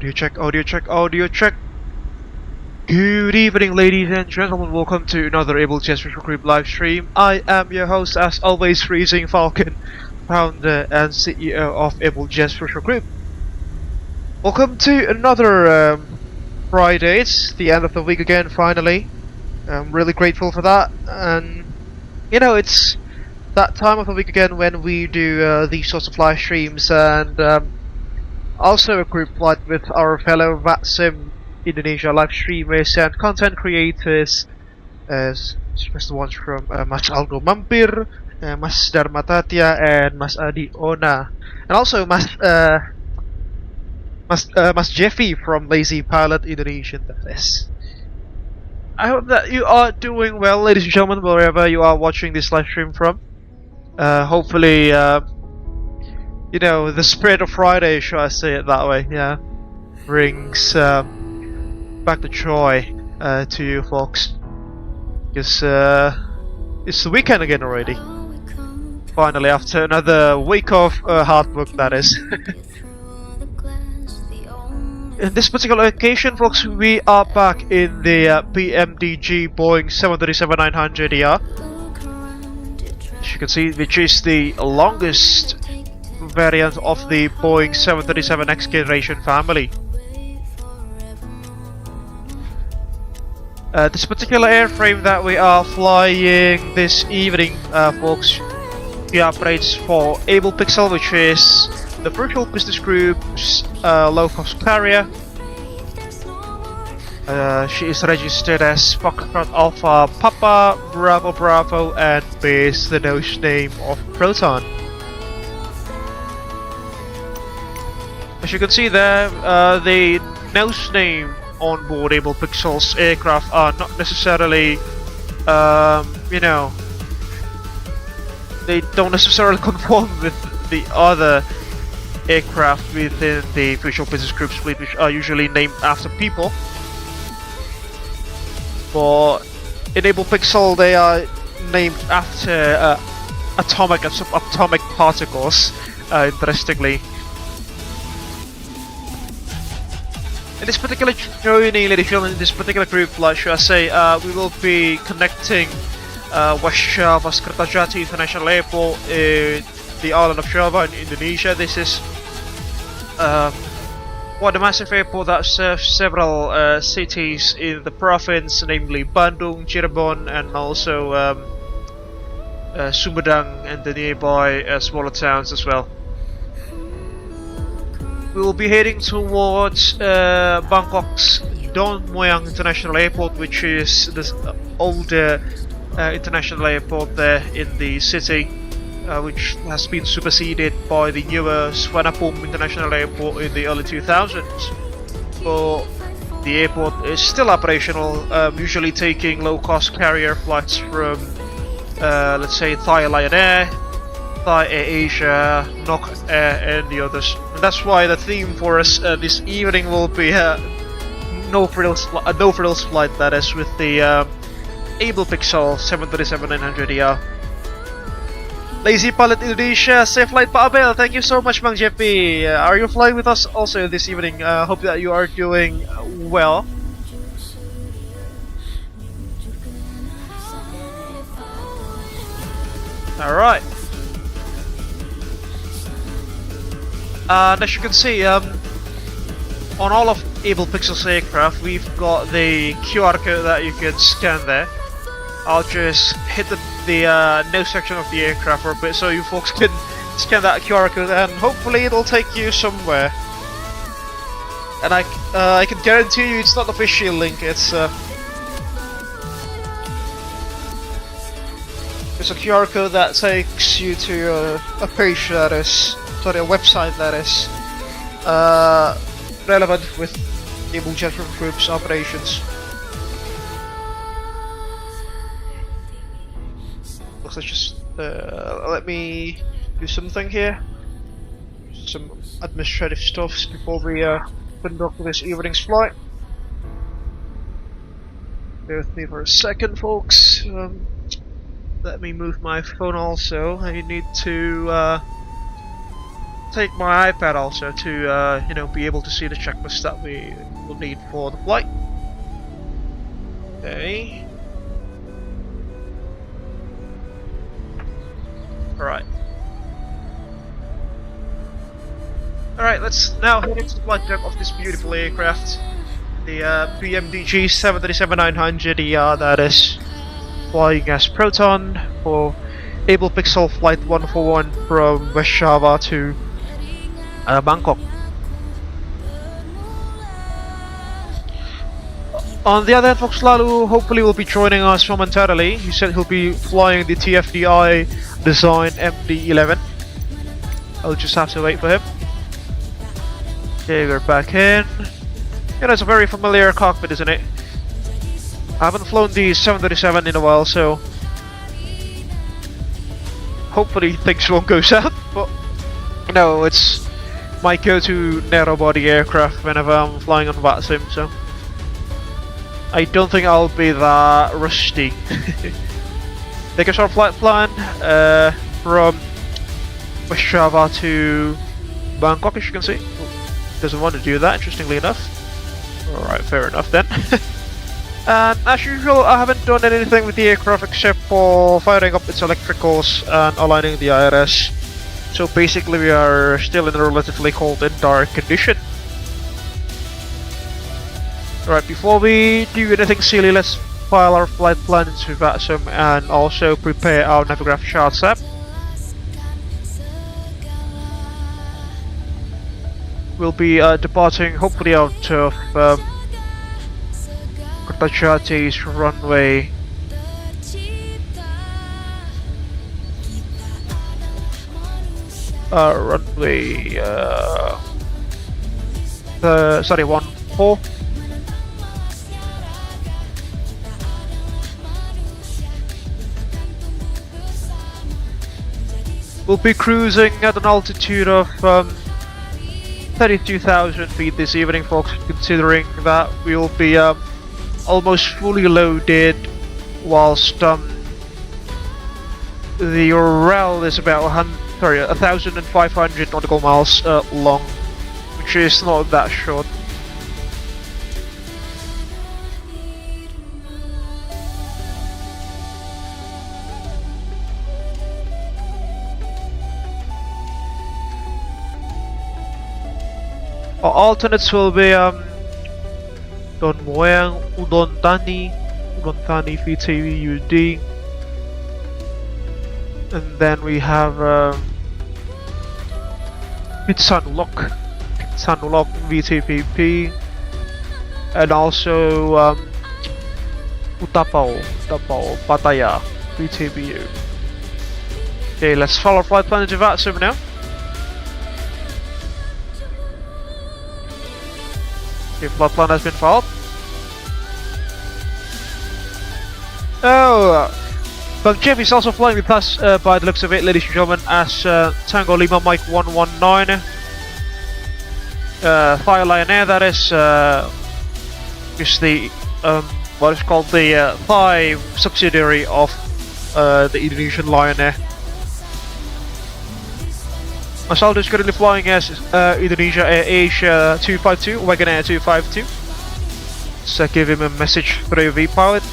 Audio check, audio check, audio check. Good evening, ladies and gentlemen. Welcome to another Abel Jets Virtual Group live stream. I am your host, as always, Freezing Falcon, founder and CEO of Abel Jets Virtual Group. Welcome to another Friday. It's the end of the week again, finally. I'm really grateful for that. And, you know, it's that time of the week again when we do these sorts of live streams, and also a group flight with our fellow VATSIM Indonesia live streamers and content creators, as the ones from Mas Aldo Mampir, Mas Dharma Tatya, and Mas Adi Ona, and also Mas Jeffy from Lazy Pilot Indonesian. That is. I hope that you are doing well, ladies and gentlemen, wherever you are watching this live stream from. Hopefully, you know, the spirit of Friday, should I say it that way, yeah, brings back the joy to you folks. Because it's the weekend again already. Finally, after another week of hard work, that is. In this particular occasion, folks, we are back in the PMDG Boeing 737-900ER. As you can see, which is the longest variant of the Boeing 737 next generation family. This particular airframe that we are flying this evening, folks, he operates for Abel Pixel, which is the Virtual Business Group's low-cost carrier. She is registered as Foxtrot Alpha Papa Bravo Bravo and bears the nose name of Proton. As you can see there, the nose name on board Abel Pixel's aircraft are not necessarily, you know, they don't necessarily conform with the other aircraft within the Virtual Business Group fleet, which are usually named after people. For in Abel Pixel, they are named after atomic and subatomic particles, interestingly. In this particular journey, ladies and gentlemen, in this particular group flight, should I say, we will be connecting West Java's Kertajati International Airport in the island of Java in Indonesia. This is a massive airport that serves several cities in the province, namely Bandung, Cirebon, and also Sumedang and the nearby smaller towns as well. We will be heading towards Bangkok's Don Mueang International Airport, which is the older international airport there in the city, which has been superseded by the newer Swanapum International Airport in the early 2000s. So the airport is still operational, usually taking low-cost carrier flights from, let's say, Thai Lion Air, Thai Air Asia, Nok Air, and the others. And that's why the theme for us this evening will be a no-frills flight, that is, with the Abel Pixel 737-900ER. Lazy Pilot Indonesia, safe flight Pak Abel. Thank you so much, Mang JP. Are you flying with us also this evening? Hope that you are doing well. Alright. And as you can see, on all of Abel Pixel's aircraft, we've got the QR code that you can scan there. I'll just hit the nose section of the aircraft for a bit so you folks can scan that QR code, and hopefully it'll take you somewhere. And I can guarantee you it's not an official link, it's a QR code that takes you to a page that is, sorry, a website that is relevant with Abel Jets Virtual Group's operations. Let's just let me do something here, some administrative stuff before we conduct this evening's flight. Bear with me for a second, folks. Let me move my phone also. I need to take my iPad also to you know, be able to see the checklist that we will need for the flight. Okay. Alright. Alright, let's now head into the flight deck of this beautiful aircraft. The BMDG 737-900ER, that is flying as Proton for Abel Pixel Flight 141 from West Java to Bangkok. On the other hand, folks, Lalu hopefully will be joining us momentarily. He said he'll be flying the TFDI design MD-11. I'll just have to wait for him. Okay, we're back in. You know, it's a very familiar cockpit, isn't it? I haven't flown the 737 in a while, so hopefully things won't go south, but you know, it's my go-to narrow-body aircraft whenever I'm flying on VATSIM, so I don't think I'll be that rusty. Take a short flight plan from West Java to Bangkok, as you can see. Doesn't want to do that, interestingly enough. Alright, fair enough then. And as usual, I haven't done anything with the aircraft except for firing up its electricals and aligning the IRS. So basically we are still in a relatively cold and dark condition. Alright, before we do anything silly, let's file our flight plan into VATSIM and also prepare our Navigraph charts app. We'll be departing hopefully out of Kertajati's runway runway 14. We'll be cruising at an altitude of 32,000 feet this evening, folks, considering that we'll be almost fully loaded whilst the RAL is about 1,500 nautical miles long, which is not that short. Our alternates will be Don Moyang, Udon Thani VTVUD, and then we have Pitsanulok VTPP, and also Utapao Pattaya VTBU. Okay, let's follow flight plan into VATSIM now. Okay, flight plan has been filed. Oh, Geoff is also flying with us by the looks of it, ladies and gentlemen, as Tango Lima Mike 119. Thai Lion Air, that is the what is called the Thai subsidiary of the Indonesian Lion Air. Masaldo is currently flying as Indonesia Air Asia 252, Wagon Air 252. So give him a message through V-Pilot.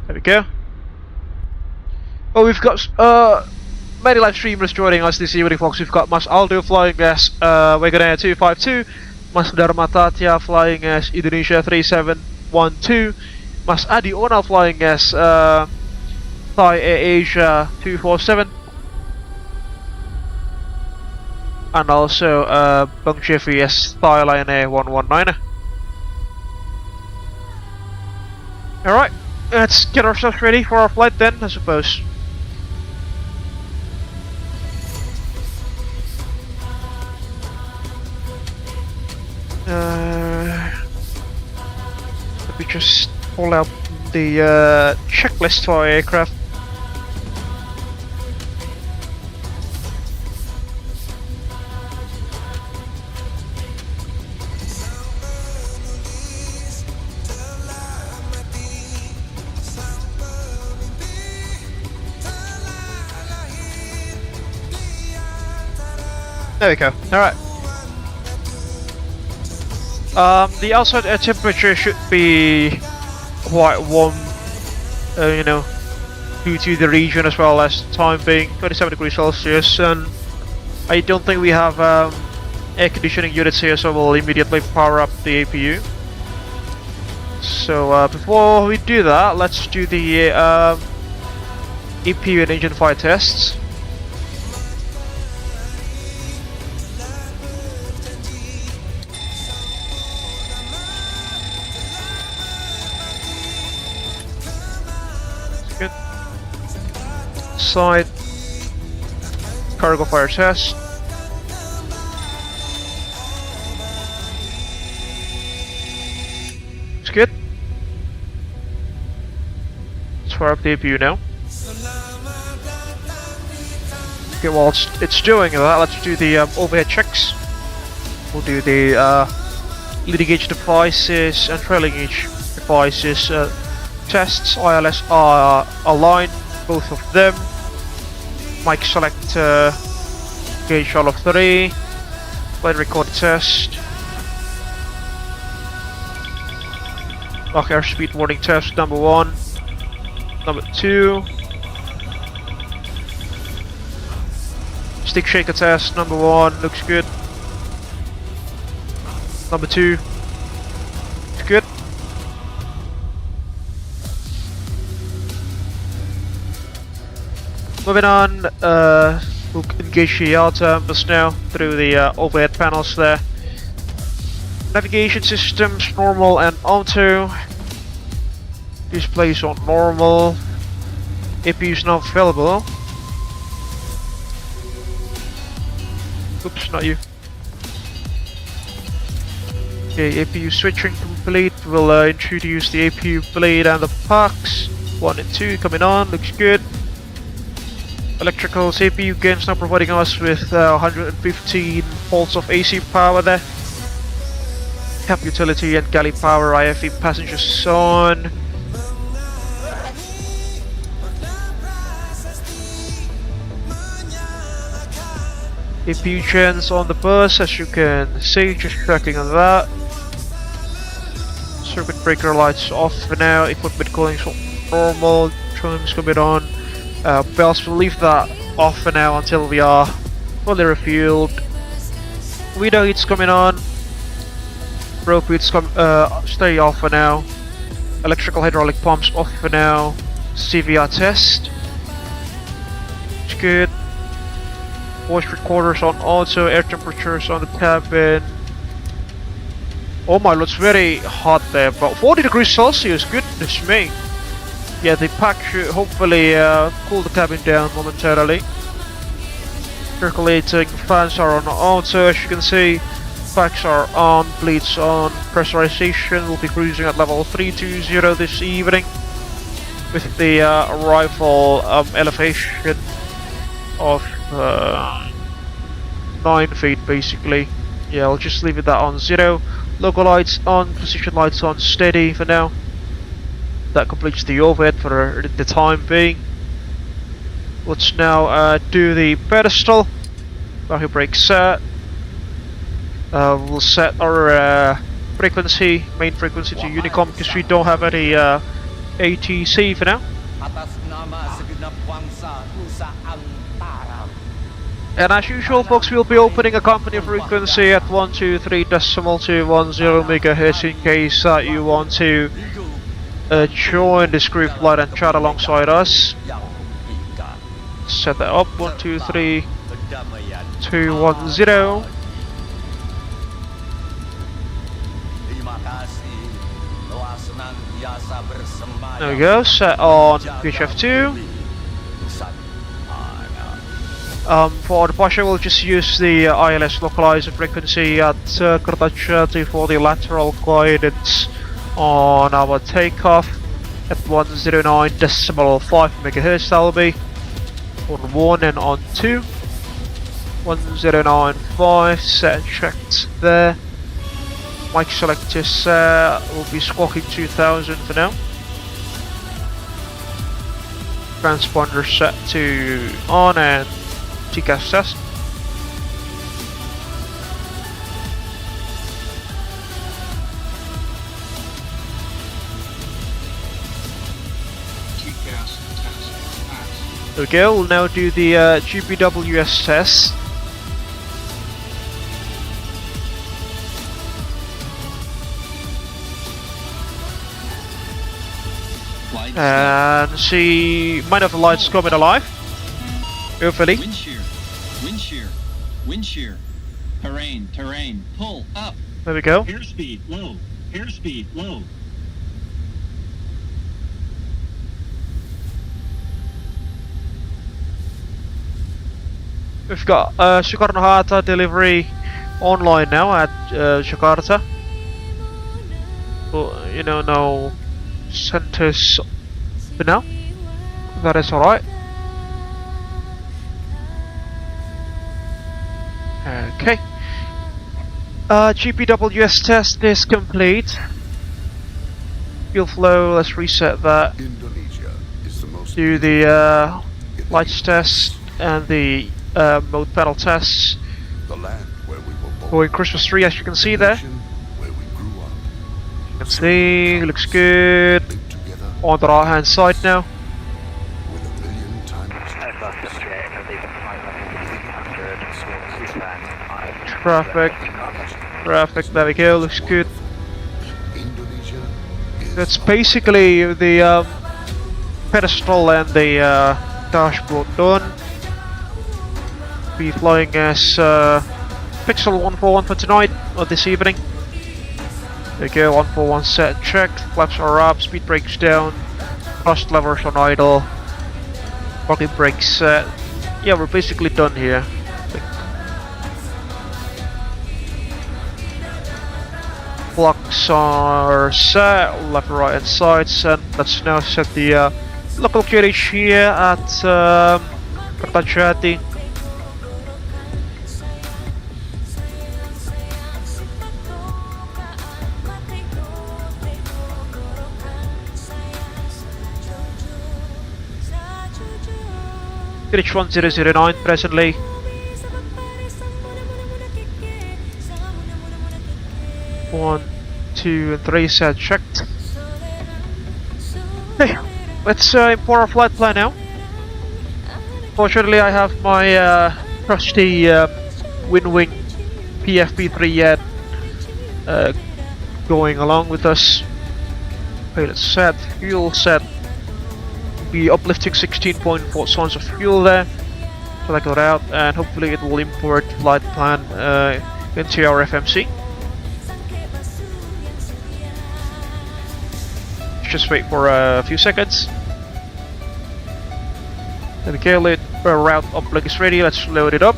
There we go. Oh, we've got many live streamers joining us this evening, folks. We've got Mas Aldo flying as Wagon Air 252. Mas Dharma Tatya flying as Indonesia 3712, Mas Adi Ona flying as Thai Air Asia 247, and also Bang Jeffy as Thai Lion Air 119. Alright, let's get ourselves ready for our flight then, I suppose. Let me just pull out the checklist for our aircraft. There we go. Alright. The outside air temperature should be quite warm, you know, due to the region as well as time being 27 degrees Celsius, and I don't think we have air conditioning units here, so we'll immediately power up the APU. So before we do that, let's do the APU and engine fire tests. Good. Side cargo fire test. It's good. Let's fire up the APU now. Okay, while it's doing that, let's do the overhead checks. We'll do the leading edge devices and trailing edge devices tests. ILS are aligned, both of them. Mic select gauge all of 3. Plane record test. Lock airspeed warning test number 1. Number 2. Stick shaker test number 1, looks good. Number 2, it's good. Moving on, we'll engage the yaw dampers now through the overhead panels there. Navigation systems, normal and auto. Displays on normal. APU is not available. Oops, not you. Okay, APU switching complete. We'll introduce the APU blade and the packs. 1 and 2 coming on, looks good. Electricals, APU gains now providing us with 115 volts of AC power there. Cap utility and galley power, IFE passengers on. APU gens on the bus, as you can see, just checking on that. Circuit breaker lights off for now, equipment cooling normal, trims coming on. Bells, will leave that off for now until we are fully refueled. Window heat's coming on. Rope heat's stay off for now. Electrical hydraulic pumps off for now. CVR test. It's good. Voice recorders on auto, air temperatures on the cabin. Oh my, looks very hot there, but 40 degrees Celsius, goodness me. Yeah, the pack should hopefully cool the cabin down momentarily. Circulating fans are on auto, as you can see. Packs are on, bleeds on, pressurization will be cruising at level 320 this evening. With the arrival elevation of 9 feet basically. Yeah, I'll just leave it that on 0. Local lights on, position lights on steady for now. That completes the overhead for the time being. Let's now do the pedestal. Value brake set. We'll set our frequency, main frequency to Unicom because we don't have any ATC for now. And as usual, folks, we'll be opening a company frequency at 123.210 MHz in case you want to join this group light and chat alongside us. Set that up, 123.210. There we go, set on VHF2. For departure, we'll just use the ILS localizer frequency at Kertajati for the lateral guidance on our takeoff at 109.5 MHz. That'll be on 1 and on 2. 1095 set and checked there. Mic selectors will be squawking 2000 for now. Transponder set to on and TCAS test. There we go, we'll now do the GPWS test. And see, might have the lights coming alive. Hopefully. Wind shear, wind shear, wind shear. Terrain, pull up. There we go. Airspeed low, airspeed low. We've got Soekarno-Hatta delivery online now at Jakarta. But, you know, no centers for now. That is alright. Okay. GPWS test is complete. Fuel flow, let's reset that. Indonesia is the most Do the lights test and the mode panel tests. the land where we were born. Going Christmas tree, as you can see there. Nation where we grew up. You can see, looks good. Lived together On the right hand side now. with a million times. Traffic, there we go, looks good. Indonesia is That's basically the pedestal and the dashboard done. Be flying as Pixel 141 for tonight or this evening. There you go, 141 set and checked. Flaps are up, speed brakes down, thrust levers on idle, parking brakes set. Yeah, we're basically done here. Clocks are set, left and right hand sides, and let's now set the local QH here at Kertajati. QH 1009 presently. One, two, and three set checked. Hey, let's import our flight plan now. Fortunately, I have my trusty Winwing PFP3 yet going along with us. Okay, let's set fuel set. Be uplifting 16.4 tons of fuel there. Select that out, and hopefully it will import flight plan into our FMC. Just wait for a few seconds. There we go, route uplink is ready, let's load it up.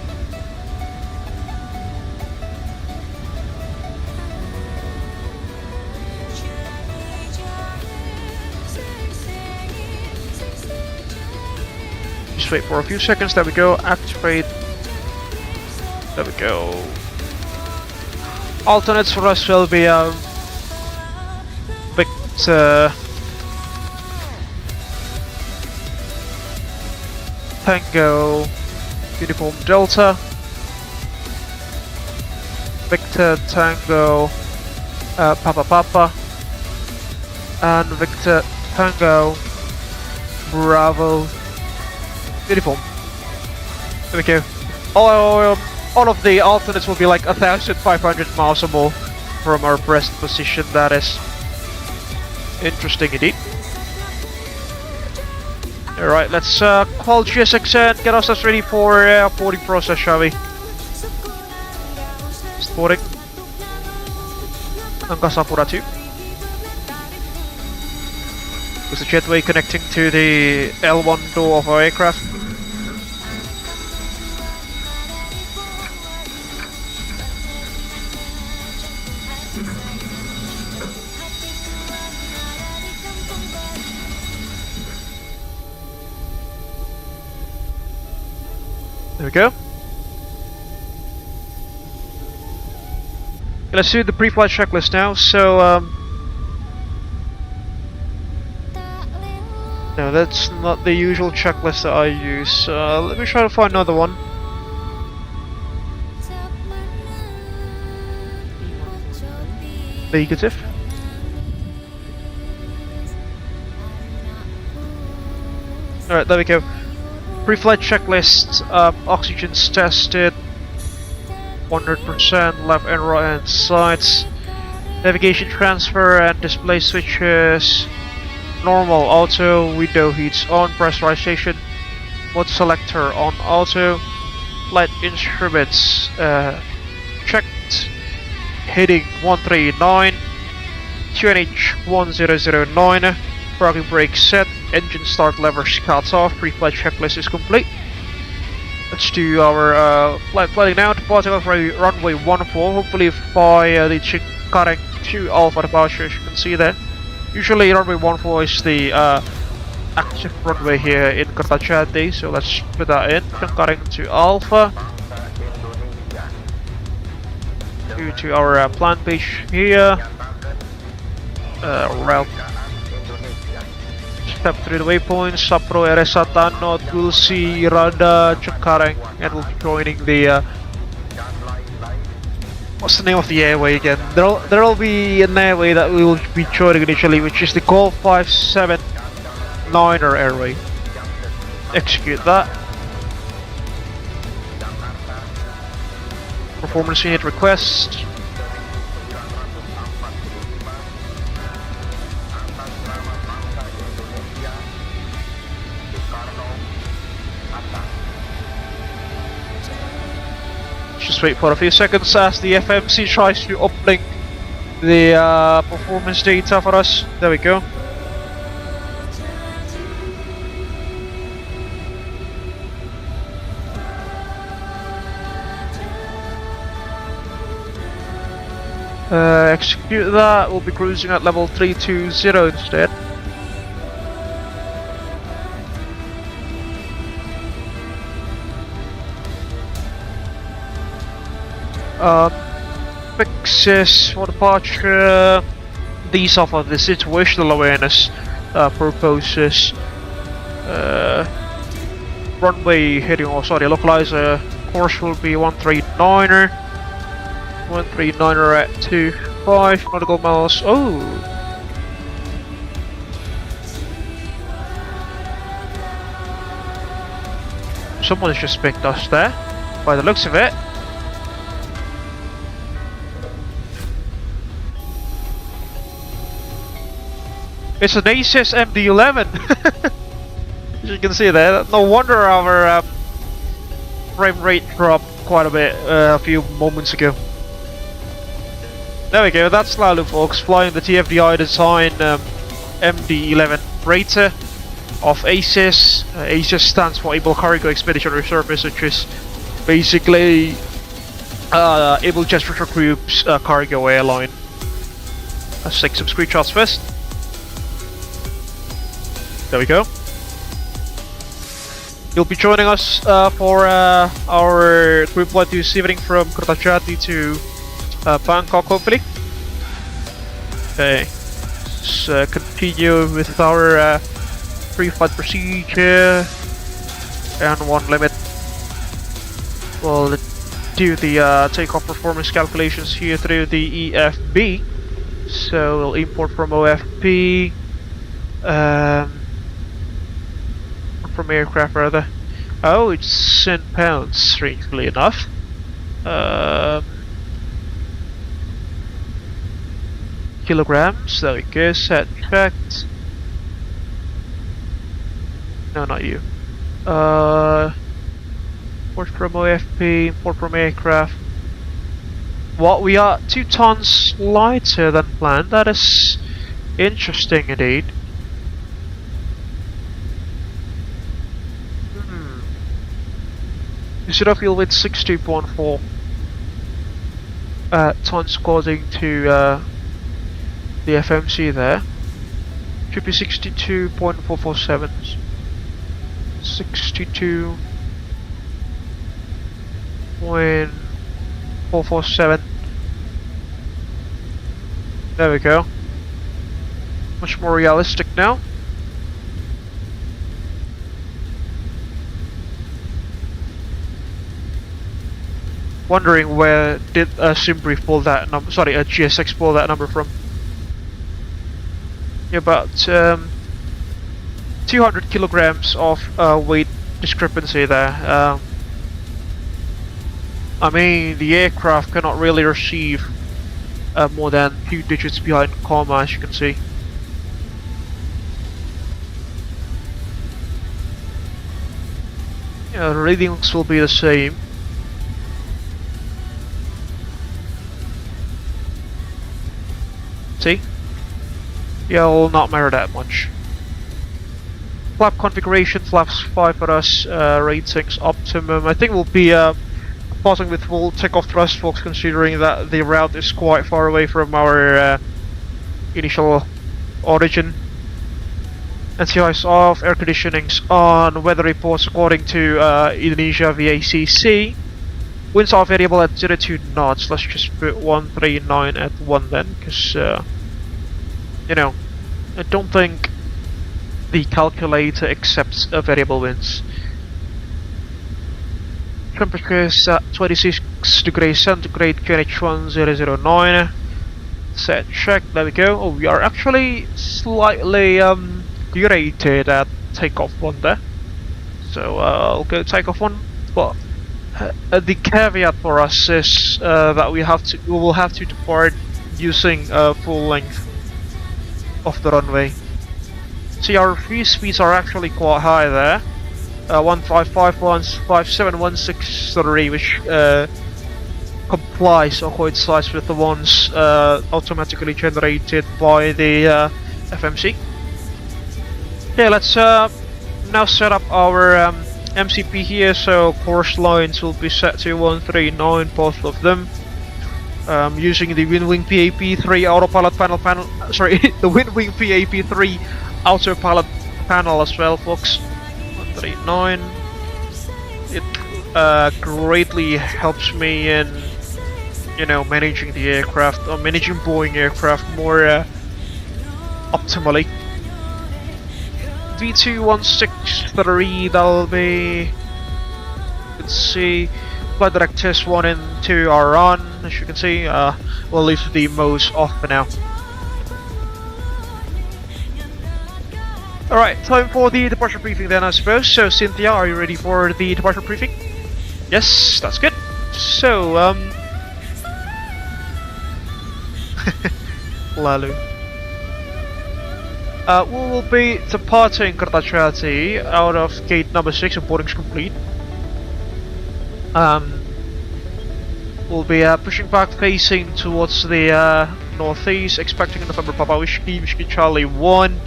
Just wait for a few seconds, there we go, activate. There we go. Alternates for us will be Tango Uniform Delta, Victor Tango Papa, and Victor Tango Bravo Uniform. There we go. All of the alternates will be like 1,500 miles or more from our present position. That is interesting indeed. Alright, let's call GSX and get ourselves ready for boarding process, shall we? Just boarding. Angkasa Pura 2. With the jetway connecting to the L1 door of our aircraft. There we go. Let's do the pre-flight checklist now. So, no, that's not the usual checklist that I use. Let me try to find another one. Negative. Alright, there we go. Pre-flight checklist, oxygen's tested, 100%, left and right hand sides. Navigation transfer and display switches. Normal auto, window heats on, pressurization, mode selector on auto. Flight instruments checked. Heading 139. QNH 1009. Parking brake set. Engine start levers cut off. Pre-flight checklist is complete. Let's do our flight planning now. Departing off runway 14. Hopefully by the Cutting to Alpha departure, as you can see there. Usually runway 14 is the active runway here in Kertajati, so let's put that in. Cutting to Alpha. Due to our plan page here. Route. Step through the waypoints. Sapro, Eresatano, Tulsi, Rada, Cengkareng, and we'll be joining the what's the name of the airway again? There'll be an airway that we will be joining initially, which is the Golf 579er airway. Execute that. Performance unit request. Just wait for a few seconds as the FMC tries to uplink the performance data for us. There we go. Execute that. We'll be cruising at level 320 instead. Fixes for departure. These are for the situational awareness purposes. Runway heading, localizer course will be 139er. 139er at 25 nautical miles. Oh! Someone's just picked us there, by the looks of it. It's an ACES MD-11! As you can see there, no wonder our frame rate dropped quite a bit a few moments ago. There we go, that's Lalu folks, flying the TFDI design MD-11 freighter of ACES. ACES stands for Able Cargo Expeditionary Service, which is basically Abel Jets Virtual Group's cargo airline. Let's take some screenshots first. There we go. You'll be joining us for our group flight this evening from Kertajati to Bangkok, hopefully. Okay, let's continue with our pre-flight procedure and one limit. We'll do the takeoff performance calculations here through the EFB. So we'll import from OFP. From aircraft rather. Oh, it's in pounds, strangely enough. Kilograms, there we go, set checked. No, not you. Import from OFP, import from aircraft. What, we are 2 tons lighter than planned? That is interesting indeed. You should have fuel with 60.4 tons according to the FMC there. Should be 62.447. 62.447. There we go. Much more realistic now. Wondering where did Simbrief pull that number? Sorry, GSX pull that number from? Yeah, about 200 kilograms of weight discrepancy there. I mean, the aircraft cannot really receive more than 2 digits behind comma, as you can see. Yeah, the readings will be the same. See? Yeah, will not matter that much. Flap configuration, flaps 5 for us, ratings optimum. I think we'll be passing with full takeoff thrust, folks, considering that the route is quite far away from our initial origin. NCI's off, air conditioning's on, weather reports according to Indonesia vACC. Winds are variable at 02 knots. Let's just put 139 at 1 then, because, you know, I don't think the calculator accepts variable winds. Temperature is at 26 degrees centigrade, QNH 1009. Set check, there we go. Oh, we are actually slightly derated at takeoff 1 there. So I'll go takeoff 1, but the caveat for us is that we will have to depart using full length of the runway. See, our free speeds are actually quite high there. 1551, 57163, which complies or coincides with the ones automatically generated by the FMC. Okay, let's now set up our MCP here. So course lines will be set to 139, both of them. Using the Winwing PAP3 autopilot panel, sorry, the Winwing PAP3 autopilot panel as well, folks. 139. It greatly helps me in, you know, managing the aircraft, or managing Boeing aircraft more optimally. V2163, that'll be, let's see, flight direct test 1 and 2 are on, as you can see. We'll leave the modes off for now. Alright, time for the departure briefing then, I suppose. So Cynthia, are you ready for the departure briefing? Yes, that's good. So, Lalu. We will be departing Kertajati out of gate number 6 and boarding's complete. We'll be pushing back, facing towards the northeast, expecting November Papa Whiskey Charlie 1,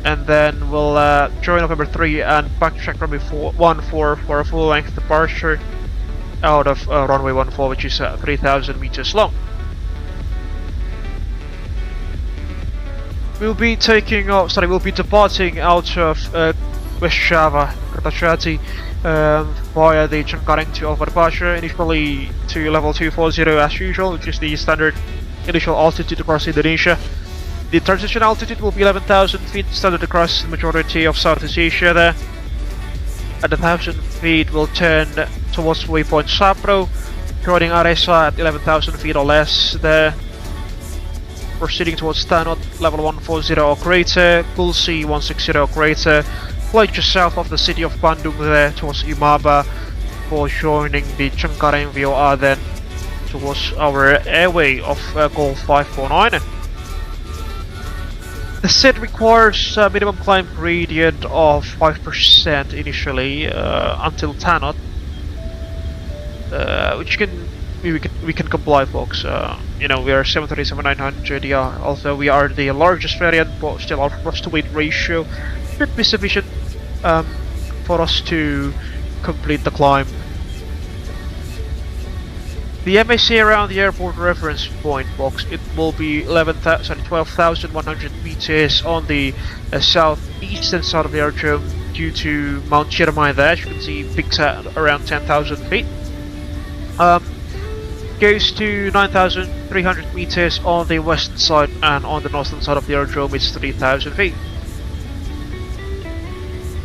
and then we'll join November 3 and backtrack runway 14 for a full-length departure out of runway 14, which is 3,000 meters long. We'll be departing out of West Java, Kertajati, via the Cengkareng to Alpha departure, initially to level 240 as usual, which is the standard initial altitude across Indonesia. The transition altitude will be 11,000 feet, standard across the majority of Southeast Asia there. At 1,000 feet, we'll turn towards waypoint Sapro, joining Aresa at 11,000 feet or less there. Proceeding towards Tanot, level 140 or greater, Gulsi 160 or greater, fly just south of the city of Bandung there towards Imaba, before joining the Cengkareng VOR then towards our airway of Golf 549. The set requires a minimum climb gradient of 5% initially until Tanot, which we can comply, folks. You know, we are 737-900, yeah, although we are the largest variant, but still our thrust to weight ratio should be sufficient for us to complete the climb. The MAC around the airport reference point, folks, it will be 12,100 meters on the southeastern side of the aerodrome due to Mount Ciremai there. As you can see, peaks at around 10,000 feet. Goes to 9,300 meters on the western side, and on the northern side of the aerodrome it's 3,000 feet.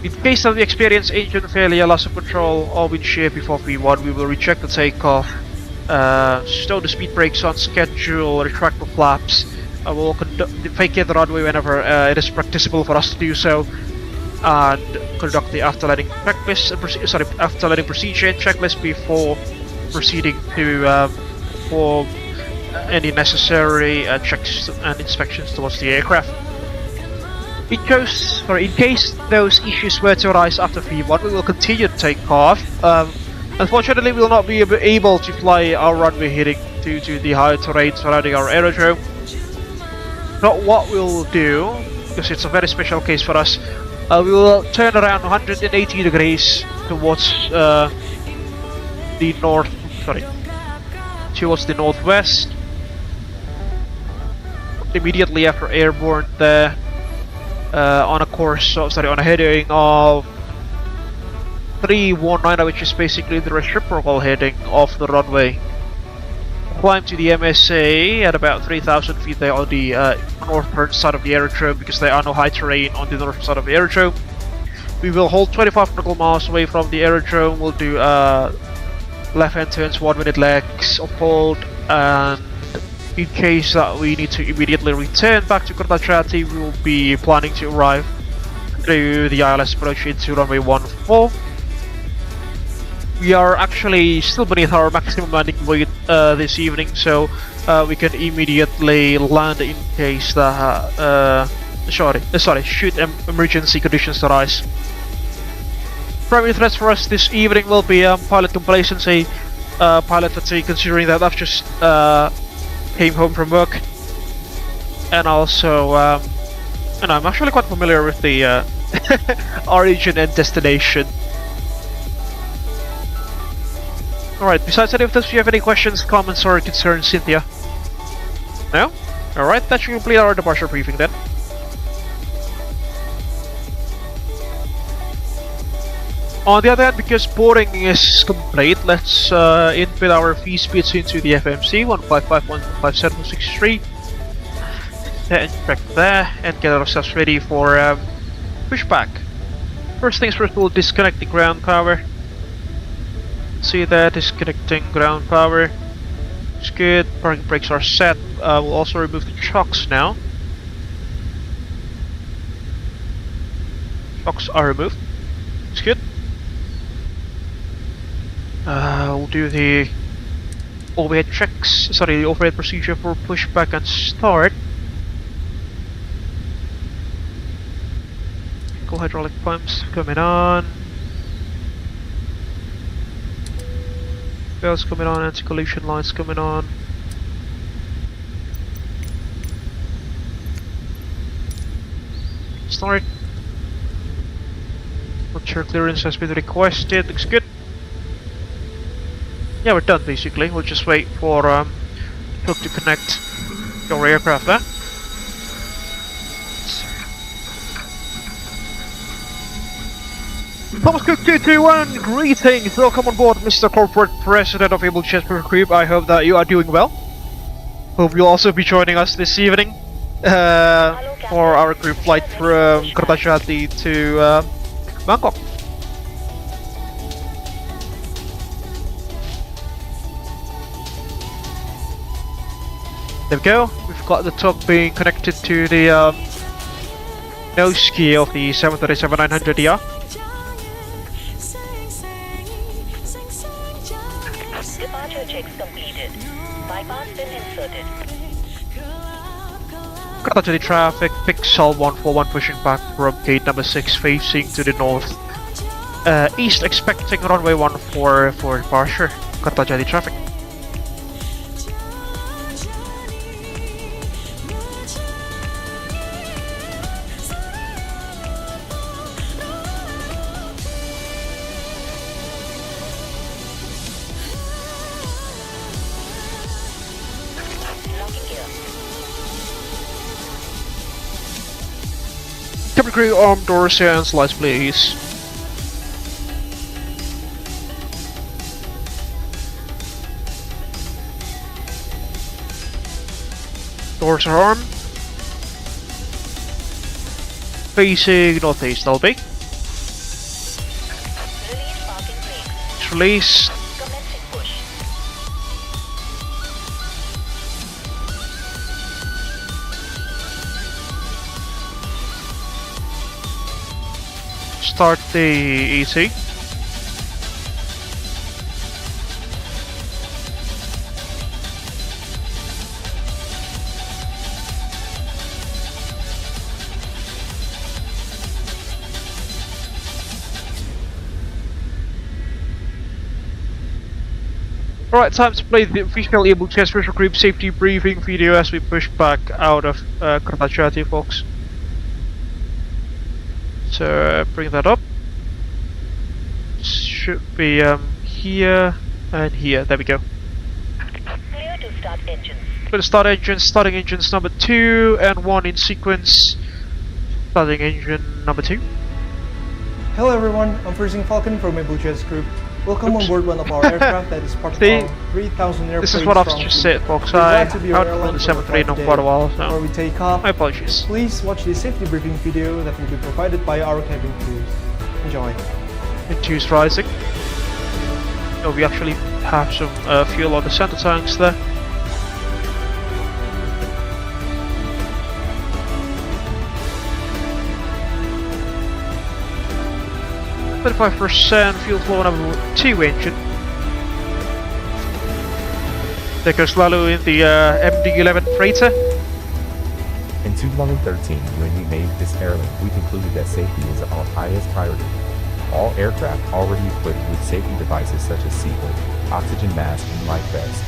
In case that we experience engine failure, loss of control, or wind shear before V1, we will reject the takeoff, stow the speed brakes on schedule, retract the flaps. We'll vacate the runway whenever it is practicable for us to do so, and conduct the after landing checklist. After landing procedure checklist before proceeding to perform any necessary checks and inspections towards the aircraft. In case those issues were to arise after V1, we will continue to take off. Unfortunately, we will not be able to fly our runway heading due to the high terrain surrounding our aerodrome. But what we'll do, because it's a very special case for us, we will turn around 180 degrees towards the northwest. Immediately after airborne there, on a heading of 319, which is basically the reciprocal heading of the runway. Climb to the MSA at about 3,000 feet there on the northern side of the aerodrome, because there are no high terrain on the north side of the aerodrome. We will hold 25 nautical miles away from the aerodrome. We'll do left-hand turns, 1 minute legs of hold, and in case that we need to immediately return back to Kertajati, we will be planning to arrive through the ILS approach into runway 14. We are actually still beneath our maximum landing weight this evening, so we can immediately land in case that should emergency conditions arise. Primary threats for us this evening will be pilot complacency, pilot fatigue, considering that I've just came home from work, and also and I'm actually quite familiar with the origin and destination. Alright, besides any of this, do you have any questions, comments, or concerns, Cynthia? No? Alright, that should complete our departure briefing then. On the other hand, because boarding is complete, let's input our V speeds into the FMC 155.157.63 and check there and get ourselves ready for pushback. First things first, we'll disconnect the ground power. See that, disconnecting ground power. It's good. Parking brakes are set. We'll also remove the chocks now. Chocks are removed. It's good. We'll do the overhead checks. Sorry, the overhead procedure for pushback and start. Equal hydraulic pumps coming on. Bells coming on, anti-collision lights coming on. Start. Launcher clearance has been requested, looks good. Yeah, we're done basically. We'll just wait for the hook to connect your aircraft there. Thomas Cook 221, greetings! Welcome on board, Mr. Corporate President of Abel Jets Virtual Group. I hope that you are doing well. Hope you'll also be joining us this evening for our group flight from Kertajati to Bangkok. There we go. We've got the top being connected to the nose ski of the 737-900ER. Departure checks completed. Bypass been inserted. Kertajati traffic, Pixel 141 pushing back from gate number 6 facing to the north east, expecting runway 14 for departure. Kertajati traffic. Cabin crew, arm doors and slides please. Doors are armed. Facing northeast, that'll be. Release parking brakes. Release. Commencing push. start the ET. Alright, time to play the official Abel Jets Virtual Group safety briefing video as we push back out of Kertajati, folks. So bring that up. Should be here and here. There we go. Clear to start engines. Going to start engines. Starting engines number 2 and 1 in sequence. Starting engine number 2. Hello everyone, I'm Freezing Falcon from Abel Jets Group. Welcome on board one of our aircraft that is part of our 3,000 airplanes. This is what I've just said, folks. I haven't flown the 737 in quite a while, so before we take off, my apologies. please watch the safety briefing video that will be provided by our cabin crews. Enjoy. Enthused rising. Oh, we actually have some fuel on the center tanks there. 35% fuel flow number 2 engine. There goes Lalu in the MD-11 freighter. In 2013, when we made this airline, we concluded that safety is our highest priority. All aircraft already equipped with safety devices such as seatbelt, oxygen mask, and life vest.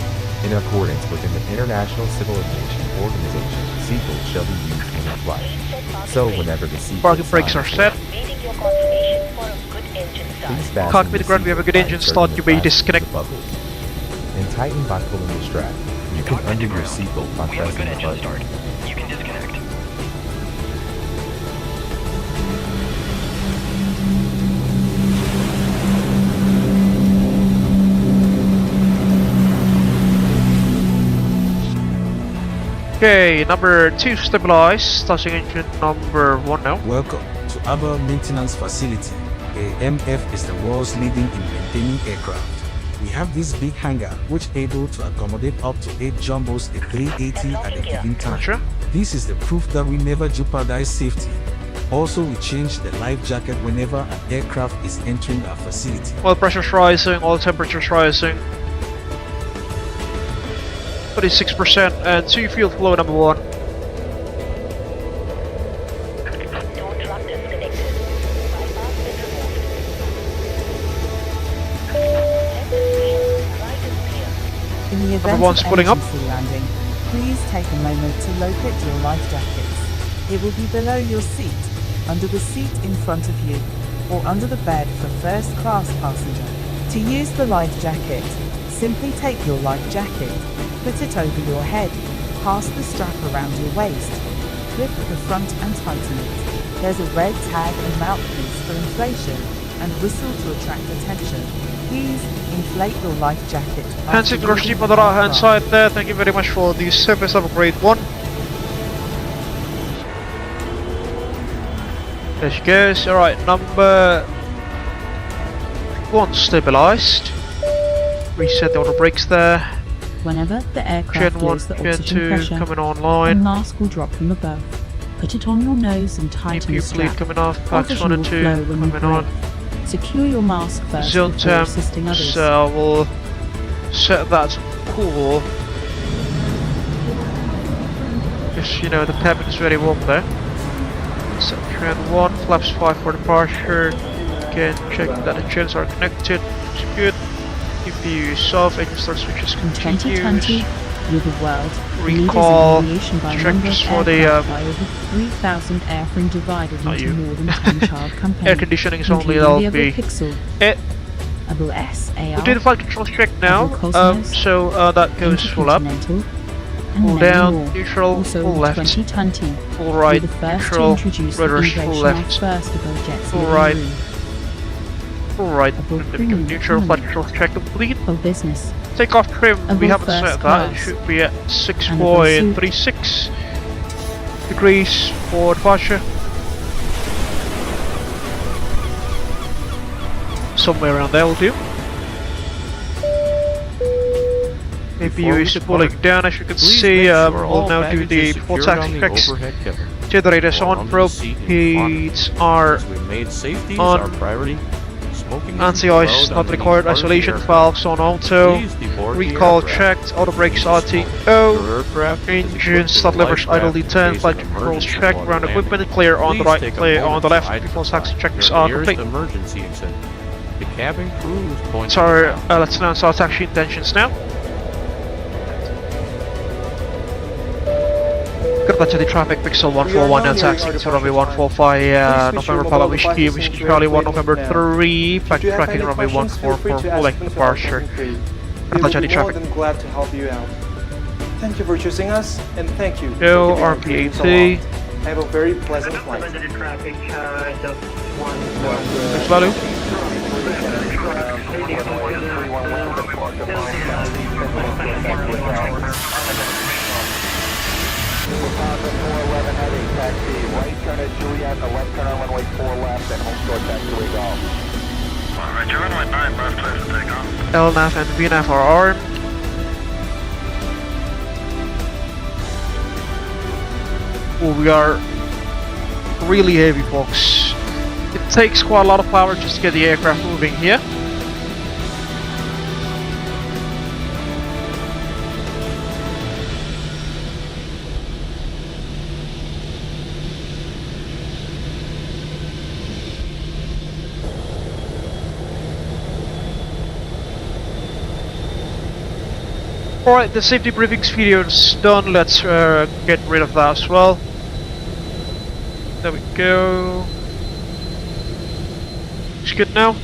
In accordance with the International Civil Aviation Organization, seatbelts shall be used in a flight. So whenever the seatbelt Parking brakes are set. Waiting your confirmation for a good engine start. please fasten Cockpit the ground, we have a good seatbelt engine by start, inserting you the may fasten disconnect. to the buckle. And tighten by pulling the strap. You can undo your seatbelt by pressing the button. You can disconnect. Okay, number 2 stabilized. Starting engine number 1 now. Welcome to Abel Maintenance Facility. AMF is the world's leading in maintaining aircraft. We have this big hangar which able to accommodate up to 8 jumbos at 380 at a given time. Sure. This is the proof that we never jeopardize safety. Also, we change the life jacket whenever an aircraft is entering our facility. Oil pressure's rising, oil temperature's rising. 36% and 2 fuel flow number 1. Door truck disconnected. Bypass been removed. Left is clear. Right is clear. In the event Everyone's of pulling up. emergency landing, please take a moment to locate your life jackets. It will be below your seat, under the seat in front of you, or under the bed for first class passenger. To use the life jacket, simply take your life jacket, put it over your head, pass the strap around your waist, clip the front and tighten it. There's a red tag and mouthpiece for inflation, and whistle to attract attention. Please inflate your life jacket. Hands in crush deep on the right hand side there. Thank you very much for the service of grade 1. There she goes. Alright, number 1 stabilized. Reset the auto brakes there. Whenever the aircraft Gen 1, lowers the Gen oxygen 2 pressure, coming a online. mask will drop from above. Put it on your nose and tighten the EP fleet strap. coming off. Packs 1 and 2 Oxygen will flow when you coming on. brake. Secure your mask first Zone before temp, assisting others. so we'll set that to cool. Just, you know, the cabin is very warm there. Set trend 1, flaps 5 for departure. Again, check that the chins are connected. It's good. CPU is off, engine start switches In continues. 2020, you're the world Recall leaders in aviation by check number of just for the, aircraft by over 3,000 airframe divided not into you. more than 10 child companies. Air conditioning is only, including that'll the Abel be Pixel, it. Abel SAR, We'll do the flight control check now. Abel Cosmos, So that goes full up. Intercontinental, and Full many down, more. neutral, Also full in left. 2020, Full right, we're the first neutral, to introduce rudder's the full innovation left. of first Abel Jets Full living right. room Full right. Abel There we go. Premium Neutral, flight Economy. control check complete. for business. Takeoff trim, we Abel haven't first set that. It class. should be at And Abel 6.36 degrees for departure. Somewhere around there will do. APU is pulling down, as you can see. We'll now do the before taxi checks. Generators on, propellants are We made safety on. our priority. Smoking anti-ice not required, isolation valves on auto, recall checked, auto brakes RTO, engine start levers idle D10, flight controls checked, ground equipment clear on the right, clear on the left, before taxi checks are complete. Emergency exit. The cabin crew is pointing. So let's announce our taxi intentions now. Kereta traffic Pixel 141 now taxi to runway 145 November Pala Whiskey Charlie 1 November 3 back tracking runway 144 full departure. Kereta We'll be more traffic. than glad to help you out. Thank you for choosing us, and thank you Go for giving us RPAT. Have a very pleasant flight. Thanks Lalu. Deposit 411 heading, taxi, right turn at Julian, the left turn on runway 4 left, and home short taxiway golf. Roger, runway 9 left, clear for takeoff. LNAV and VNAV are armed. Oh, we are really heavy, folks. It takes quite a lot of power just to get the aircraft moving here. Alright, the safety briefings video is done, let's get rid of that as well. There we go. It's good now.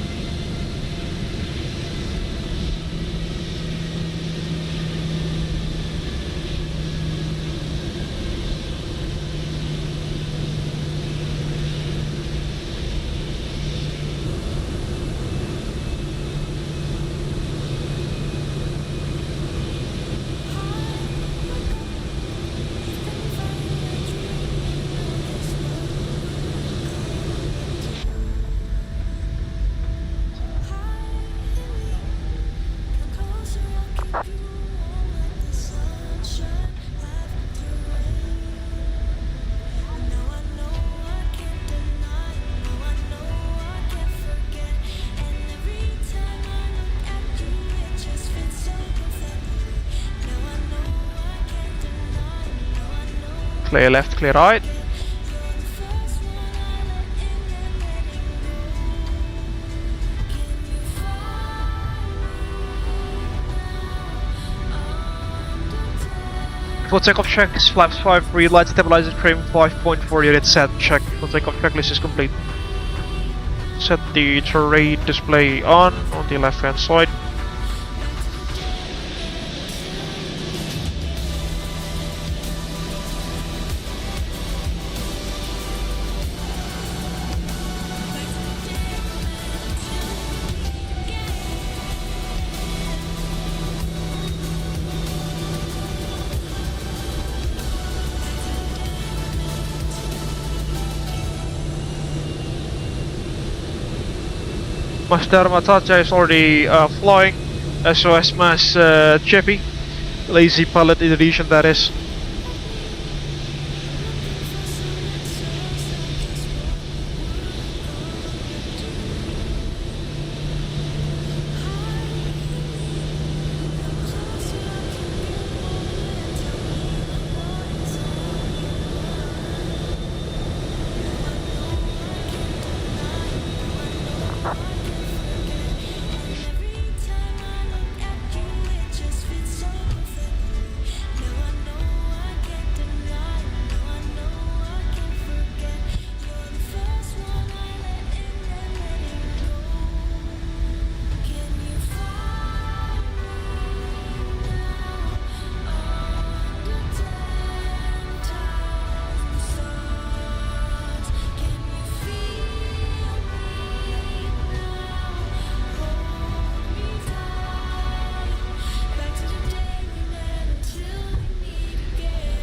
Clear left, clear right. For takeoff checks, flaps 5 read, light stabilizer trim 5.4 units set, check. For takeoff checklist is complete. Set the terrain display on the left hand side. Master Mataja is already flying, SOS Mass Chippy, lazy pilot Indonesian that is.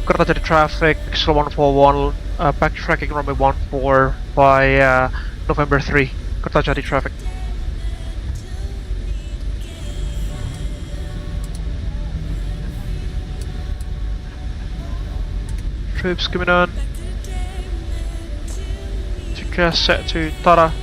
Kereta traffic, Pixel 141, backtracking runway 14 by November 3. Kereta traffic. Trips coming on. Just set to Tara.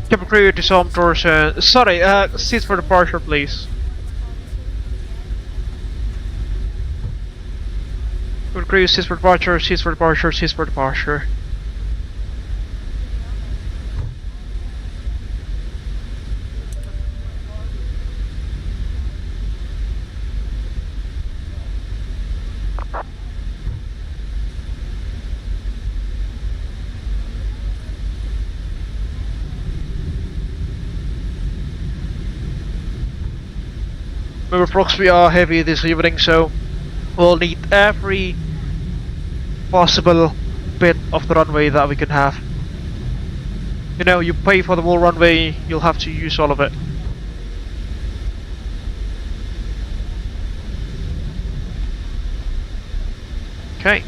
Cabin crew disarm doors. Sorry, seats for departure, please. Cabin crew, seats for departure, seats for departure, seats for departure. Remember, folks, we are heavy this evening, so we'll need every possible bit of the runway that we can have. You know, you pay for the whole runway, you'll have to use all of it. Okay.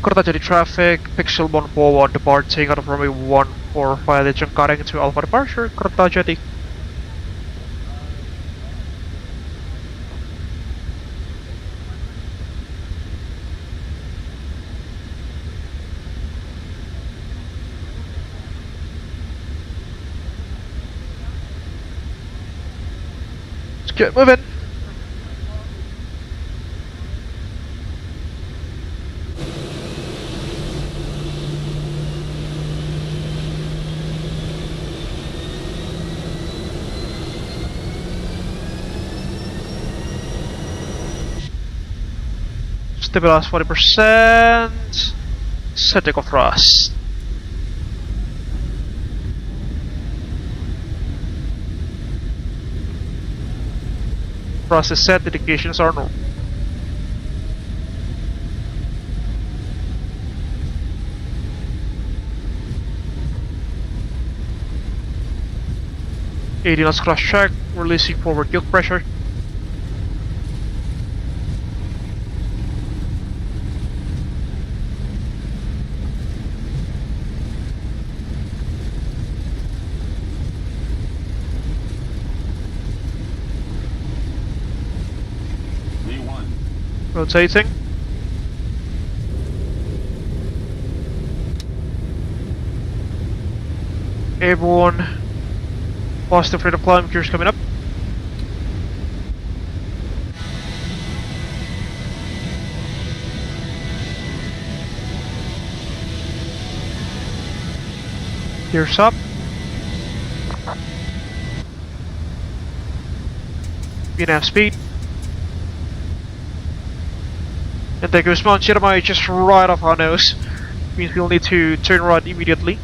Kertajati traffic, Pixel 141 departing out of runway 145, the Jangkareng to Alpha departure, Kertajati. Let's get moving. Stabilize 40%. Setting of thrust. Thrust is set, indications are normal. knots cross check, releasing forward yoke pressure. Rotating. Airborne. Positive rate of climb, gears coming up. Gears up. VNAV speed. And there goes Marciano just right off our nose. Means we'll need to turn right immediately.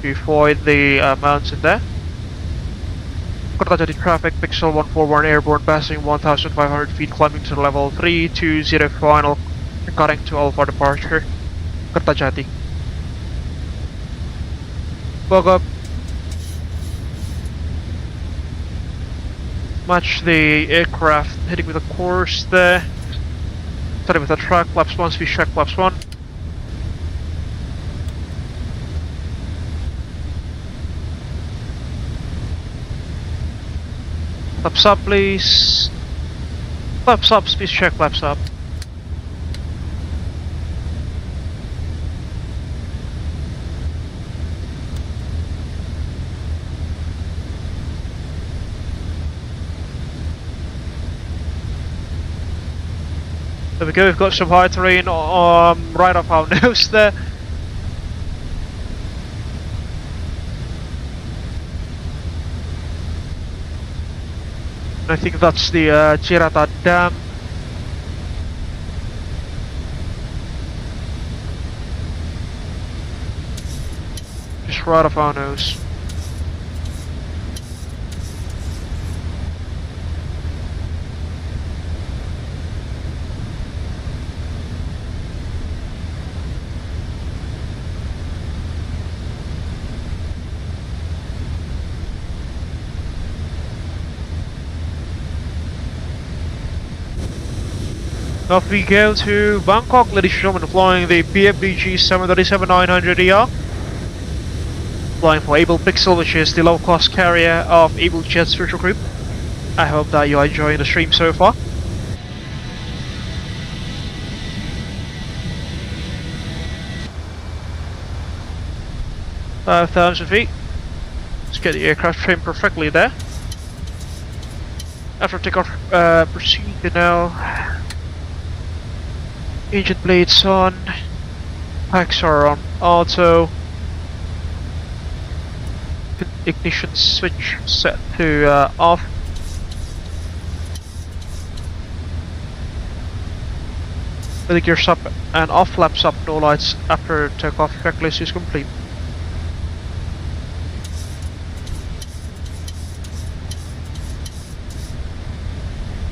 To avoid the mountain there. Kertajati traffic, Pixel 141 airborne passing 1,500 feet, climbing to level 320 final, cutting to Alpha departure. Kertajati. Bug up. Match the aircraft heading with a course there. Starting with a track, flaps 1, speed check, flaps 1. Flaps up, please. Flaps up, speed check, flaps up. There we go, we've got some high terrain right off our nose there. I think that's the Cirata Dam. Just right off our nose. Off we go to Bangkok, ladies and gentlemen, flying the BFDG 737-900ER. Flying for Abel Pixel, which is the low-cost carrier of Abel Jets Virtual Group. I hope that you are enjoying the stream so far. $5,000 feet. Let's get the aircraft trained perfectly there. After takeoff, proceed to now. Engine blades on, packs are on auto, ignition switch set to off. With the gears up and off, flaps up, no lights after takeoff, checklist is complete.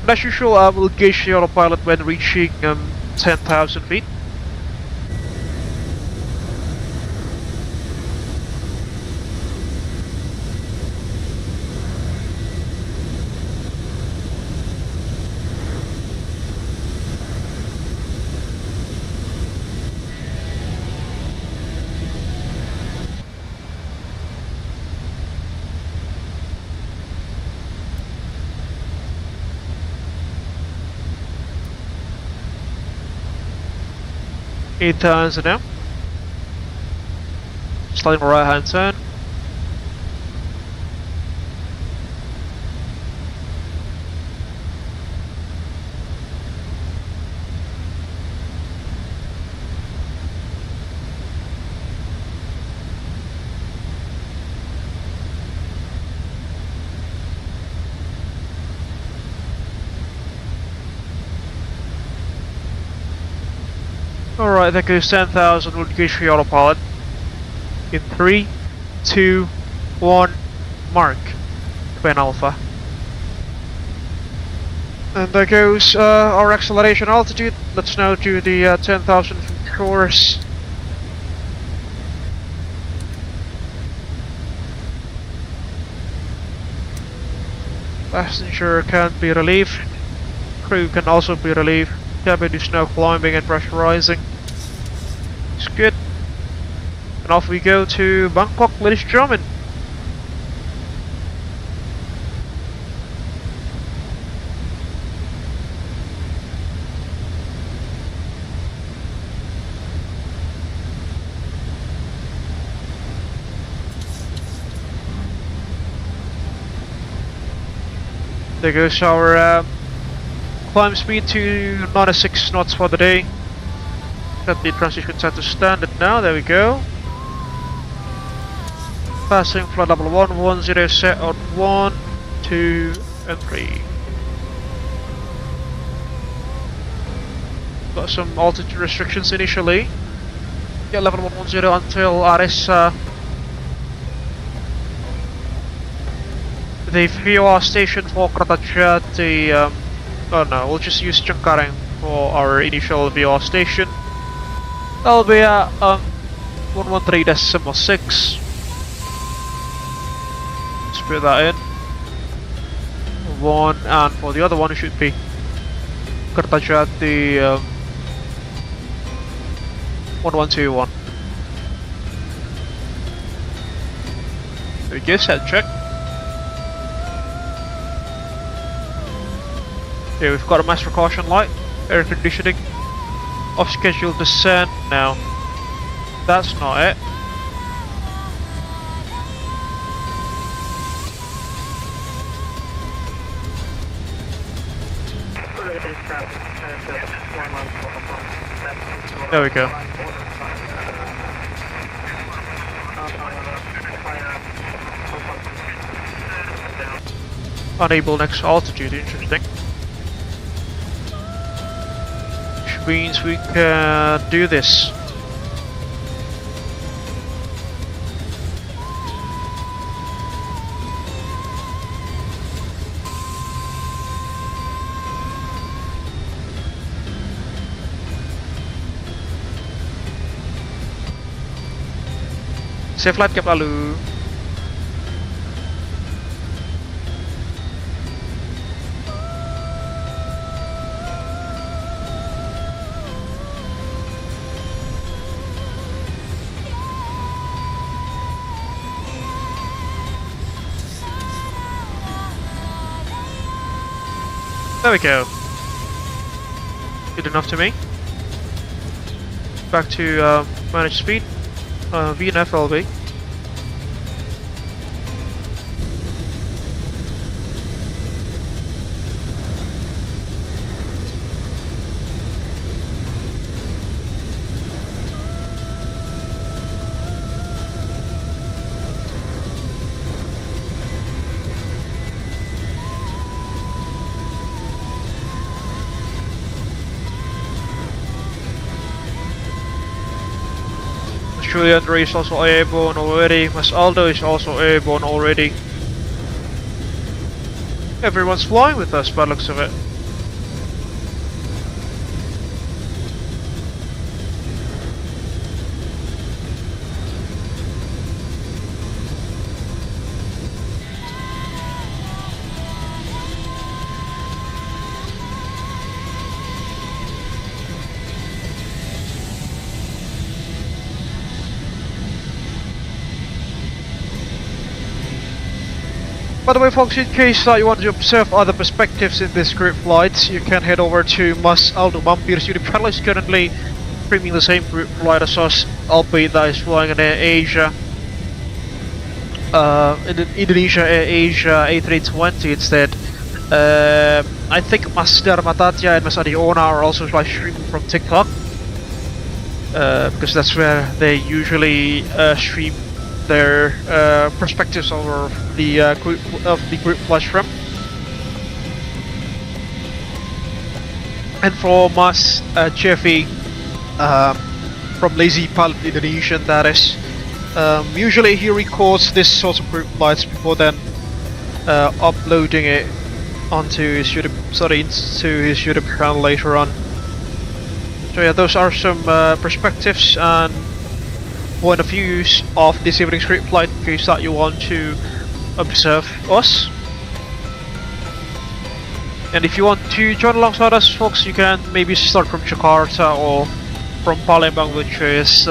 And as usual, I will gauge the autopilot when reaching 10,000 feet. Eight turns now. Sliding right hand turn. Alright, that goes 10,000, we'll gauge for autopilot. In 3, 2, 1, mark. Twin Alpha. And there goes our acceleration altitude. Let's now do the 10,000 feet course. Passenger can be relieved. Crew can also be relieved. Cabin is now climbing and pressurizing. It's good. And off we go to Bangkok, ladies and gentlemen. There goes our climb speed to 96 knots for the day. Got the transition set to standard now, there we go. Passing flight level 110 set on 1, 2 and 3. Got some altitude restrictions initially. Yeah, level 110 until Aresa. The VOR station for Kratachat, oh no, we'll just use Cengkareng for our initial VOR station. That'll be at 113.6. Let's put that in. 1, and for the other one it should be Kratachat, the 1121. There we go, set check. Okay, we've got a master caution light, air conditioning, off schedule descent now. That's not it. There we go. Unable next altitude, interesting. Which means we can do this. Safe flight Cap Lalu. There we go. Good enough to me. Back to manage speed. VNF LV. Julian Dre is also airborne already. Mas Aldo is also airborne already. Everyone's flying with us by the looks of it. By the way folks, in case you want to observe other perspectives in this group flight, you can head over to Mas Aldo Mampir's YouTube channel. Is currently streaming the same group flight as us, albeit that is flying in Air Asia. In Indonesia Air Asia A320 instead. I think Mas Darmatatya and Mas Adiona are also live streaming from TikTok. Because that's where they usually stream their perspectives over the group flash from. And from us, Geoffy from Lazy Pilot Indonesian, that is. Usually he records this sort of group flights before then uploading it onto his YouTube, into his YouTube channel later on. So yeah, those are some perspectives and point of views of this evening's group flight in case that you want to observe us. And if you want to join alongside us folks, you can maybe start from Jakarta or from Palembang, which is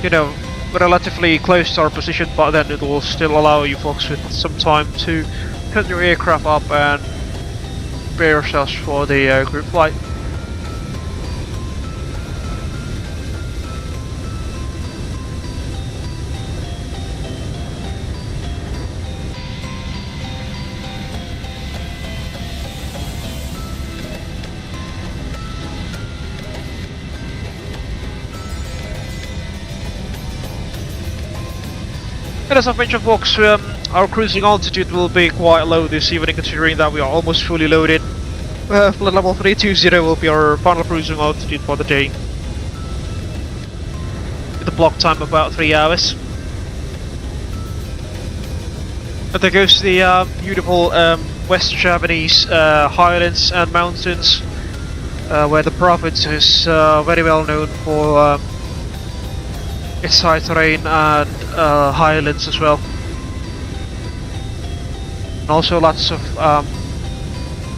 you know, relatively close to our position, but then it will still allow you folks with some time to turn your aircraft up and prepare yourselves for the group flight. And as I've mentioned folks, our cruising altitude will be quite low this evening, considering that we are almost fully loaded. Flight level 320 will be our final cruising altitude for the day, with the block time about 3 hours. And there goes the beautiful West Javanese highlands and mountains, where the province is very well known for its high terrain and highlands as well. And also lots of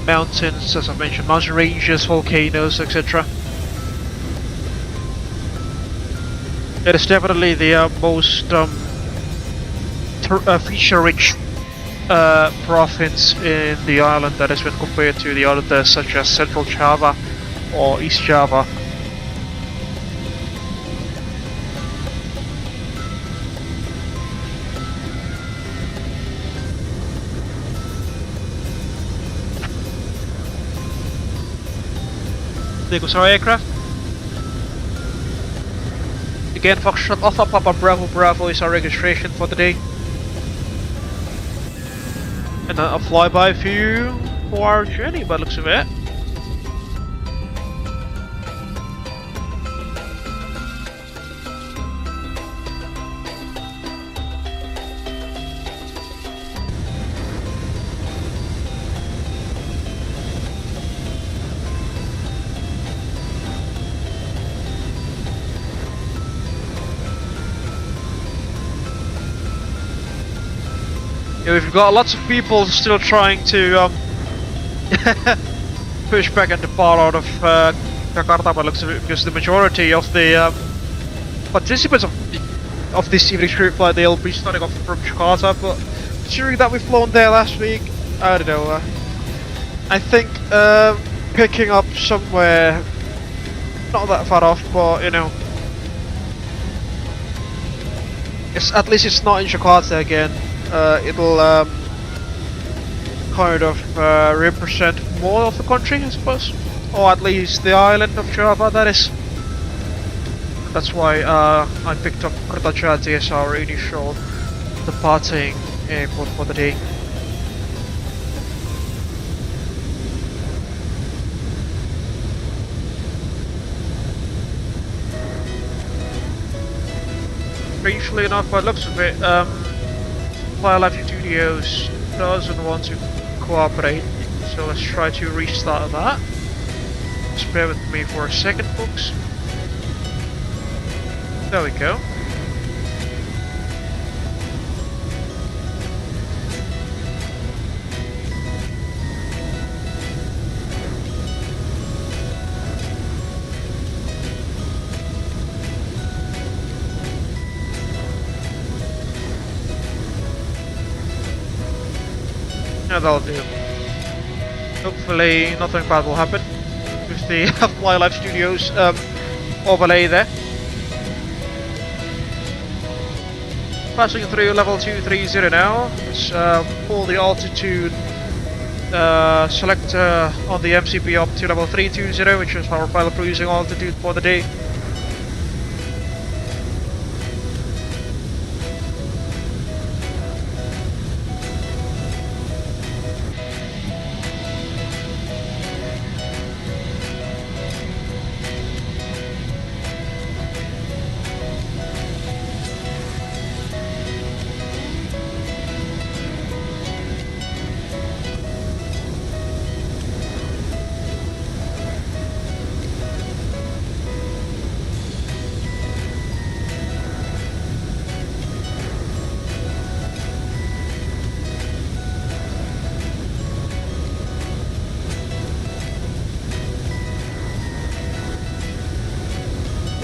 mountains, as I mentioned, mountain ranges, volcanoes, etc. It is definitely the most feature-rich province in the island, that is when compared to the others such as Central Java or East Java. vehicles are aircraft. Again, Foxtrot Alpha Papa Bravo Bravo is our registration for the day. And a flyby view for our journey by the looks of it. Yeah, we've got lots of people still trying to push back at the bar out of Jakarta by the looks of it, because the majority of the participants of this evening's group flight, they'll be starting off from Jakarta, but considering that we've flown there last week, I don't know, I think picking up somewhere not that far off, but you know, at least it's not in Jakarta again. It'll kind of represent more of the country, I suppose, or at least the island of Java, that is. That's why I picked up Kertajati as our initial departing airport for the day. Strangely enough, by the looks of it, Live Studios doesn't want to cooperate, so let's try to restart that. Just bear with me for a second, folks. There we go. Yeah, that'll do. Hopefully nothing bad will happen with the Fly Live Studios overlay there. Passing through level 230 now. Let's pull the altitude selector on the MCP up to level 320, which is our final cruising altitude for the day.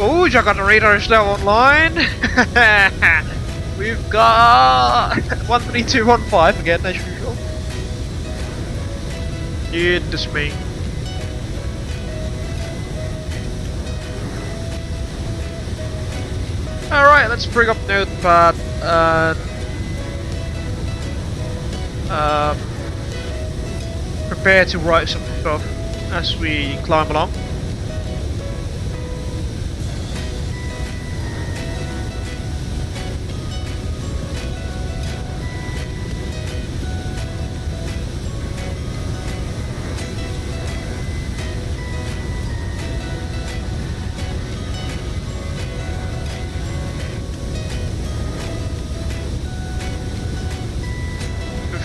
Oh, Jakarta radar is now online. We've got 13215 again, as usual. Goodness me. Alright, let's bring up Notepad and prepare to write some stuff as we climb along.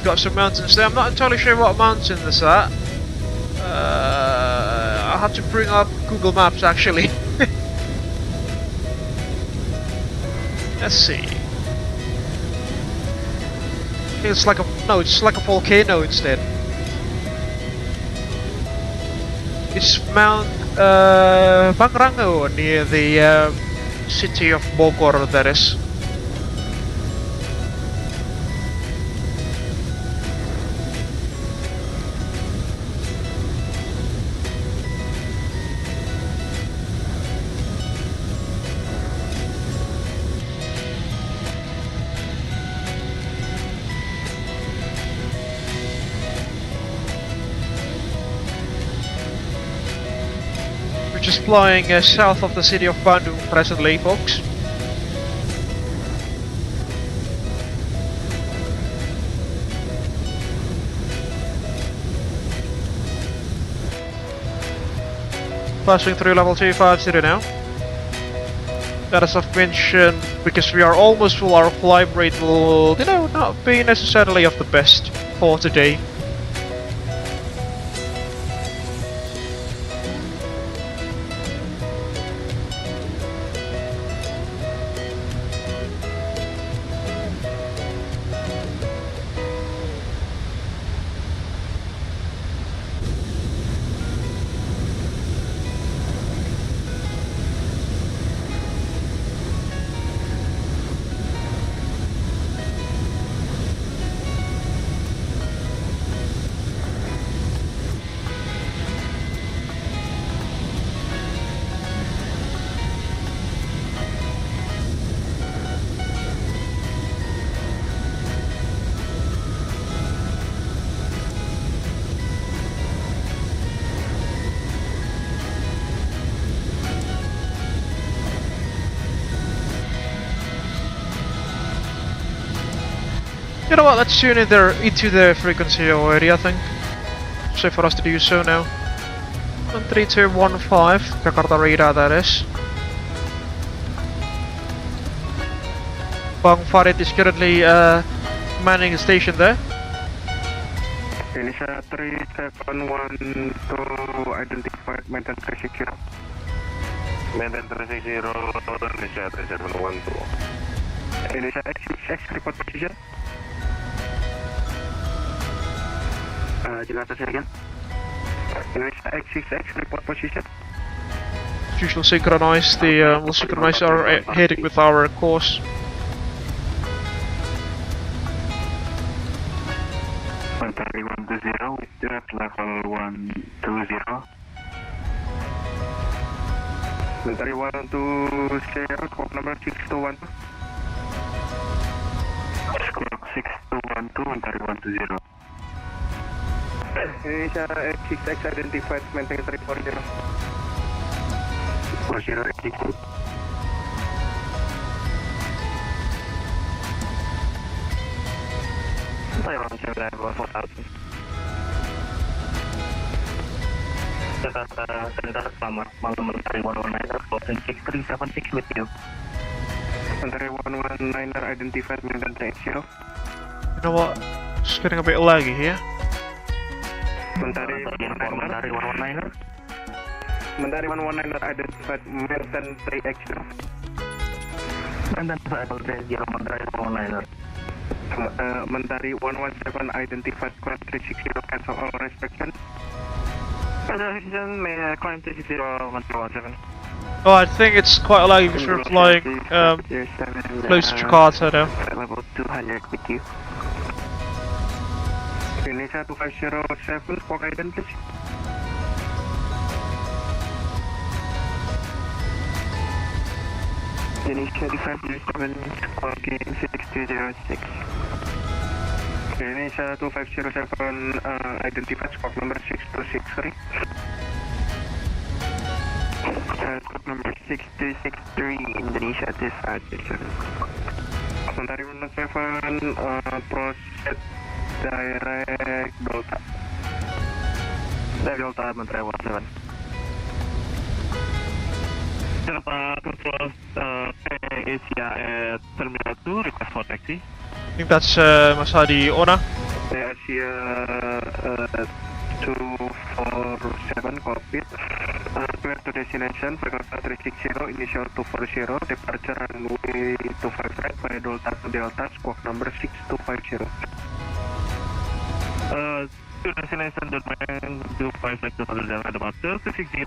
Got some mountains there. I'm not entirely sure what mountain this is at. I'll have to bring up Google Maps actually. Let's see. It's like it's like a volcano instead. It's Mount Pangrango near the city of Bogor, that is. just flying south of the city of Bandung presently, folks. Passing through level 250 now. And as I've mentioned, because we are almost full, our flight rate will, not be necessarily of the best for today. You know what, let's tune in there into the frequency area, I think. Safe for us to do so now. 13215, Jakarta radar that is. Bang Farid is currently manning the station there. Indonesia 3712 identified maintain 360. Maintain 360, Indonesia 3712. Indonesia X report position. Jakarta say again. Indonesia X6X report position. Usual synchronize the we'll synchronize our heading with our course. Mentari 120 with direct level 120. Mentari 120 squawk number 6212. Squawk 6212 Mentari 120. Indonesia X6X identified maintain 340. 40 X6. Taiwan 9 4000. Jakarta Center, selamat malam Mentari 119er, closing 6376 with you. Mentari 119er identified maintain 30. You know what? It's getting a bit laggy here. Mentari 119er. Mentari 119er identified maintain 3X0. Maintain 3X0 Mentari 119er. Mentari 117 identified climb 360 cancel all restriction. Restriction may climb 360 117. Oh, I think it's quite laggy because we're flying close to Jakarta now. Level 200 with you. Indonesia 2507, squawk ident please. Indonesia 2507, squawk in 6206. Indonesia 2507, identified squawk number 6263. Squawk number 6263, Indonesia 2507. Mentari 117, proceed direct Delta. Delta Mentari 17. Jakarta Control Asia at Terminal 2, request for taxi. I think that's Masadi Ona. Asia 247, copy. Clear to destination, frequency 360, initial 240, departure runway 25 right by Delta, squawk number 6250. To destination domain 25 right to Delta departure 260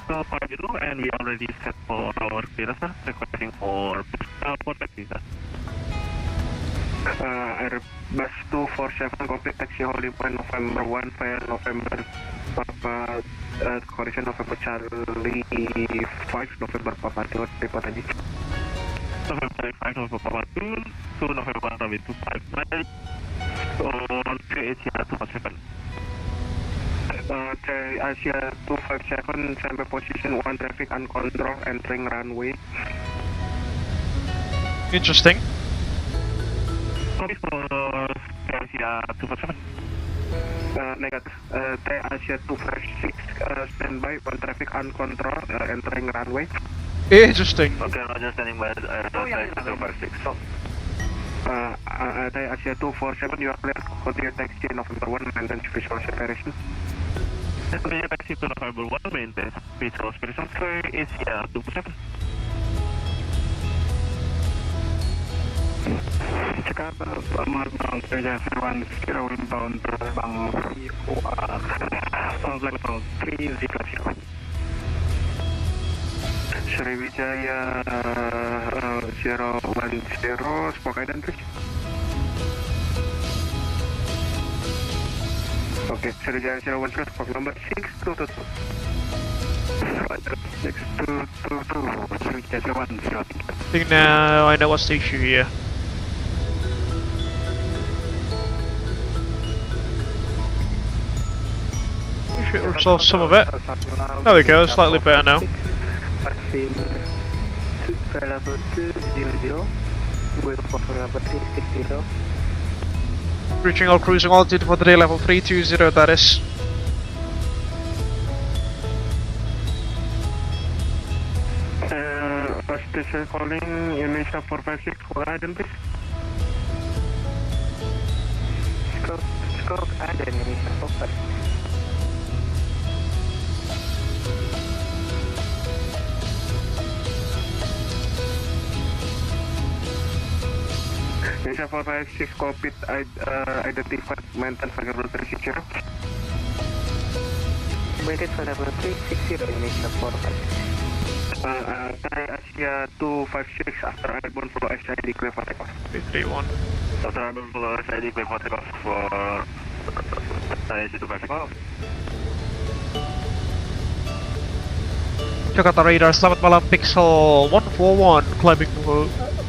6250, and we already set for our clearance, requesting for taxi, sir. Airbus 247 complete taxi holding point November 1 via November Papa correction November Charlie 5 November Papa 2 report aja. November 5 November Papa 2 to November Charlie 259 on Asia 247. Asia 257, sampai position 1 traffic uncontrolled entering runway. Interesting. Copy for Asia 257. Negative. Asia 256, standby, 1 traffic uncontrolled entering runway. Interesting. Okay, Roger, standing by Asia 256. Asia 247, you are clear. Continue taxi November 1, maintain visual separation. Continue taxi to November 1, maintain visual separation for Asia 247. Check out northbound 301 inbound Bangkok, flight level 30. Sriwijaya 010, spoke ident please. Okay, Sriwijaya 010, spoke number 6222. 6222, Sriwijaya 010. I think now I know what's the issue here. Should resolve some of it. There we go, slightly better now. VATSIM level 200, with level 360. Reaching all cruising altitude for the day, level 320, that is. Station calling Indonesia 456, call ident please. Scope ident Indonesia 456. Indonesia 456, cockpit identified, maintain variable 360. Maintain variable 360, Indonesia 456. Asia 256, after airborne follow SID clear for takeoff. 331. After airborne follow SID clear for takeoff for Asia 256. Jakarta radar, Selamat malam, Pixel 141, climbing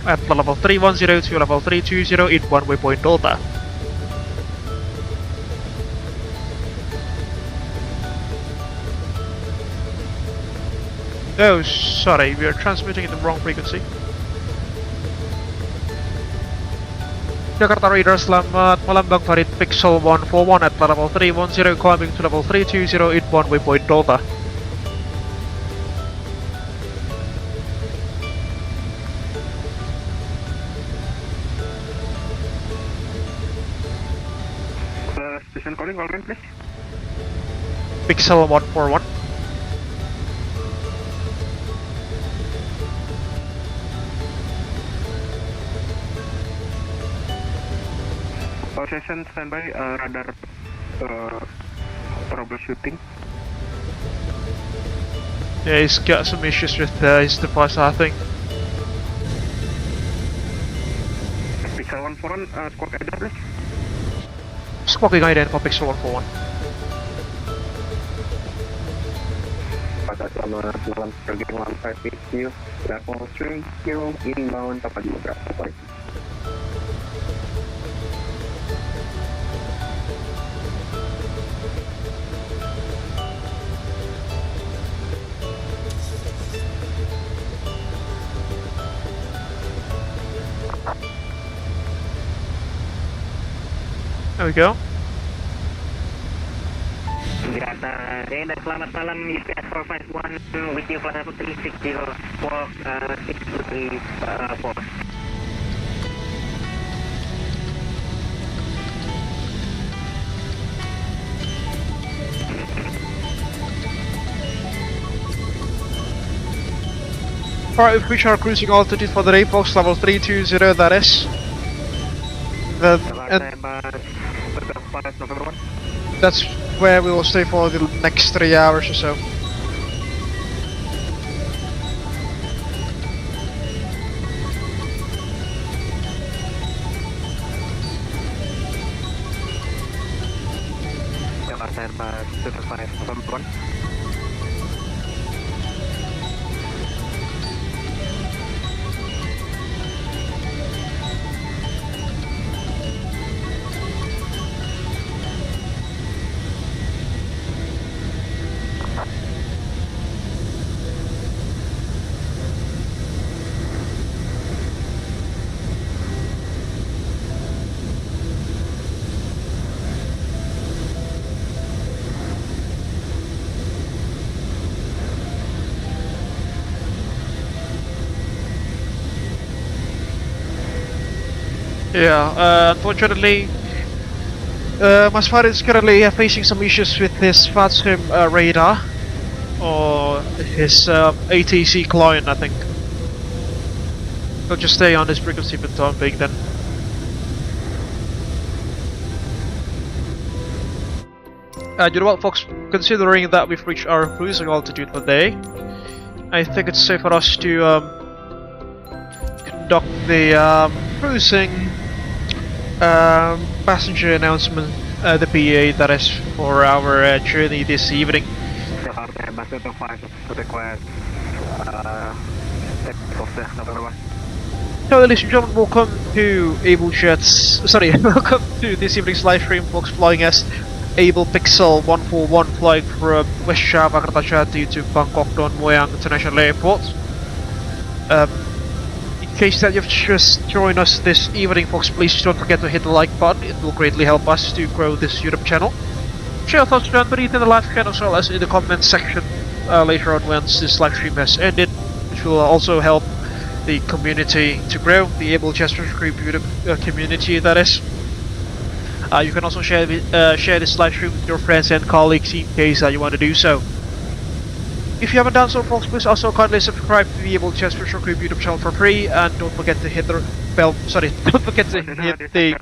at level 310 to level 320 in one waypoint Delta. Oh, sorry, we are transmitting in the wrong frequency. Jakarta radar, Selamat malam Bang Farid, Pixel 141 at level 310, climbing to level 320 in one waypoint Delta. Station calling, call in please. Pixel 141. Station standby, radar troubleshooting. Yeah, he's got some issues with his device, I think. Pixel 141, squawk ident please. Squawking ident for Pixel 141. Selamat malam, Sergei 15 you, level 30, inbound Papa Jutra. There we go. Jakarta radar, selamat malam, UPS 451 with you for level 360, walk 623 Alright, we've reached our cruising altitude for the day, folks, level 320, that is. That's where we will stay for the next 3 hours or so. Yeah, unfortunately, Farid is currently facing some issues with his VATSIM radar, or his ATC client, I think. He'll just stay on this frequency for the time being then. You know what, folks, considering that we've reached our cruising altitude for the day, I think it's safe for us to conduct the cruising passenger announcement, the PA that is for our journey this evening. So ladies and gentlemen, welcome to Abel Jets, welcome to this evening's live stream, folks, flying as Abel Pixel 141 flying from West Java, Kertajati to Bangkok Don Mueang International Airport. In case that you've just joined us this evening, folks, please don't forget to hit the like button. It will greatly help us to grow this YouTube channel. Share your thoughts down beneath in the live chat as well as in the comment section later on once this live stream has ended, which will also help the community to grow, the Abel Jets Virtual Group YouTube community, that is. You can also share this live stream with your friends and colleagues in case you want to do so. If you haven't done so, folks, please also kindly subscribe to the Abel Jets Virtual Group YouTube channel for free, and don't forget to hit the bell. Don't forget to hit the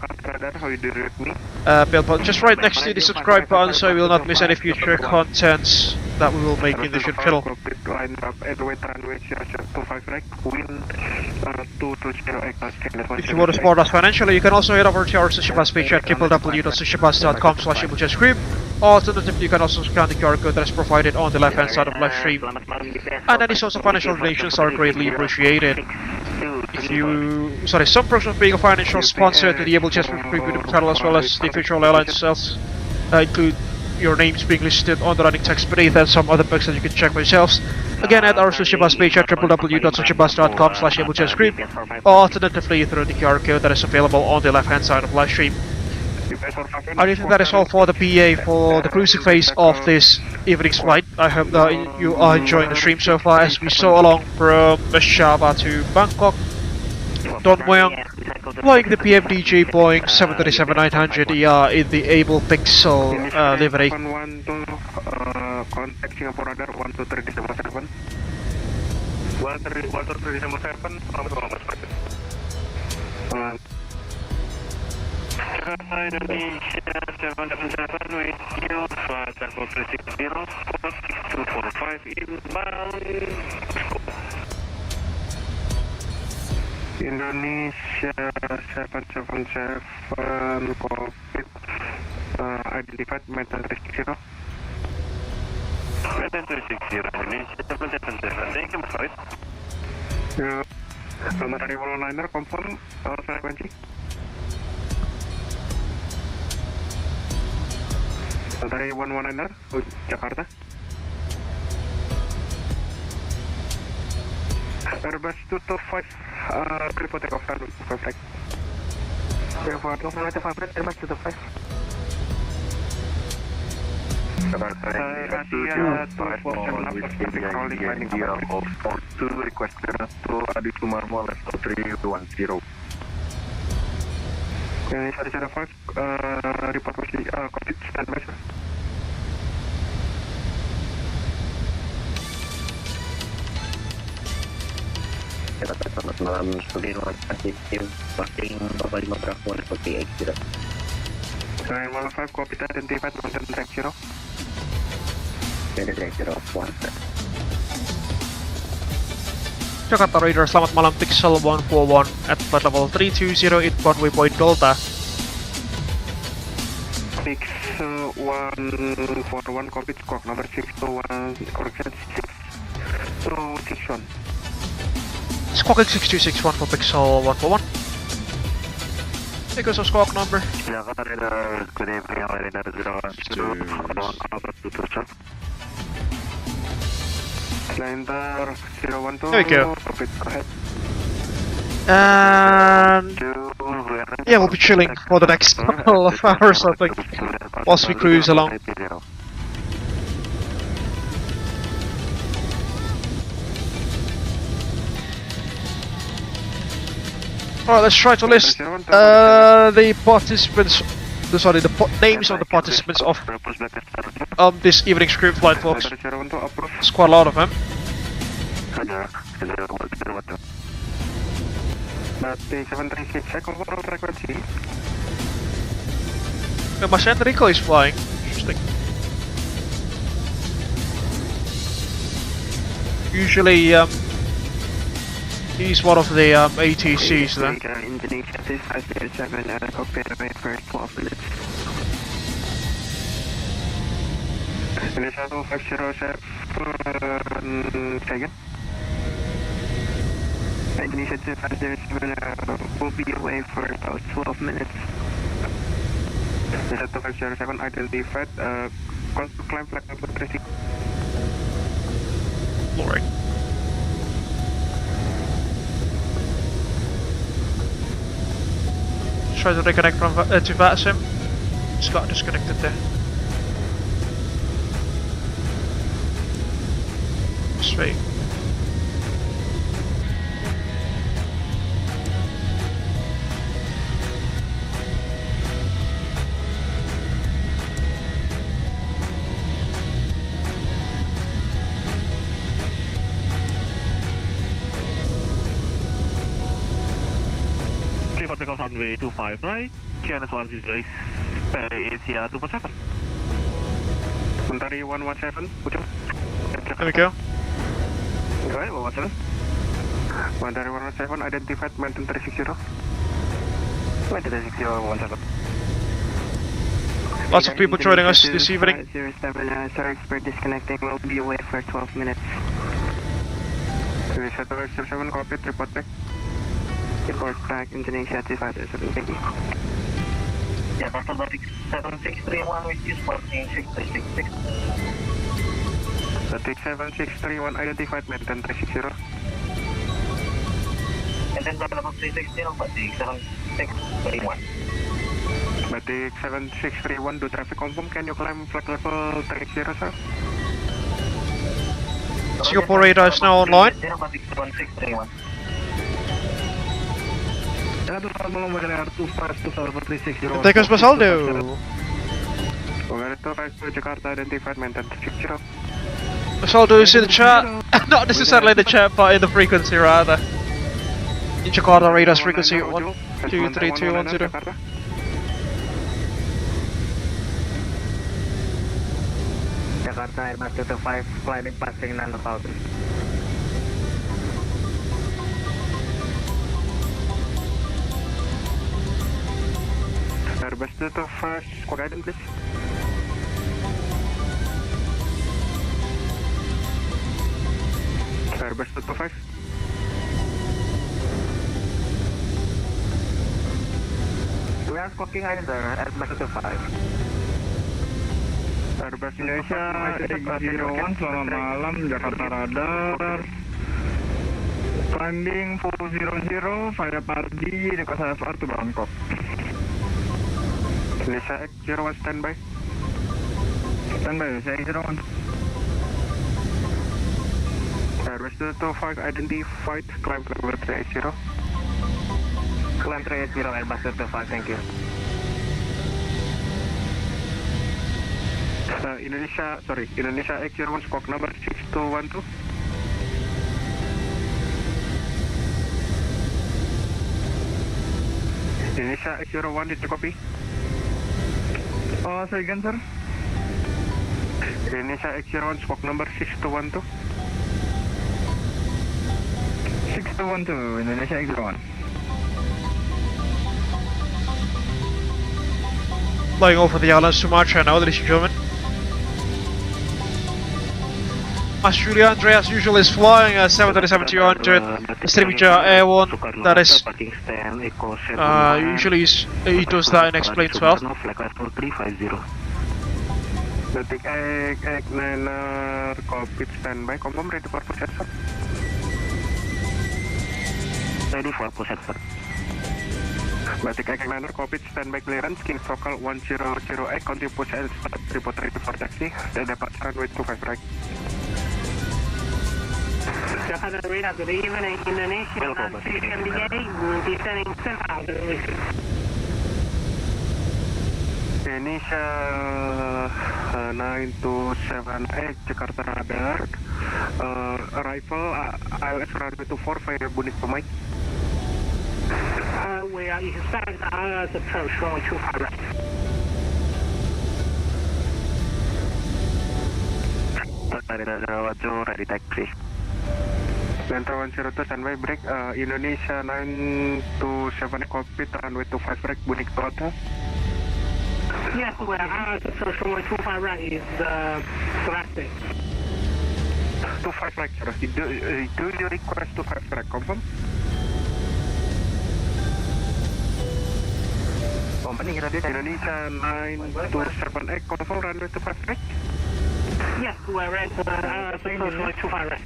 bell button just right next to the subscribe button, so you will not miss any future contents that we will make in the YouTube channel. If you want to support us financially, you can also head over to our Sushi Pass page at www.sushipass.com/AbelJetsGroup. Alternatively, you can also scan the QR code that is provided on the left hand side of the live stream. And any sorts of financial donations are greatly appreciated. Some perks of being a financial sponsor to the Abel Jets Virtual Group YouTube channel as well as the virtual airline sales include your names being listed on the running text beneath and some other perks that you can check for yourselves. Again, at our Sushi Bus page at www.sushibus.com/AbelJetsGroup, or alternatively through the QR code that is available on the left hand side of the live stream. I think that is all for the PA for the cruising phase of this evening's flight. I hope that you are enjoying the stream so far as we saw along from West Java to Bangkok, Don Mueang, flying the PMDG Boeing 737-900ER in the Abel Pixel livery. Contact Singapore radar 123.7. 123.7. Jakarta Indonesia 777 with you, Circle 360, 245 inbound. Indonesia 777 COVID identified maintain 360. Maintain 360 Indonesia 777. Thank you, Farid. Selamat hari Liner confirm frekuensi. Dari 119er Jakarta. Airbus 225 triple take off target perfect. Airport of Native Farid Airbus 225. Jakarta Asia 247 calling landing of 42 request clearance to Adi Sumarmo level 310. Okay, Sarjana 5, report posisi, COVID standby, sir. Selamat malam, Sudirman Positif, passing Bapak 5 Bravo, seperti X0. Saya malam 5, copy identified, content X0. X0, 1, sir. Jakarta Radar, selamat malam, Pixel 141 at flight level 320 inbound waypoint Delta. Pixel 141, copy squawk number 621, correction 6261. Squawking 6261 for Pixel 141. Echoes of squawk number. Jakarta Radar, good evening, Radar 012, Alpha 227. Slender 012. There we go. And yeah, we'll be chilling for the next couple of hours, I think, whilst we cruise along. Alright, let's try to list the participants. Sorry, the names of the participants of this evening's group flight, folks. There's quite a lot of them. My Enrico is flying. Interesting. Usually, he's one of the ATCs there. Indonesia 507, cockpit away for 12 minutes. Indonesia 507, second. Indonesia 507 will be away for about 12 minutes. Indonesia 507 identified, call to climb flight number 36. Alright. Try to reconnect from to VATSIM. Just got disconnected there. Sweet. Take off runway 25 right, China 1 guys, Asia 247. Mentari 117, Pucuk. There we go. Alright, 117. Mentari 117, identified maintain 360. Maintain 360, 17. Lots of people joining us this evening. 07, sorry for disconnecting, we'll be away for 12 minutes. 07, copy, report back. Report back, Indonesia 507, thank you. Yeah, Pastor Batik 7631 with you, sporting 6366. Batik 7631, identified, maintain 360. And then Pongpanlop 360, Batik 7631. Batik 7631, do traffic confirm, can you climb flight level 30, sir? Singapore radar is now online. Batik 7631. Take us Basaldo. Jakarta identified, maintain 360. Basaldo is in the chat. Not necessarily in the chat, but in the frequency rather. In Jakarta radar's frequency 123.210. Jakarta Airbus 225, climbing passing 9,000. Airbus 225, squad guidance please. Airbus 225. We are squawking either Airbus 225. Airbus Indonesia 801, selamat malam, Jakarta Radar. Landing 400 via Pagi dekat SFR to Bangkok. Indonesia X01 standby. Standby, Indonesia X01. Airbus 225 identified, climb level 380. Climb 380, Airbus 225, thank you. Indonesia X01 squawk number 6212. Indonesia X01, did you copy? Say again, sir. Indonesia X01 squawk number 6212. 6212, Indonesia X01. Flying over the island Sumatra now, ladies and gentlemen. As Julian Dre as usual is flying 737-200 Sriwijaya Air 1, that is, usually he does that in X-Plane 12. Batik X-Niner, cockpit standby, confirm ready for push sir. Ready for push sir. Batik X-Niner, cockpit standby clearance, King Focal 1008, continue push and start, report ready for taxi, dan dapat runway 25 right. Jakarta radar, good evening, Indonesia, descending southbound. Indonesia 927 Jakarta radar. Arrival ILS runway 24 via Bunit Pemain. We are expecting ILS approach runway 25 right. Ready taxi. Delta 102 standby break. Indonesia 927 cockpit runway 25 break Bunit Kota. Yes, we are ILS approach runway 25 right is selected. 25 right, sir. Do you request 25 right? Confirm? Indonesia 927 confirm runway 25 right? Yes, we are ready for ILS approach runway 25 right.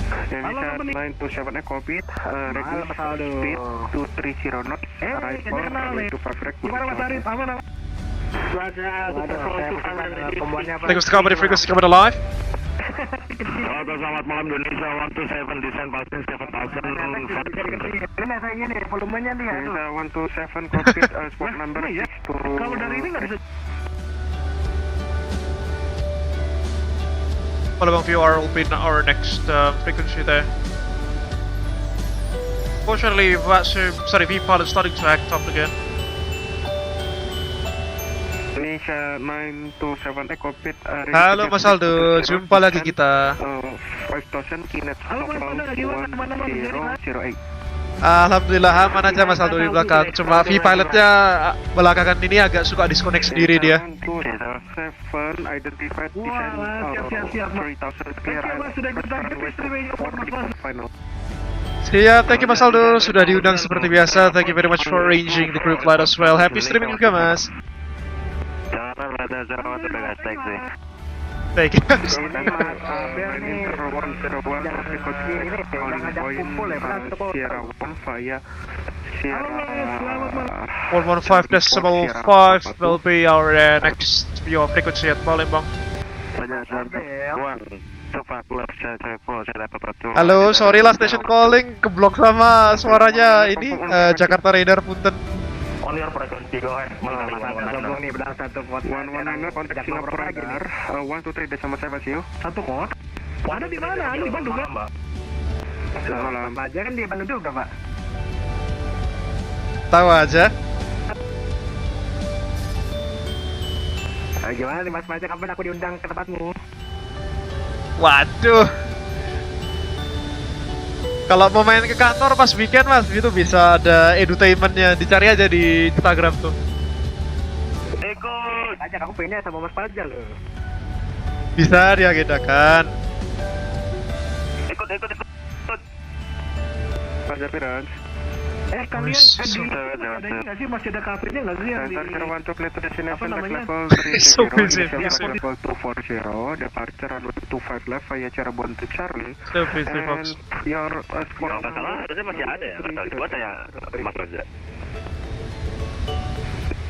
Indonesia 927 cockpit, reduce speed to 30 knots, arrival runway 25 right. Roger, ILS approach runway 25 right. Frequency company, frequency coming alive. Selamat malam Indonesia 127 descent passing 7000. Volumenya nih ya. Indonesia 127 cockpit, spot number 6 to... Kalau dari ini nggak bisa. Palembang VR will be our next frequency there. Fortunately, VATSIM, V-Pilot is starting to act up again. Indonesia 927 cockpit. Halo Mas Aldo, jumpa lagi kita. 5000 kinet total 1008. Alhamdulillah aman aja Mas Aldo di belakang. Cuma V-Pilotnya belakangan ini agak suka disconnect sendiri dia. 7 identified descent 3000 clear final. Siap, thank you Mas Aldo, sudah diundang seperti biasa. Thank you very much for arranging the group flight as well. Happy streaming juga Mas. Thank you. Sierra 115.5 will be our next view frequency at Palembang. Halo, sorry lah station calling keblok sama suaranya ini Jakarta Radar punten. On your frequency, go ahead. Nih, benar satu pot. 119 kontak Singapura radar. 123 sama saya Mas Yo. Satu kot. Ada di mana? Ada di Bandung kan? Selamat. Aja kan di Bandung juga, Pak. Tahu aja. Gimana nih Mas Baca, kapan aku diundang ke tempatmu? Waduh. Kalau mau main ke kantor pas weekend Mas, itu bisa ada edutainmentnya, dicari aja di Instagram tuh. Ikut aja, aku pengennya sama Mas Fajar loh. Bisa diagendakan. Ikut. Fajar Piran. Kalian ada nggak sih, masih ada kafenya nggak sih yang di... Apa namanya? So busy. Level 240, departure runway 25 left via Cirebon to Charlie. So busy, Fox. Your Kalau nggak salah, harusnya masih ada ya. Coba tanya Mas Raja.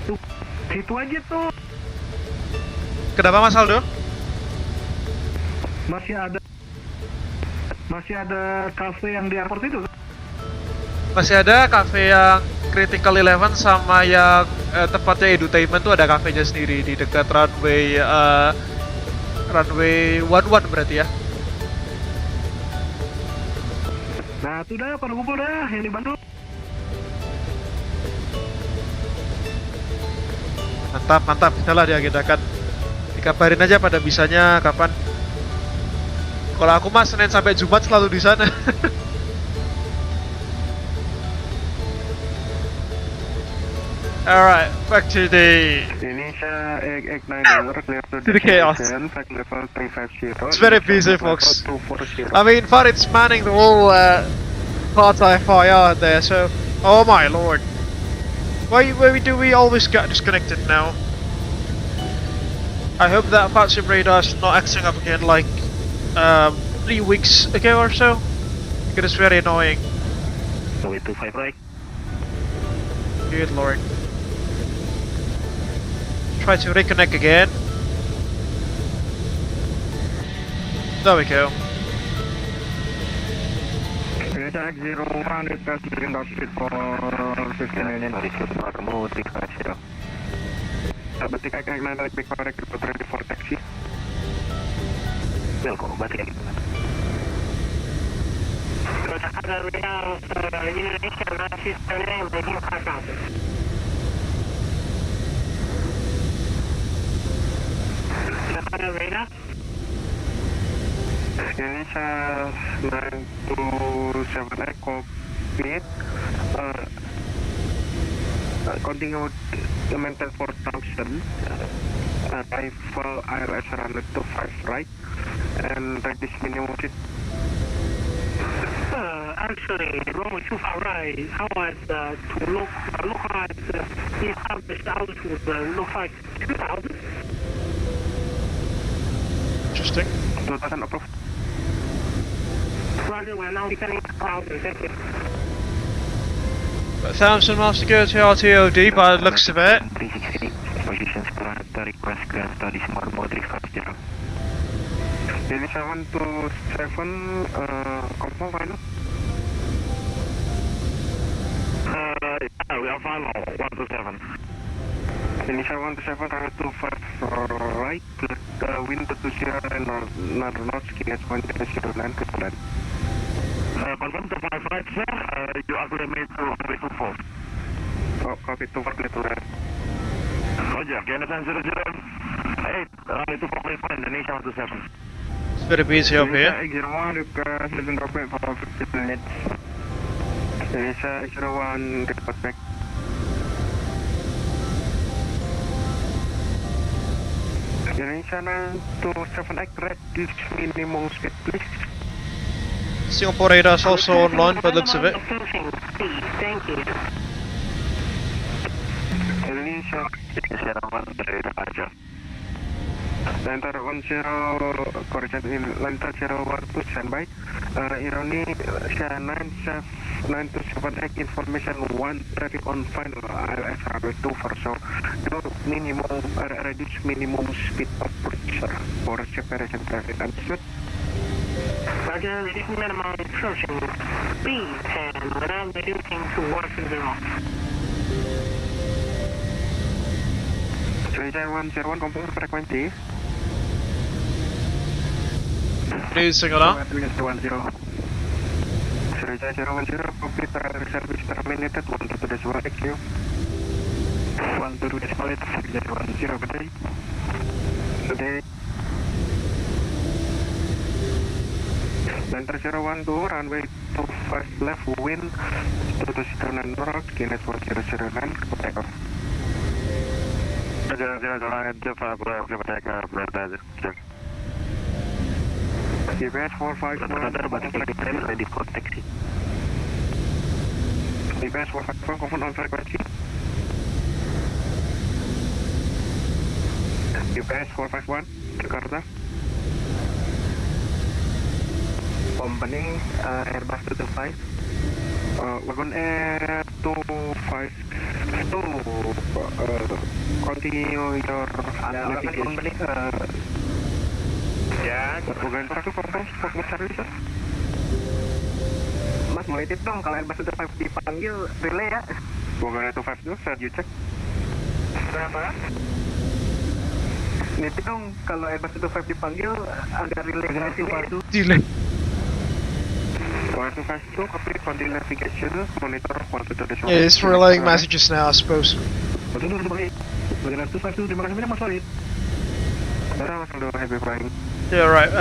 Tuh, situ aja tuh. Kenapa Mas Aldo? Masih ada cafe yang di airport itu. Masih ada cafe yang Critical 11 sama yang tempatnya edutainment tuh ada kafenya sendiri di dekat runway 11 berarti ya. Nah, itu dah pada kumpul dah yang di Bandung. Mantap, bisa lah diagendakan. Dikabarin aja pada bisanya kapan. Kalau aku mah Senin sampai Jumat selalu di sana. Alright, back to the Indonesia 89 clear to the chaos. Flight level 350. It's very busy, folks. I mean, Farid's manning the whole Qatar FIR there, so oh my lord, why do we always get disconnected now? I hope that VATSIM radar is not acting up again like 3 weeks ago or so, because it's very annoying. Runway 25 right. Good lord. Try to reconnect again. There we go. Indonesia X01 request begin dot speed for 15 minutes. Normal 350. Batik X9 big correct report ready for taxi. Welcome, Batik X9. Indonesia Nasis Tanah begin Kakak. Indonesia 927 Echo Beat continue to maintain 4000 arrival ILS runway 25 right and reduce minimum seat. Actually, runway 25 right, how was to localize the established altitude localize 2000? Interesting. 2000 approved. Roger, we're now descending to 1000, thank you. 1,000 miles to go to RTOD by the looks of it. 360 positions current request grand studies more 350. Ini 7 to 7 confirm final. Yeah, we are final 1 to 7. Ini 7 to 7 runway 25 right, wind to 20 and north skin 109 to plan. Confirm to 5 right, sir. You are going to make to runway 24. Oh, copy 24 clear to land. Roger, Jonathan 008, runway 24 clear for Indonesia 1 to 7. It's very busy up here. X01 request living dropback for 15 minutes. Indonesia X01 report back. Indonesia 927X reduce minimum speed please. Singapore radar is also online by the looks of it. Thank you. Indonesia 1 radar aja. Lantar 10 correction in Lantar 01 to standby. Ironi 927X information 1 traffic on final ILS runway 24 so minimum reduce minimum speed approach for separation traffic understood. Roger, reducing minimum approaching speed and without reducing to 120. Indonesia 101 confirm frequency. Reducing it up. Indonesia 010 complete service terminated 122.1 XQ 122.8 10 good day. Good day. Center 012 runway 25 left wind 209 north kinet 1009 take off. 009 take off GPS 451 ready for taxi. GPS 451 confirm on frequency. GPS 451 Jakarta. Company Airbus 225. Wagon Air 252. Continue your navigation. Ya, bukan itu kompres fokus service. Mas mau titip dong kalau Airbus 225 dipanggil relay ya. Bukan itu 52 saya cek. Berapa? Nitip dong kalau Airbus 225 dipanggil agak relay. Delay. 152 copy continue navigation monitor 122. Yeah, it's relaying messages now, I suppose. Betul sebagai 252 terima kasih banyak Mas Farid. Mas Aldo happy flying. Yeah, right.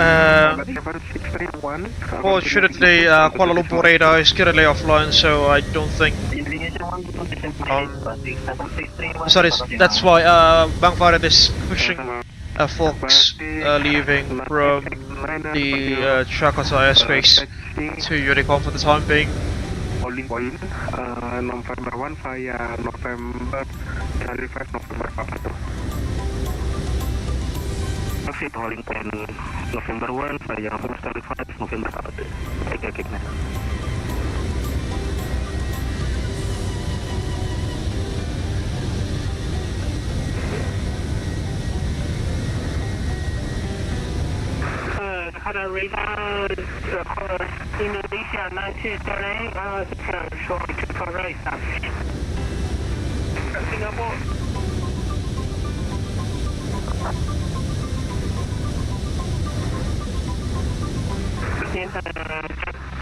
Fortunately, Kuala Lumpur radar is currently offline, so I don't think. Sorry, that's why Bang Farid is pushing folks leaving from the Jakarta airspace to Unicom for the time being. Holding point November 1 via November Charlie 5 November Papa 2. Proceed holding point November 1 via November Charlie 5 November Papa 2. Okay. Jakarta radar, Indonesia 93, show me to correct. Singapore.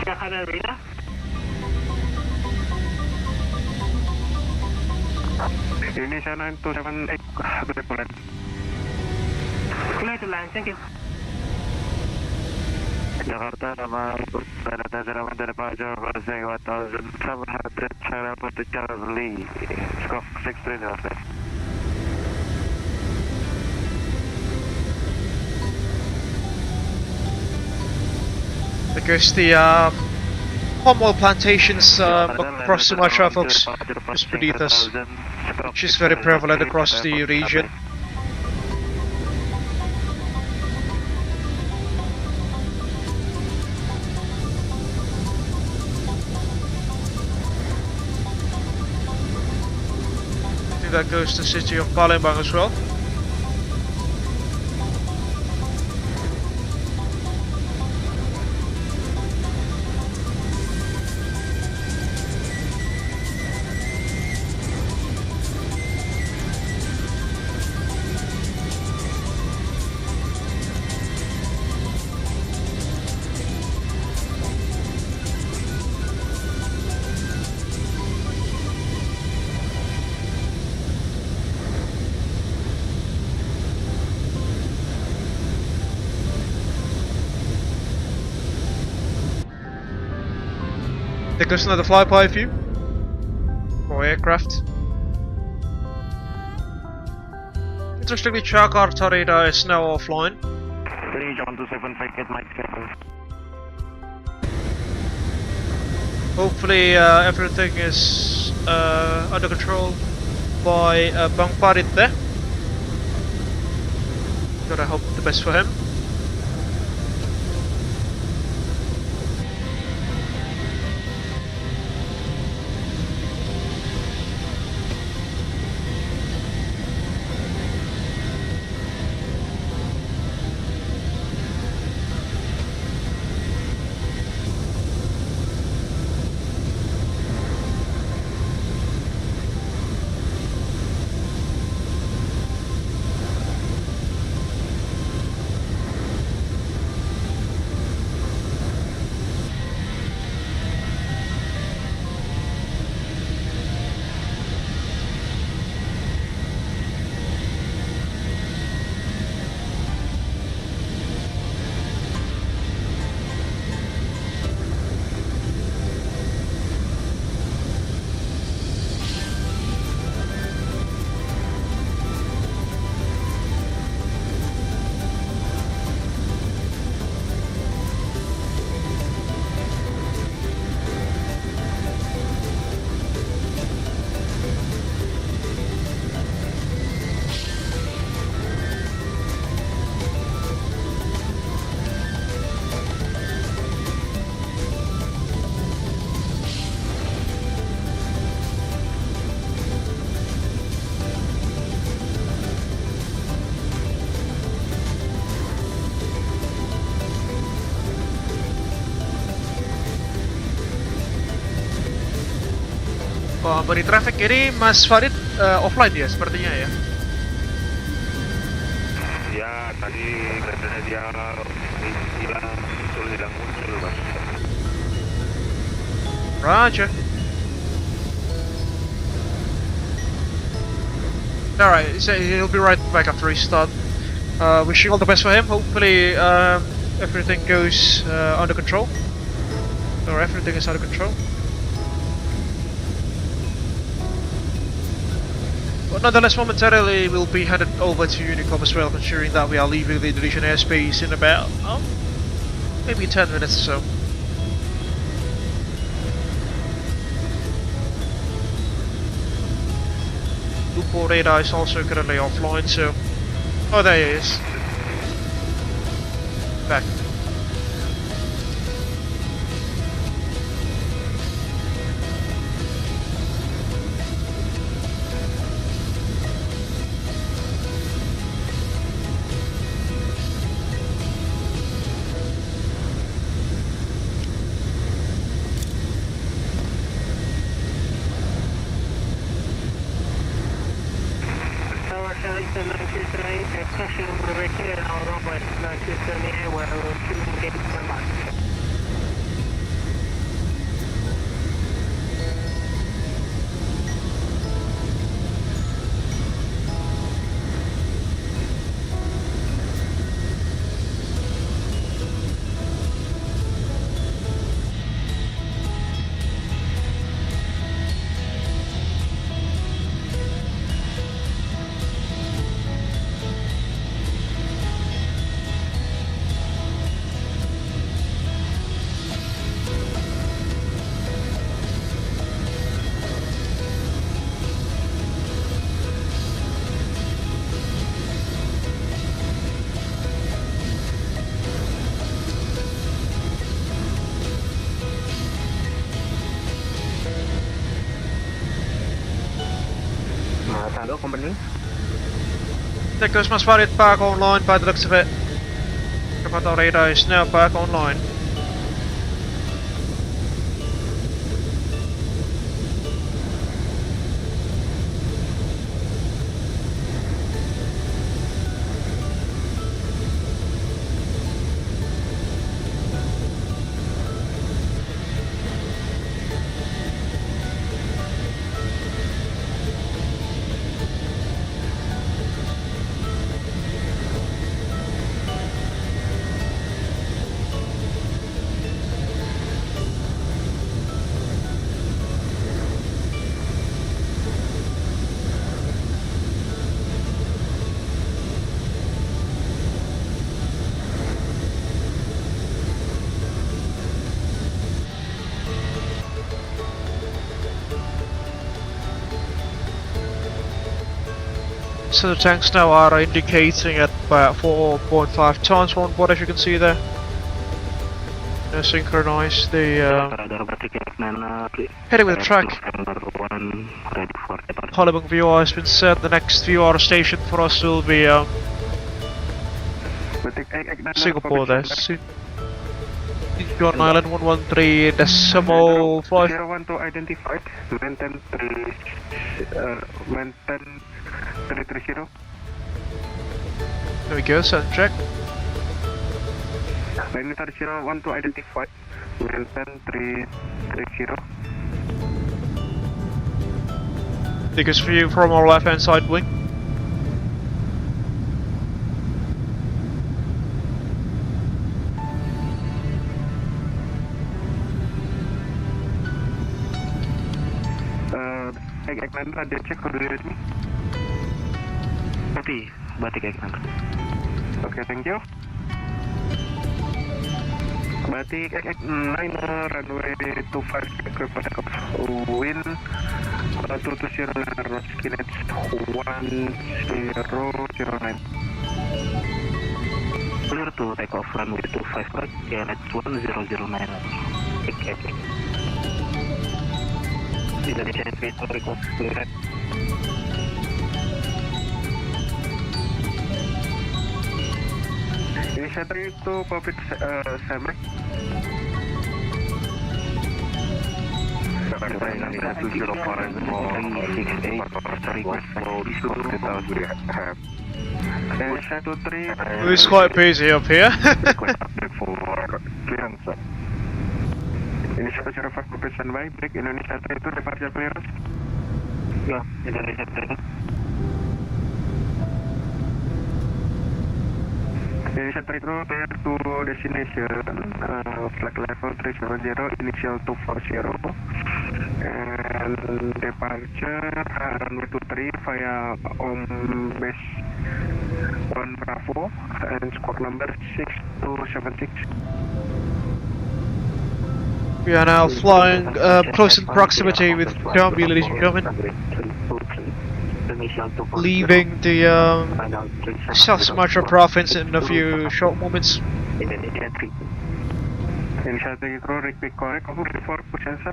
Jakarta radar. Indonesia 9278, good report. Clear to land, thank you. Jakarta nama Bandara Bandara Pajar Basing 1700 Aryaputra Charlie Scope 630. Because the palm oil plantations across Sumatra, folks, just beneath us, which is very prevalent across the region. I think that goes to the city of Palembang as well. There goes another flyby view for aircraft. Interestingly, Jakarta radar is now offline. 3-1-2-7, get my schedule. Hopefully everything is under control by Bang Farid there. Gotta hope the best for him. Beri traffic ini Mas Farid offline ya sepertinya ya. Ya, tadi katanya dia hilang muncul, Mas. Roger. Alright, so he'll be right back after restart. Wishing all the best for him. Hopefully everything goes under control. Or everything is under control. But nonetheless, momentarily we'll be headed over to Unicom as well, considering that we are leaving the Indonesian airspace in about maybe 10 minutes or so. Lupo radar is also currently offline, so... Oh, there he is. Back. Station directly and our runway system here where communicating Selamat. Hello, company. There goes my Farid back online by the looks of it. Our radar is now back online. So the tanks now are indicating at about 4.5 tons on board, as you can see there. Synchronize the heading with the track. Palembang VR has been set. The next VR station for us will be Singapore there. John Island 113.5. 012 identified. Maintain 330. There we go, sound check. Monitor 012 identified. Maintain 330. Biggest view from our left hand side wing. Ada cek kode resmi. Batik Iskandar. Okay, thank you. Batik 9 runway 25 wind 220 Kinets 1009. Clear to take off runway 25 right, Kinets 1009. Okay. Indonesia Enrico Nicholas. Initiator itu public Selamat. It's quite busy up here. Indonesia 05 Profession by break Indonesia 3 itu departure clearance. Ya, Indonesia 3. Indonesia 3 itu clear to destination, flight level 370, initial 240, and departure runway 23 via base 1 Bravo and squawk number 6276. We are now flying close in proximity with Gambia, ladies and gentlemen. Leaving the South Sumatra province in a few short moments. Initiative crew repeat correct, for push answer.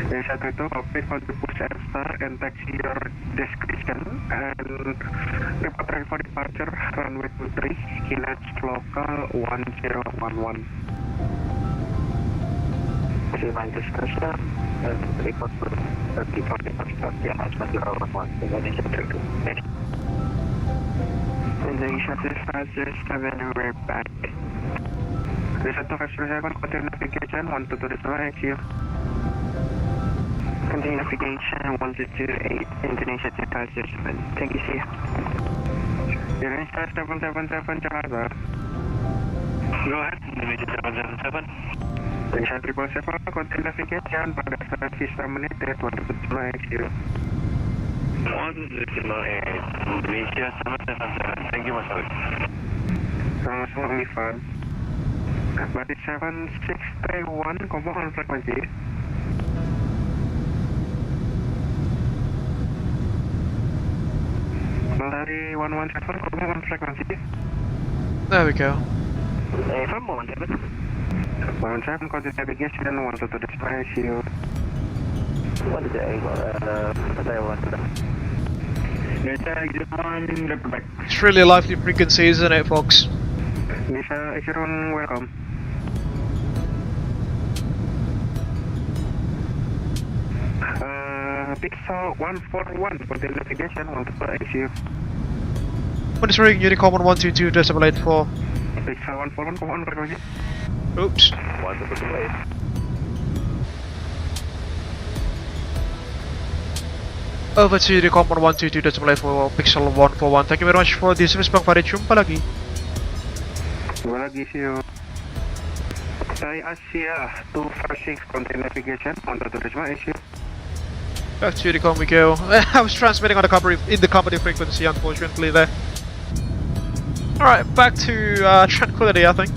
Initiative itu cockpit to push answer and taxi your description and report ready for departure runway 23 Kinets local 1011. Silvanus Krisna, and report for 34 start, Dimas Andhika, Indonesia 32. Indonesia dispatches 7, we're back. Reset to 537, continue navigation, 122.8, HU. Continue navigation, 1228, Indonesia dispatches 7. Thank you, see you. Indonesia 777, Jakarta. Go ahead, Indonesia 777. Indonesia 777, continue navigation, pada saat sistem menit, 122.8, HU. 122.8, Indonesia 777. Thank you, Mas Farid. Sama-sama, Ivan. Batik 7631, confirm on frequency. Dari 117, confirm on frequency. There we go. From 17. 17, continue navigation, 122.8, HU. What is it? What I want to know. It's really a lively frequency, isn't it, folks? Bisa Isirun, welcome. Pixel 141, continue navigation, 122 HU. Monitoring Unicom 122.884. Pixel 141, come on frequency. Oops. 122.8. Over to Unicom 122.8 for Pixel 141. Thank you very much for the service, Bang Farid. Jumpa lagi. Jumpa lagi, see you. Saya Asia 246, continue navigation, 122.8 HU. Back to Unicom we go. I was transmitting on the company frequency, unfortunately, there. Alright, back to tranquility, I think.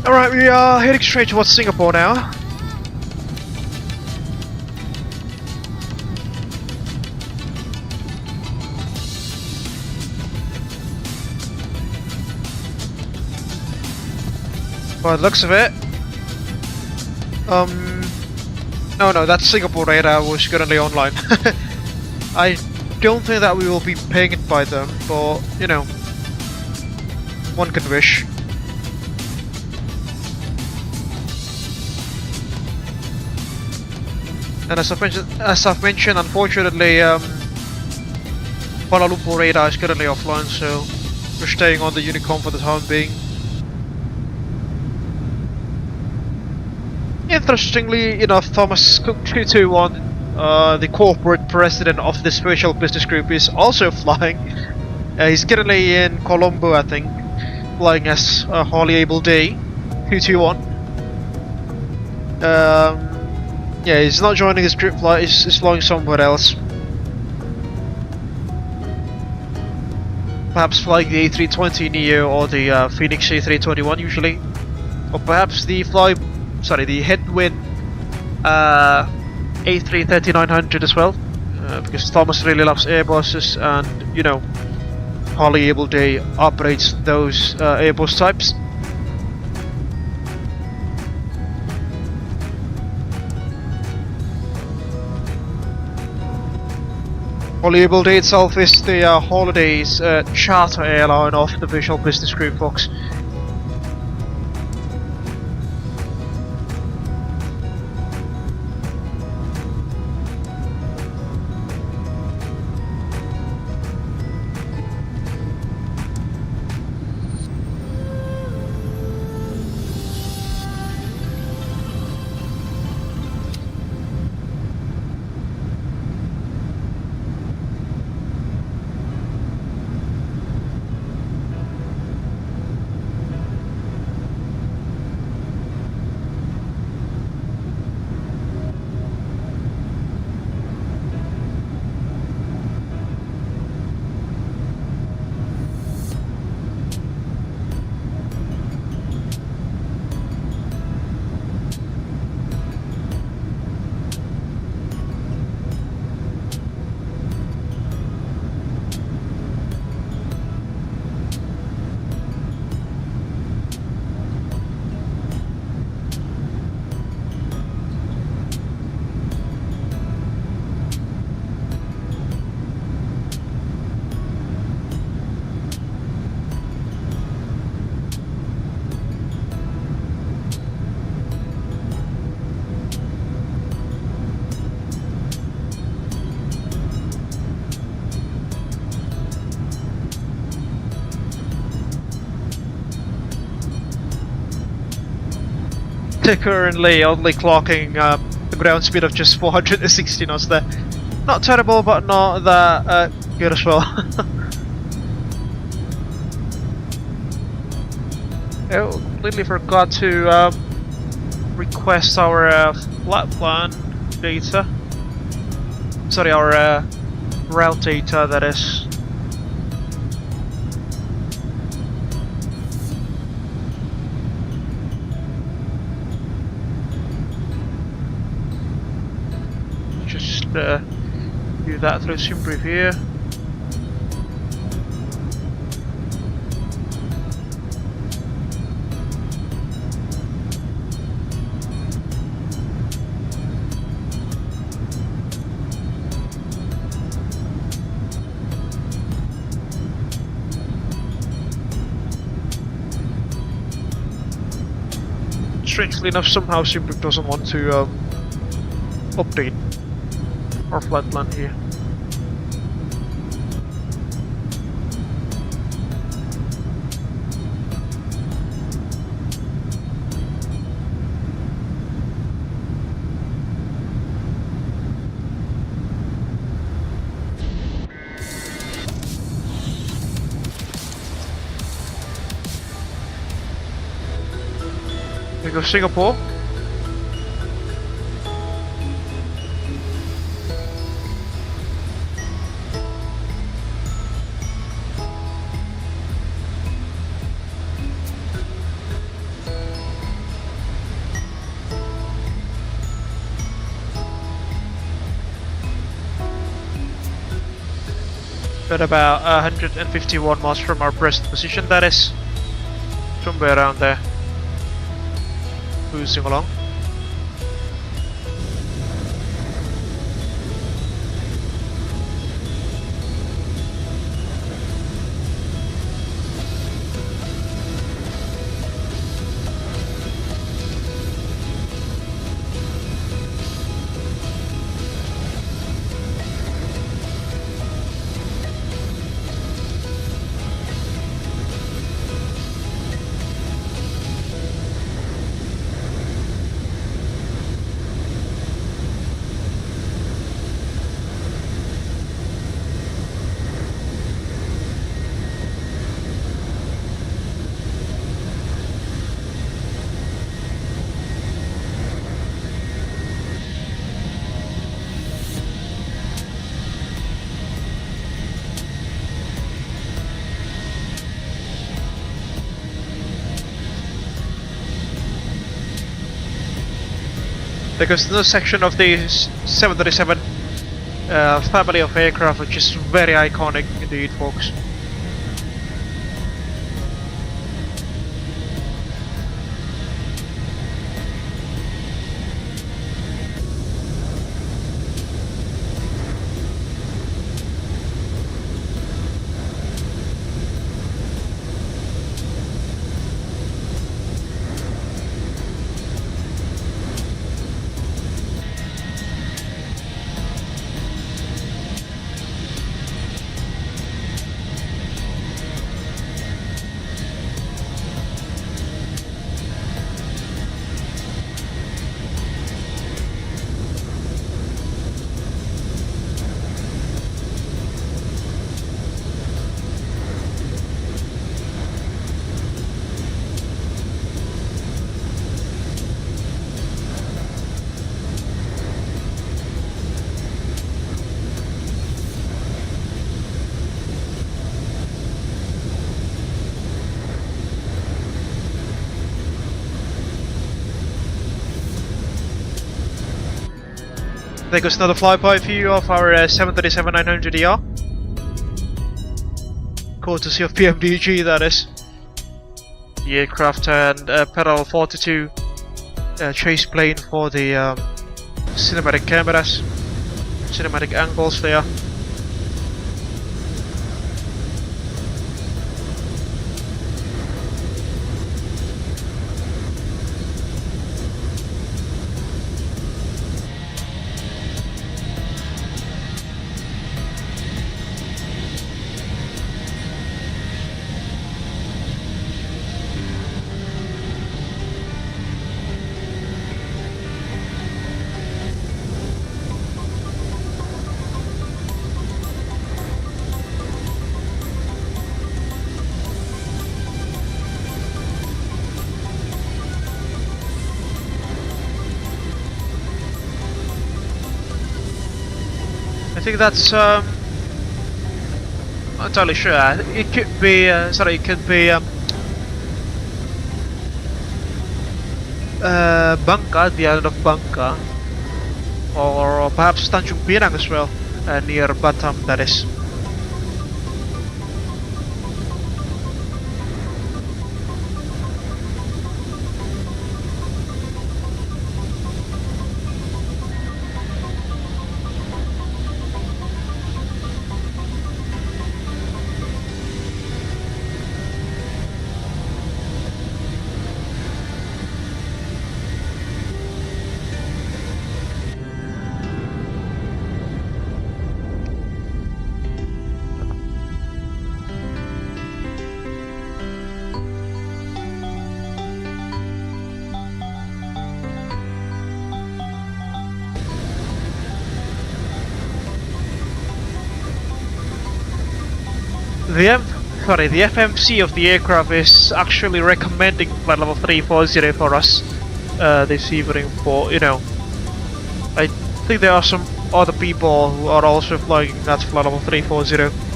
Alright, we are heading straight towards Singapore now. By the looks of it. No, that's Singapore radar was currently online. I don't think that we will be pinged by them, but, you know, one can wish. And as I've mentioned, unfortunately, Kuala Lumpur radar is currently offline, so we're staying on the Unicom for the time being. Interestingly enough, Thomas Cook 221 the corporate president of the special business group, is also flying. He's currently in Colombo, I think, flying as Harley Abel Day 221. Yeah, he's not joining his group flight, he's flying somewhere else. Perhaps flying the A320 Neo or the Phoenix A321 usually. Or perhaps the Headwind A330-900 as well. Because Thomas really loves Airbuses, and you know, Harley Abel Day operates those Airbus types. Harley Abel Day itself is the holidays charter airline of the Visual Business Group, folks. They're currently only clocking a ground speed of just 460 knots there. Not terrible, but not that good as well. I completely forgot to request our flight plan data. Sorry, our route data, that is. Do that through SimBrief here. Strangely enough, somehow SimBrief doesn't want to update our flight plan here. We go Singapore. At about 151 miles from our present position, that is. Somewhere around there. Cruising along. because the section of the 737 family of aircraft which is very iconic indeed, folks. There goes another flyby view of our 737-900ER. Courtesy of PMDG, that is. The aircraft and Parallel 42 chase plane for the cinematic cameras, cinematic angles there. I think that's not entirely sure. It could be sorry, it could be Bangka, the island of Bangka, or perhaps Tanjung Pinang as well, near Batam, that is. The FMC of the aircraft is actually recommending flight level 340 for us this evening for, you know, I think there are some other people who are also flying that flight level 340.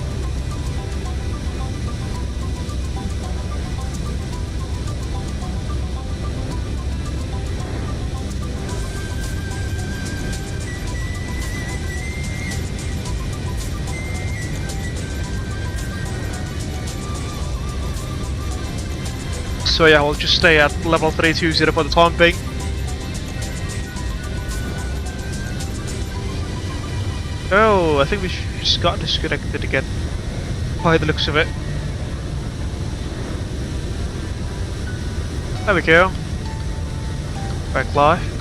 So yeah, we'll just stay at level 320 for the time being. Oh, I think we just got disconnected again, by the looks of it. There we go. Back live.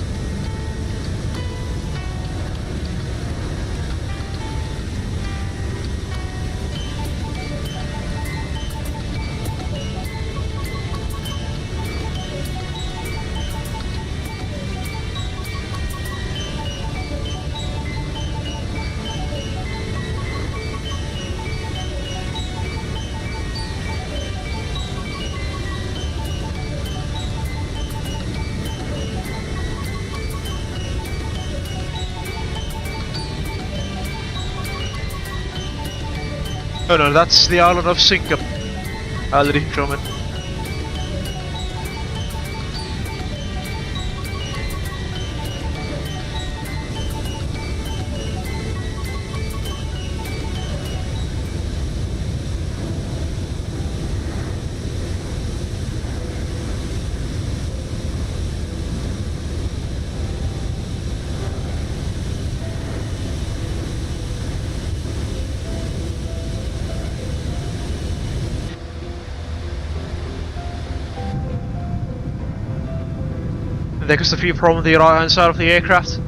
Oh no, that's the island of Singapore, ladies and gentlemen. There goes the view from the right hand side of the aircraft.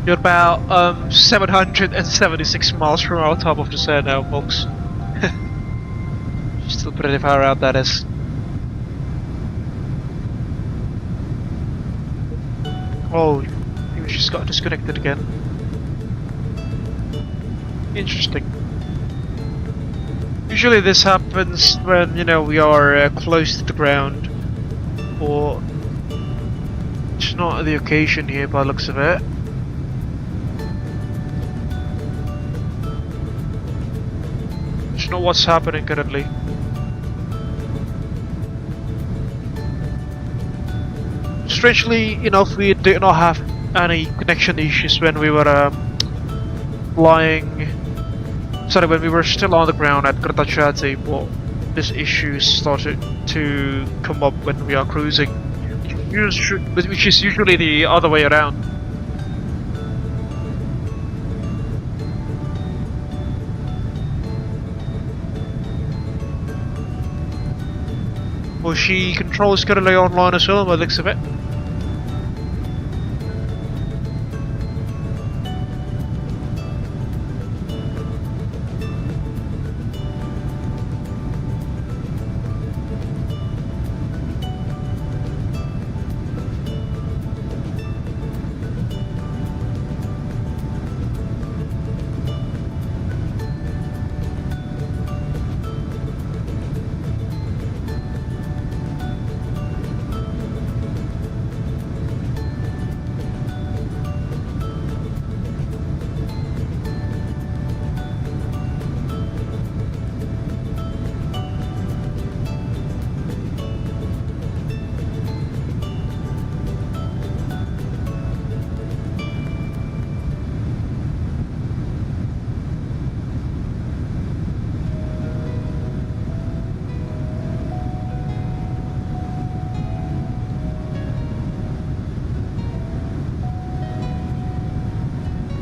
You're about 776 miles from our top of the set now, folks. Still pretty far out, that is. Oh, he just got disconnected again. Interesting. Usually this happens when, you know, we are close to the ground, or it's not the occasion here by the looks of it. It's not what's happening currently. Strangely enough, we did not have any connection issues when we were when we were still on the ground at Kertajati, but this issue started to come up when we are cruising, which is usually the other way around. Well, she controls currently online as well by the looks of it.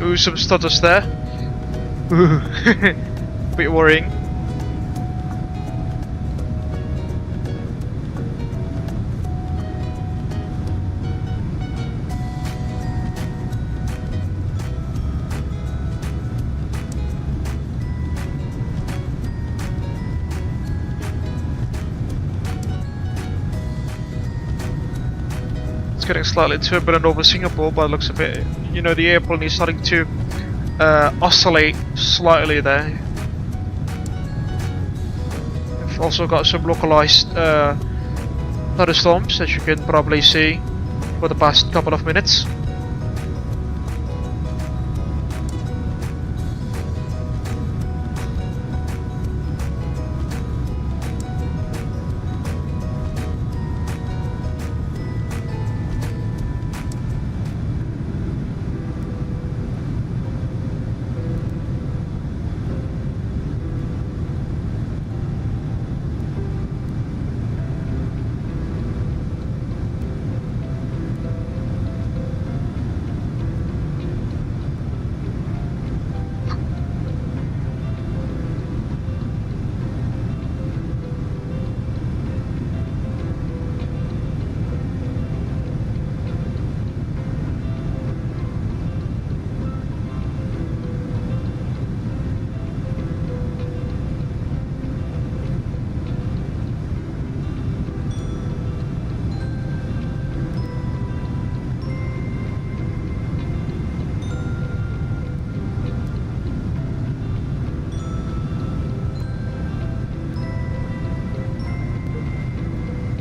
Ooh, some stutters there. Ooh, bit worrying. It's getting slightly turbulent over Singapore by the looks of it. You know, the airplane is starting to oscillate slightly there. We've also got some localized thunderstorms, as you can probably see, for the past couple of minutes.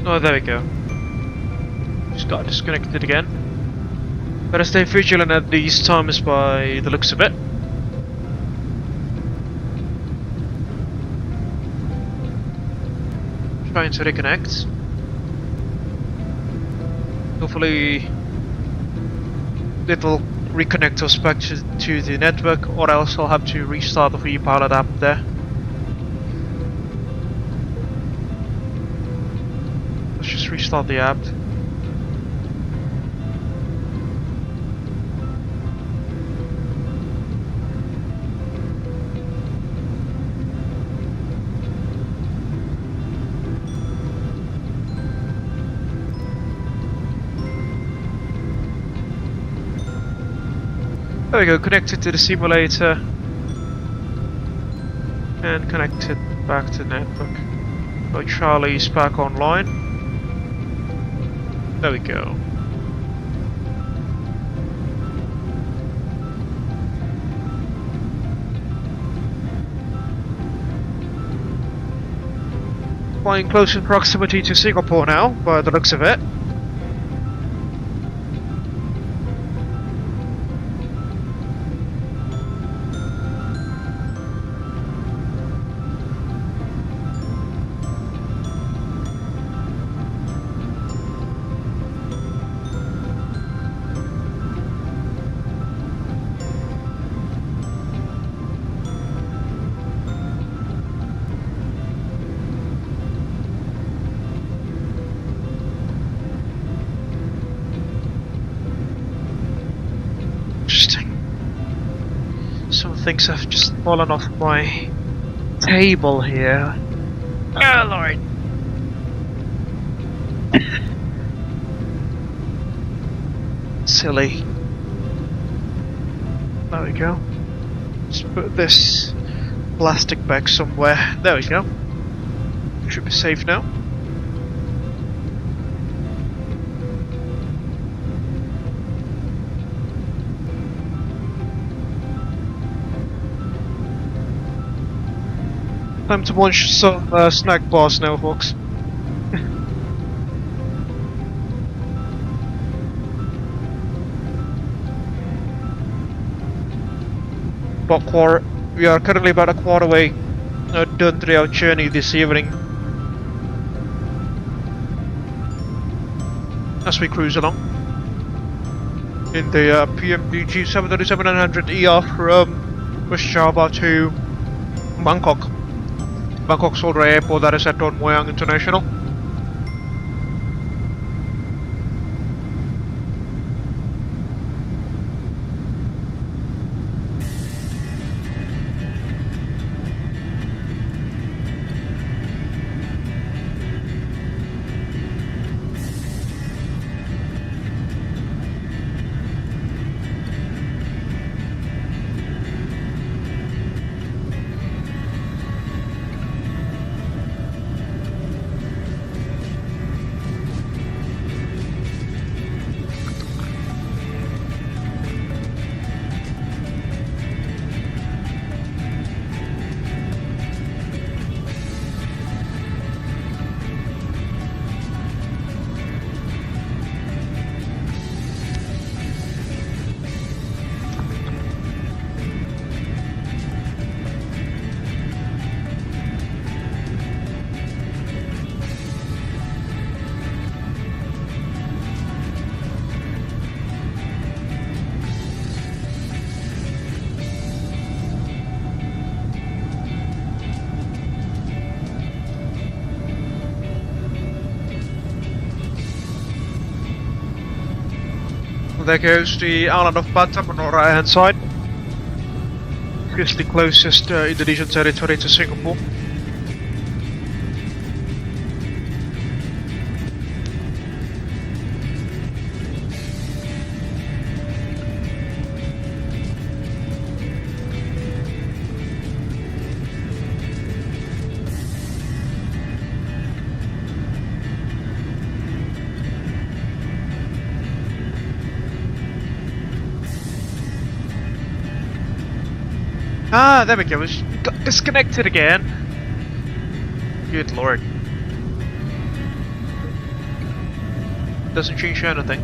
Oh, there we go. Just got disconnected again. Better stay vigilant at these times by the looks of it. Trying to reconnect. Hopefully it will reconnect us back to the network, or else I'll have to restart the vPilot app there. Let's just restart the app. There we go, connected to the simulator and connected back to the network. So Charlie's back online. There we go. Flying close in proximity to Singapore now, by the looks of it. Things have just fallen off my table here. Oh Lord. Silly. There we go. Just put this plastic bag somewhere. There we go. Should be safe now. Time to munch some snack bars now, folks. We are currently about a quarter way done through our journey this evening. As we cruise along in the PMDG 737-900ER from West Java to Bangkok. Bangkok's older airport, that is at Don Mueang International. There goes the island of Batam on our right hand side. It's the closest Indonesian territory to Singapore. Ah, there we go. It got disconnected again. Good lord. doesn't change anything.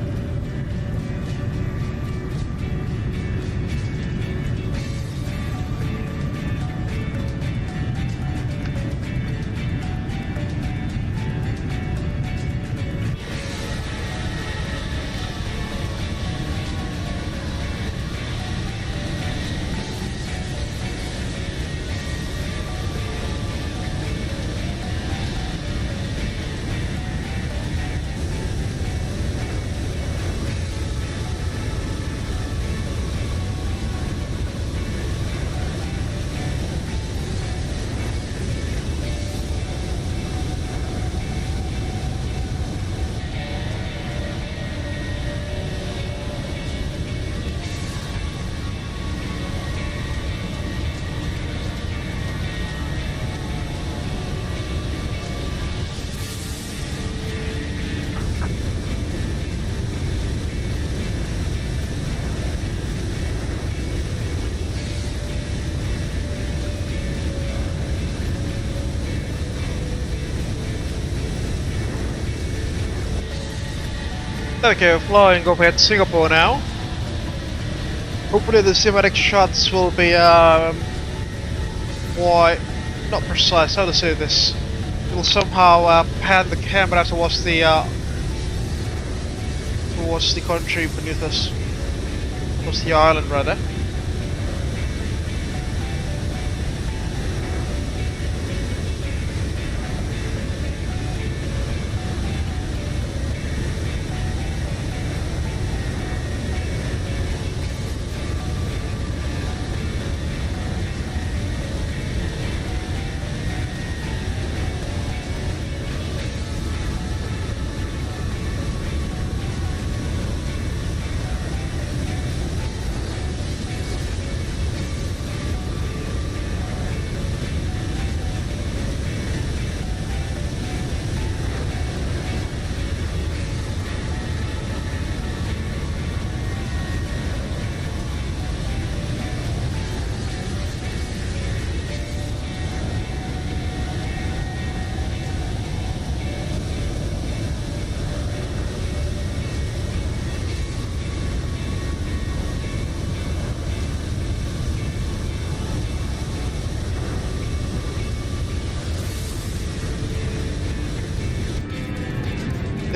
Okay, flying over at Singapore now. Hopefully the cinematic shots will be quite not precise. How to say this? It will somehow pan the camera towards the country beneath us, towards the island rather.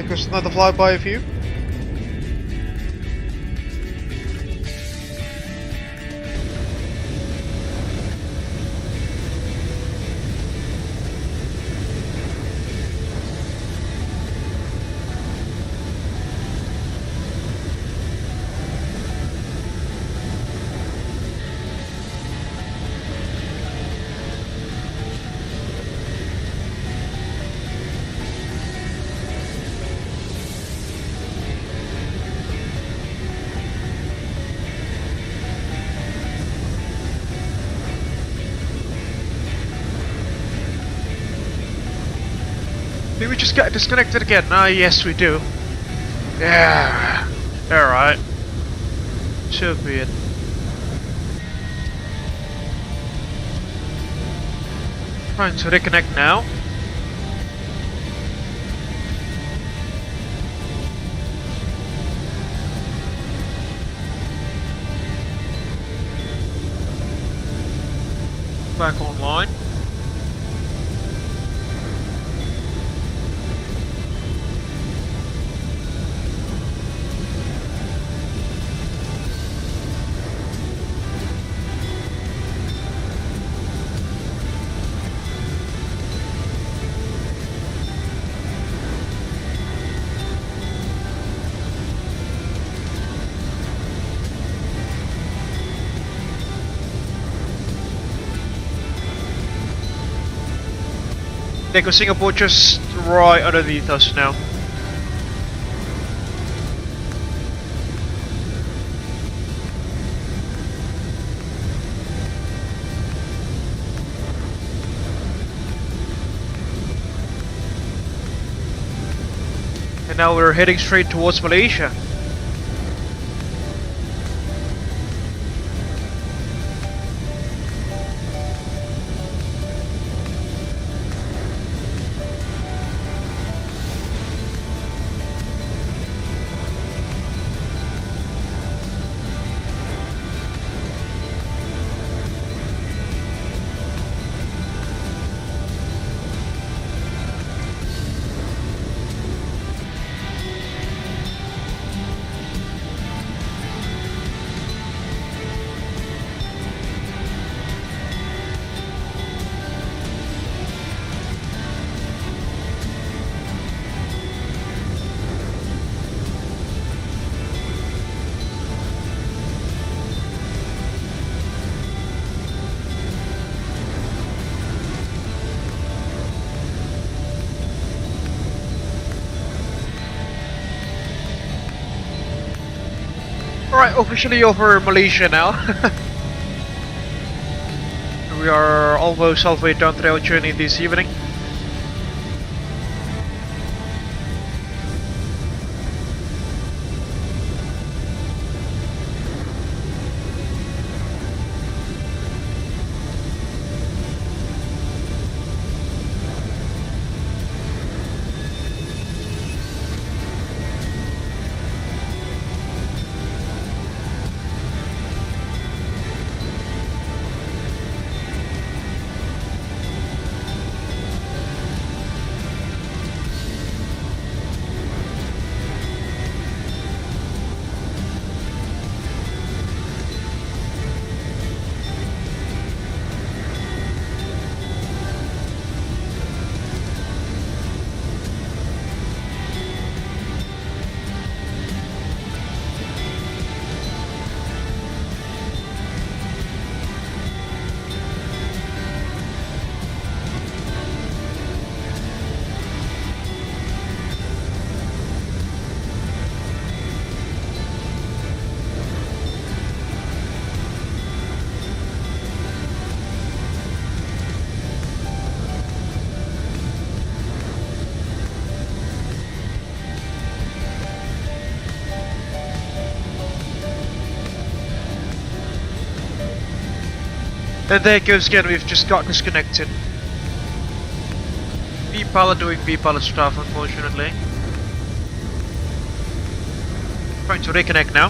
There's another flyby of you. Did we just get disconnected again? Ah, yes we do. Yeah. Alright. Should be it. Trying to reconnect now. Back online. Because Singapore just right underneath us now. And now we're heading straight towards Malaysia. officially over Malaysia now. We are almost halfway down the rail journey this evening. And there goes again, we've just got disconnected. V-Pal are doing V-Pal stuff, unfortunately. Trying to reconnect now.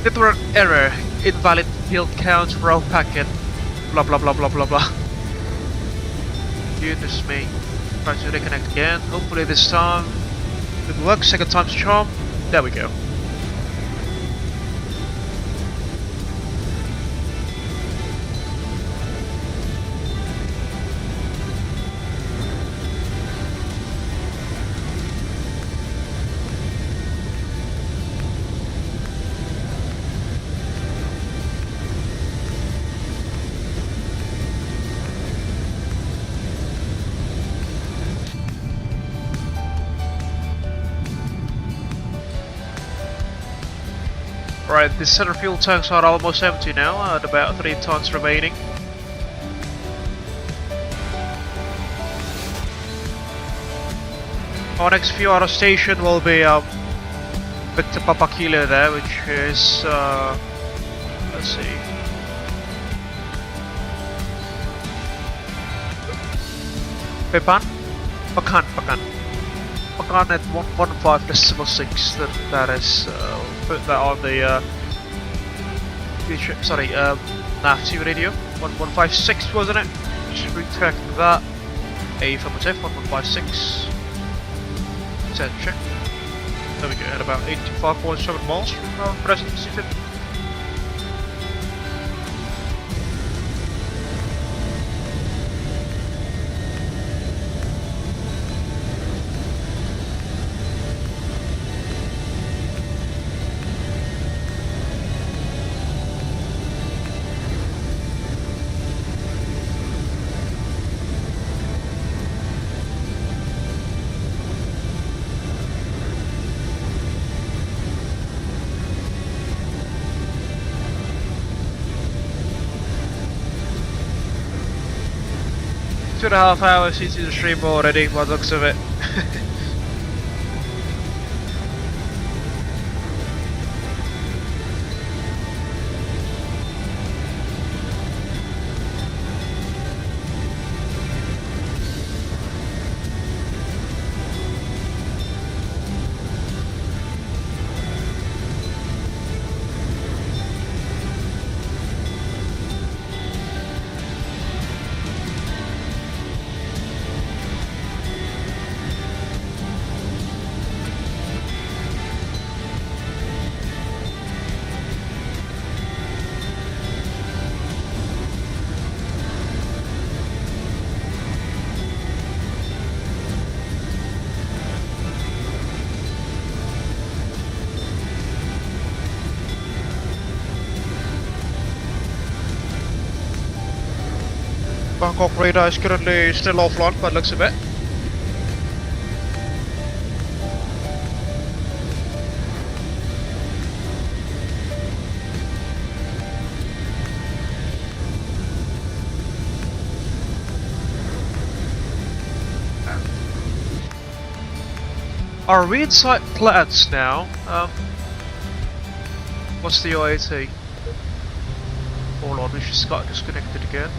Network error, invalid field count, raw packet, blah blah blah blah blah blah. Goodness me. Try to reconnect again. Hopefully this time it works. Second time's a charm. There we go. Right, the center fuel tanks are almost empty now, at about 3 tons remaining. Our next few hour station will be Victor Papa Kilo there, which is let's see. Pepan? Pakan at 115.6. That is put that on the NAF2 radio. 1156 wasn't it? Just recheck that. Affirmative, 1156. Set check. There we go, at about 85.7 miles from our present position. Two and a half hours into the stream already, by the looks of it. Bangkok radar is currently still offline, but looks a bit. Are we inside Plats now? What's the IAT? Hold on, we just got disconnected again.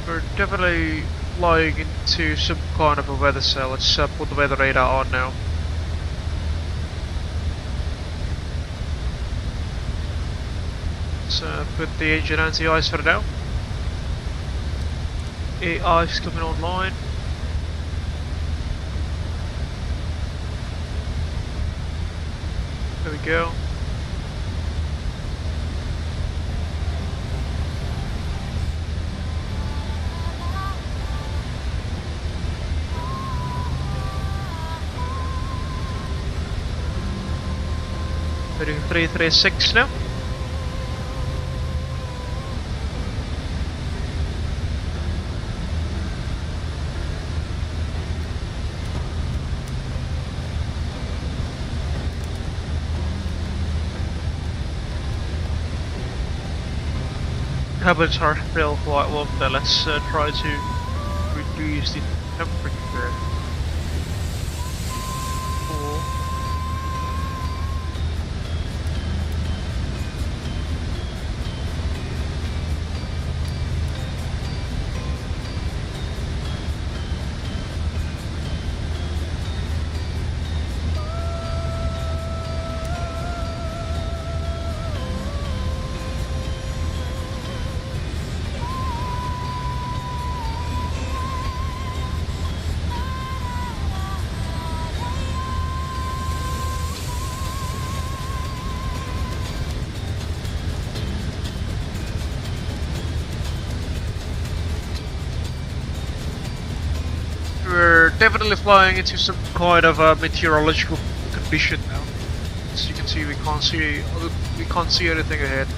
We're definitely flying into some kind of a weather cell. Let's put the weather radar on now. Let's put the engine anti-ice for now. AI is coming online. There we go. Heading 336 now. Cabins are still quite warm there. Let's try to reduce the temperature. Definitely flying into some kind of a meteorological condition now. As you can see, we can't see anything ahead.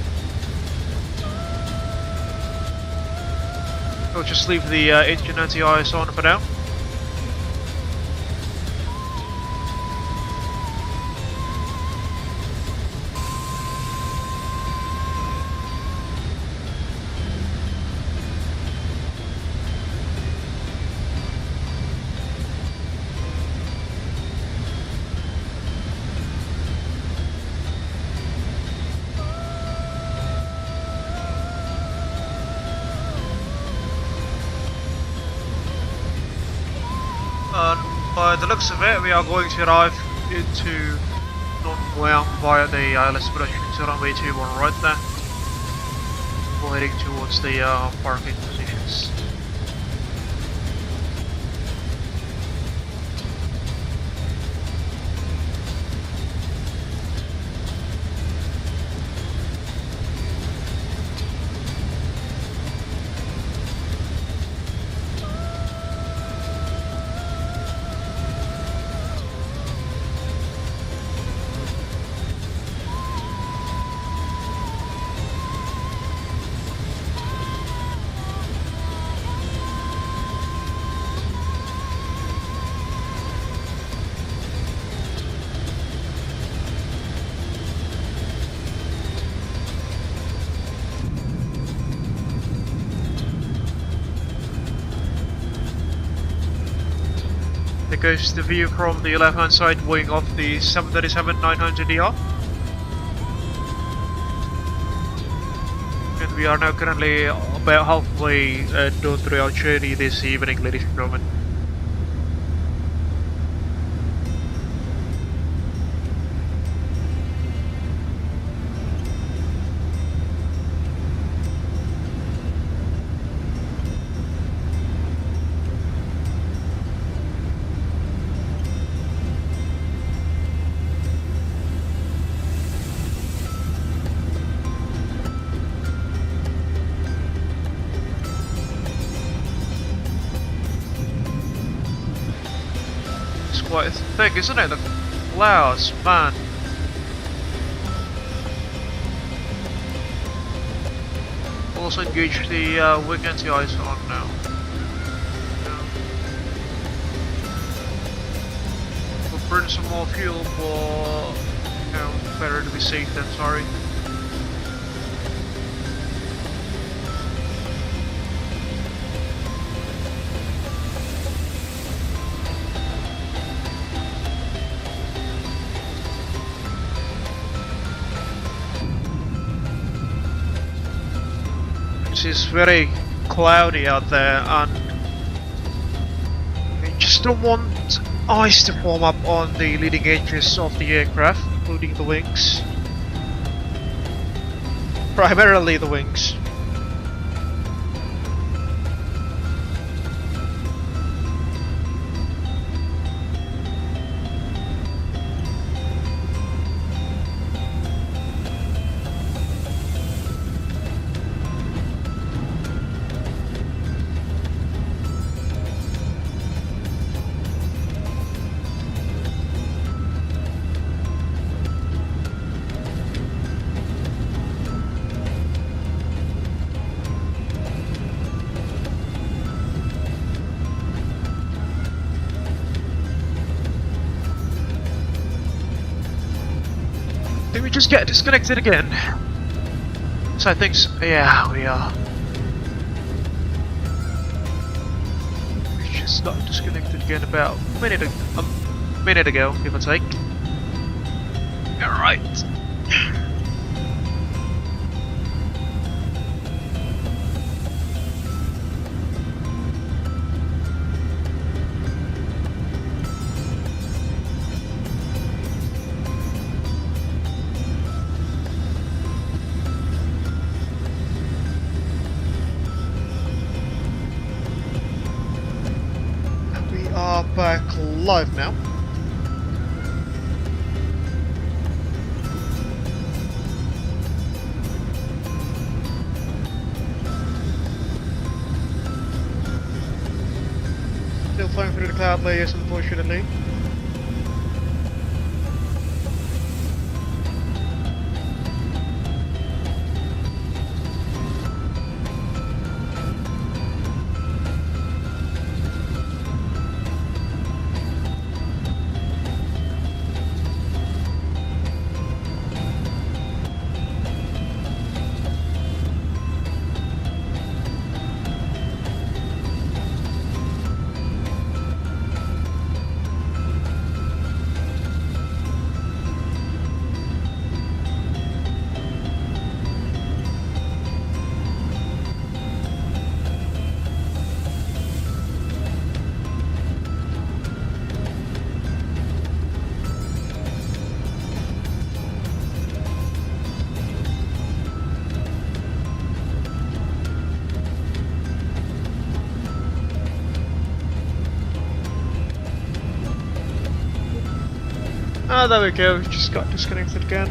We'll just leave the engine anti-ice on for now. By the looks of it, we are going to arrive into Phnom Muang via the ILS production to runway 21 right there. We're heading towards the parking positions. There goes the view from the left hand side going off the 737-900ER. And we are now currently about halfway done through our journey this evening, ladies and gentlemen. quite thick, isn't it? The clouds, man. Also engage the wing anti-ice on now. We'll burn some more fuel, but you know, better to be safe than sorry. It's very cloudy out there, and we just don't want ice to form up on the leading edges of the aircraft, including the wings. Primarily the wings. Did we just get disconnected again? So I think, yeah, we are. We just got disconnected again about a minute ago, give or take. Alright. Back live now. Still flying through the cloud layers, unfortunately. Ah, there we go, just got disconnected again.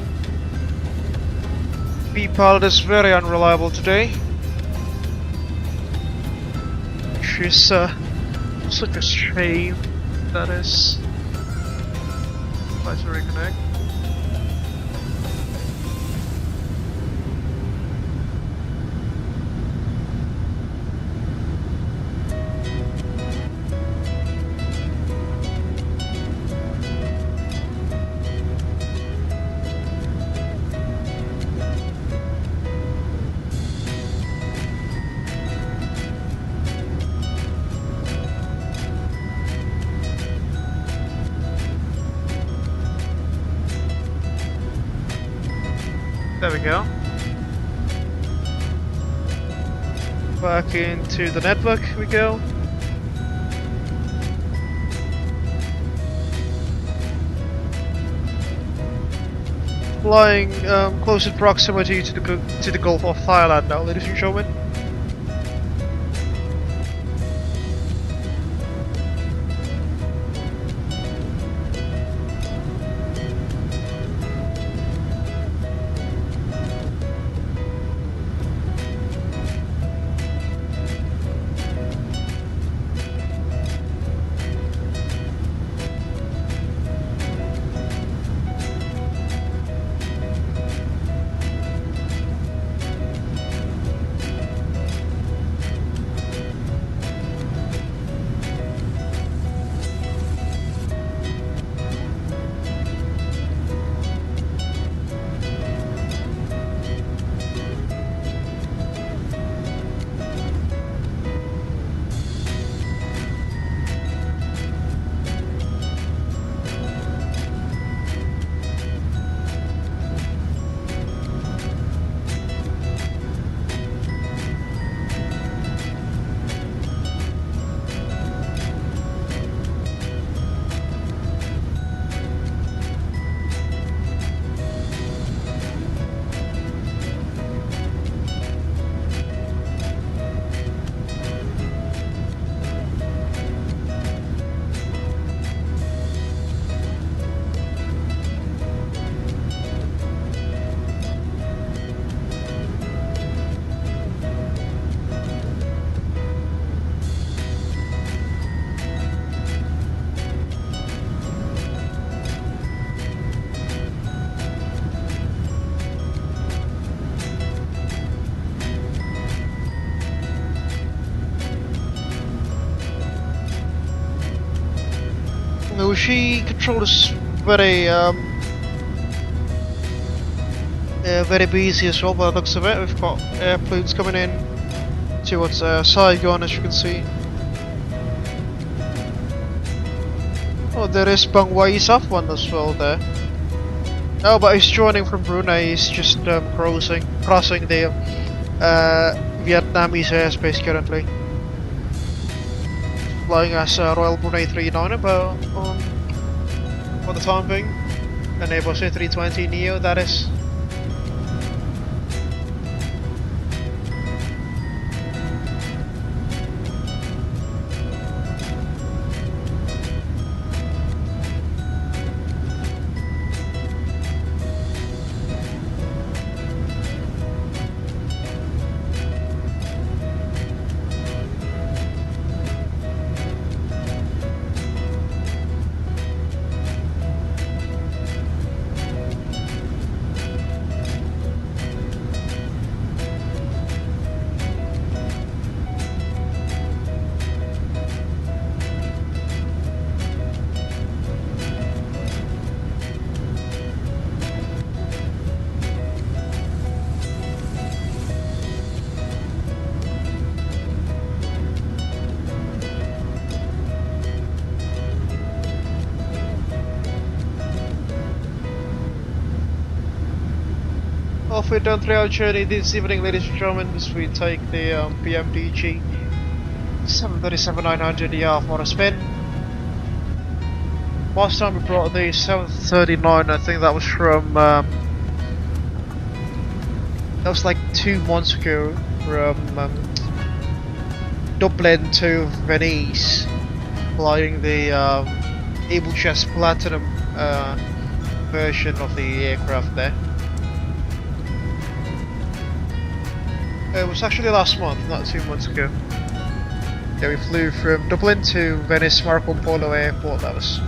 B-Pilot is very unreliable today. Which is such a shame, that is. Try to reconnect. There we go. Back into the network we go. Flying close in proximity to the Gulf of Thailand now, ladies and gentlemen. approach control is very very busy as well by the looks of it. We've got airplanes coming in towards Saigon, as you can see. Oh, there is Bang Wai's off one as well there. Oh, but he's joining from Brunei. He's just crossing the Vietnamese airspace currently. Flying as Royal Brunei 39 about for the time being. An Airbus A320 Neo, that is. Halfway done through our journey this evening, ladies and gentlemen, as we take the PMDG 737-900 for a spin. Last time we brought the 739, I think that was from that was like 2 months ago, from Dublin to Venice, flying the Abel Jets Platinum version of the aircraft there. It was actually last month, not 2 months ago. Yeah, we flew from Dublin to Venice Marco Polo Airport, that was.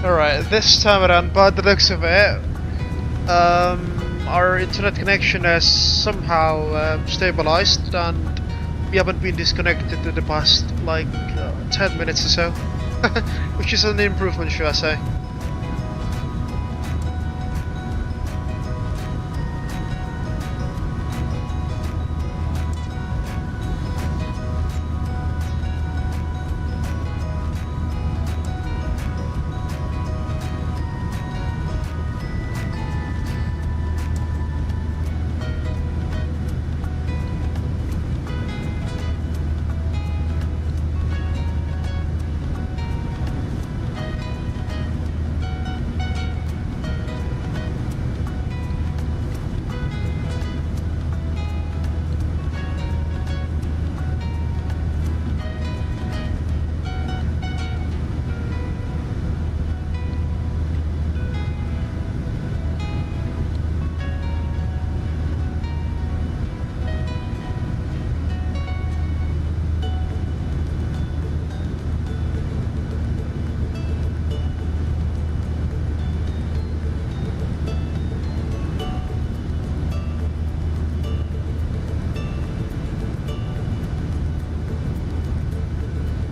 Alright, this time around, by the looks of it, our internet connection has somehow stabilized, and we haven't been disconnected in the past like 10 minutes or so, which is an improvement, should I say.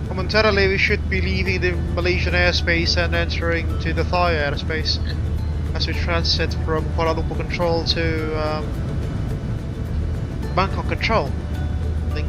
Momentarily, we should be leaving the Malaysian airspace and entering to the Thai airspace as we transit from Kuala Lumpur Control to Bangkok Control, I think.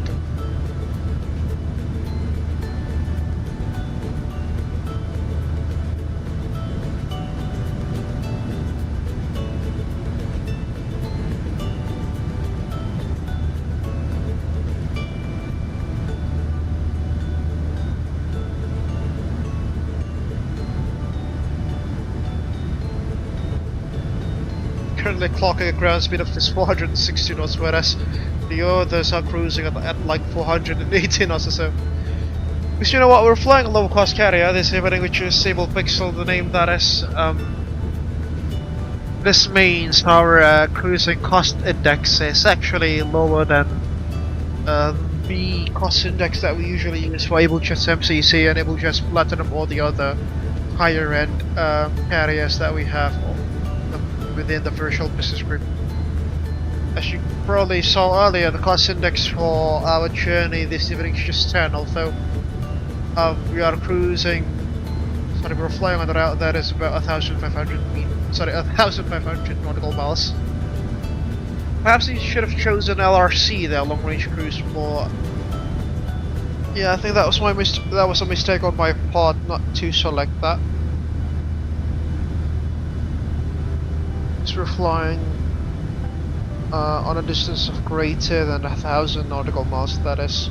Currently clocking a ground speed of just 460 knots, whereas the others are cruising at like 480 knots or so. Because you know what, we're flying a low cost carrier this evening, which is Abel Pixel, the name that is. This means our cruising cost index is actually lower than the cost index that we usually use for Abel Jets MCC and Abel Jets Platinum or the other higher end carriers that we have within the virtual business group. As you probably saw earlier, the cost index for our journey this evening is just 10, although we are cruising, we're flying on a route that is about 1,500 nautical miles. Perhaps you should have chosen LRC, their long range cruise, for. Yeah, I think that was a mistake on my part not to select that. We're flying on a distance of greater than 1,000 nautical miles, that is.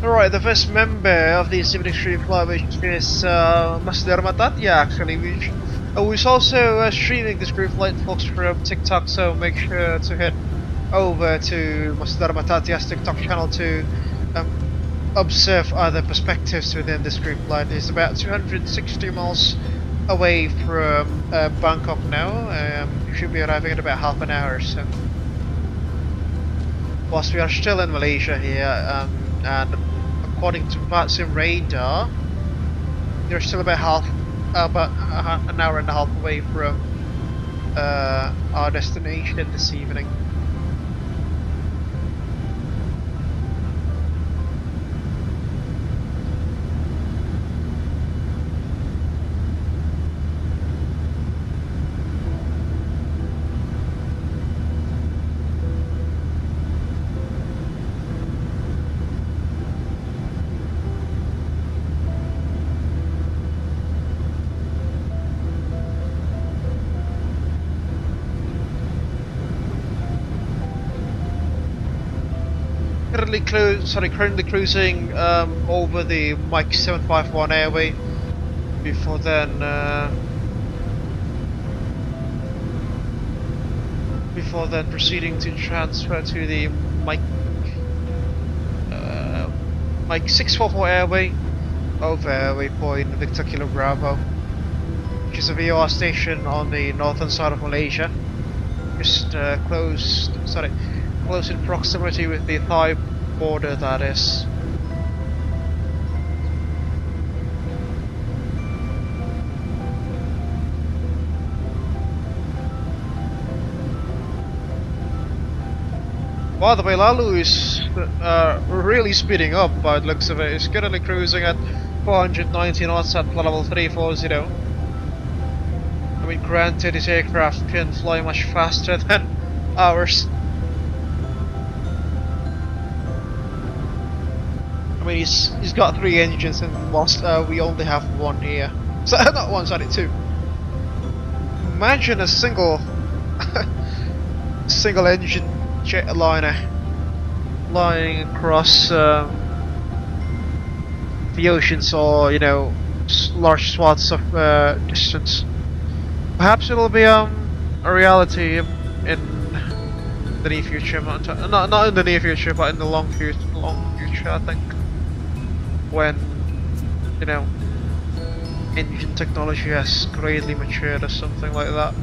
Alright, the first member of the evening stream club, which is Mas Darmatat, actually, which is also streaming this group light folks from TikTok, so make sure to head over to Masdar Matatia's TikTok channel to observe other perspectives within this group light. It's about 260 miles away from Bangkok now. You should be arriving in about half an hour or so. Whilst we are still in Malaysia here, and according to VATSIM radar, they're still about an hour and a half away from our destination this evening. Currently cruising over the Mike 751 airway. Before then, proceeding to transfer to the Mike 644 airway over waypoint Victor Kilo Bravo, which is a VOR station on the northern side of Malaysia, just close in proximity with the Thai border, that is. By the way, Lalu is really speeding up by the looks of it. It's currently cruising at 490 knots at level 340. I mean, granted, his aircraft can fly much faster than ours. I mean, he's got 3 engines, and whilst we only have 1 here. So, not 1, sorry, 2. Imagine a single engine jetliner flying across the oceans, or large swaths of distance. Perhaps it'll be a reality in the near future. Not in the near future, but in the long future. I think, when engine technology has greatly matured or something like that.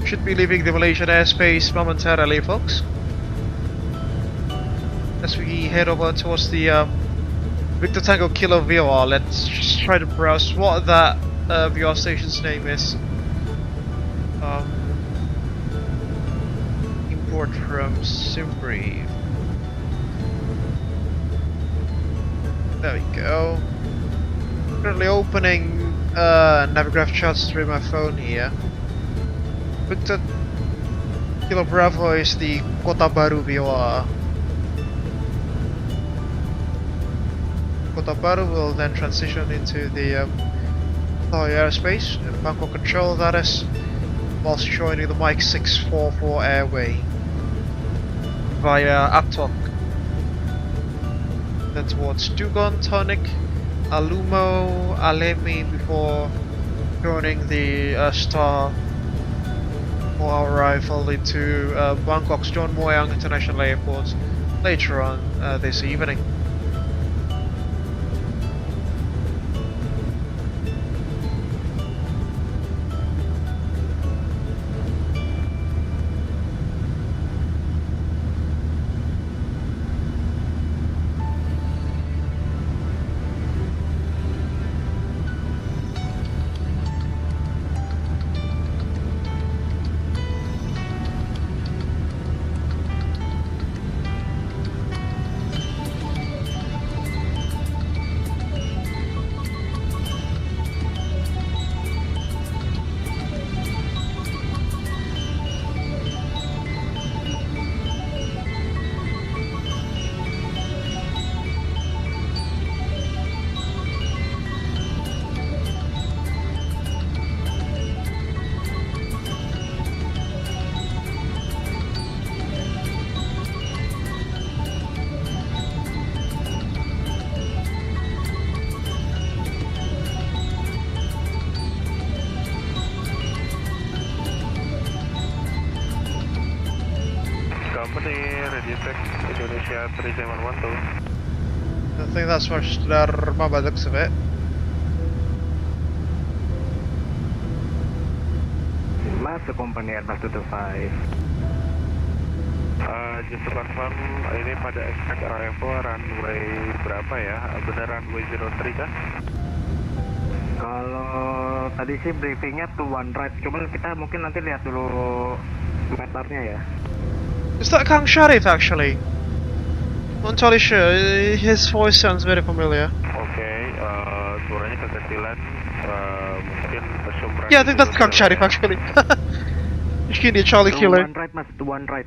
Should be leaving the Malaysian airspace momentarily, folks, as we head over towards the Victor Tango Kilo VR. Let's just try to browse what that VR station's name is. Import from Simbrief. There we go. Currently opening Navigraph charts through my phone here. Victor Kilo Bravo is the Kota Baru VOA. Kota Baru will then transition into the Thai airspace, and Bangkok control, that is, whilst joining the Mike 644 airway via Aptok. Then towards Dugon, Tonic, Alumo, Alemi before joining the Star for our arrival into Bangkok's John Moyang International Airport later on this evening. Indonesia 3712. I think that's much Dharma by the looks of it. Master Company Airbus 225. Just to confirm, ini pada expect arrival runway berapa ya? Bener runway 03 kah? Kalau tadi sih briefingnya to one right, cuman kita mungkin nanti lihat dulu meternya ya. Is that Kang Syarif actually? I'm not totally sure. His voice sounds very familiar. Okay, suaranya kekecilan. Mungkin assume. Yeah, I think that's Kang Syarif actually. Ini Charlie Killer. To one right, mas, to one right.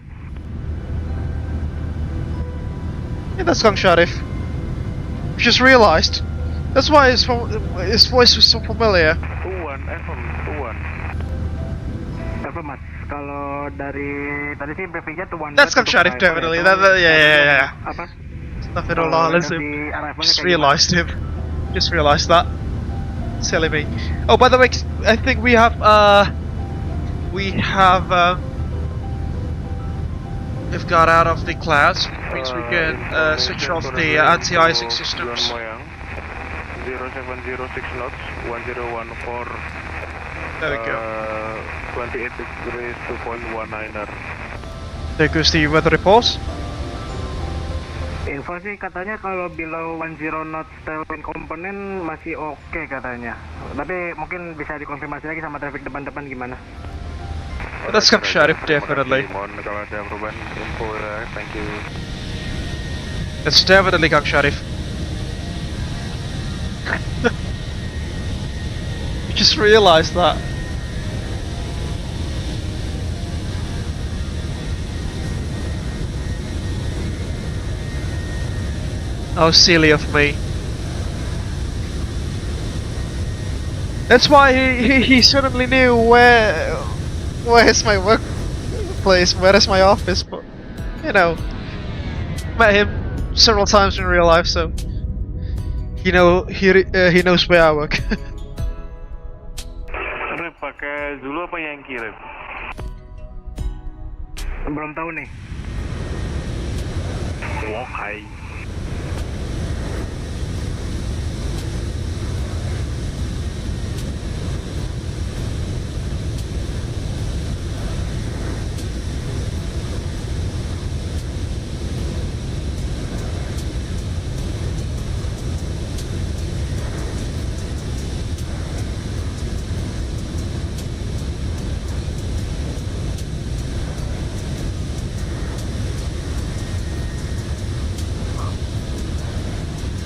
Yeah, that's Kang Syarif. Just realized. That's why his voice was so familiar. Tuan, Mas, kalau dari tadi sih briefingnya to one right. That's Kang Syarif definitely. Yeah. Apa? Astaghfirullahaladzim. Just realized him. Just realized that. Silly me. Oh, by the way, I think we have we've got out of the clouds, which means we can switch off the anti-icing systems. 0706 knots, 1014. There we go. 28 degrees, 2.19er. There goes the weather report. Info sih katanya kalau below 10 knots tailwind komponen masih oke katanya. Tapi mungkin bisa dikonfirmasi lagi sama traffic depan-depan gimana. That's Kang Syarif definitely. Mohon kalau ada perubahan info ya, thank you. It's definitely Kang Syarif. You just realized that. How silly of me. That's why he suddenly knew where's my workplace, where is my office, but you know, met him several times in real life, so he knows where I work. Rip, pakai Zulu apa Yankee, Rip? Belum tahu nih. Okay.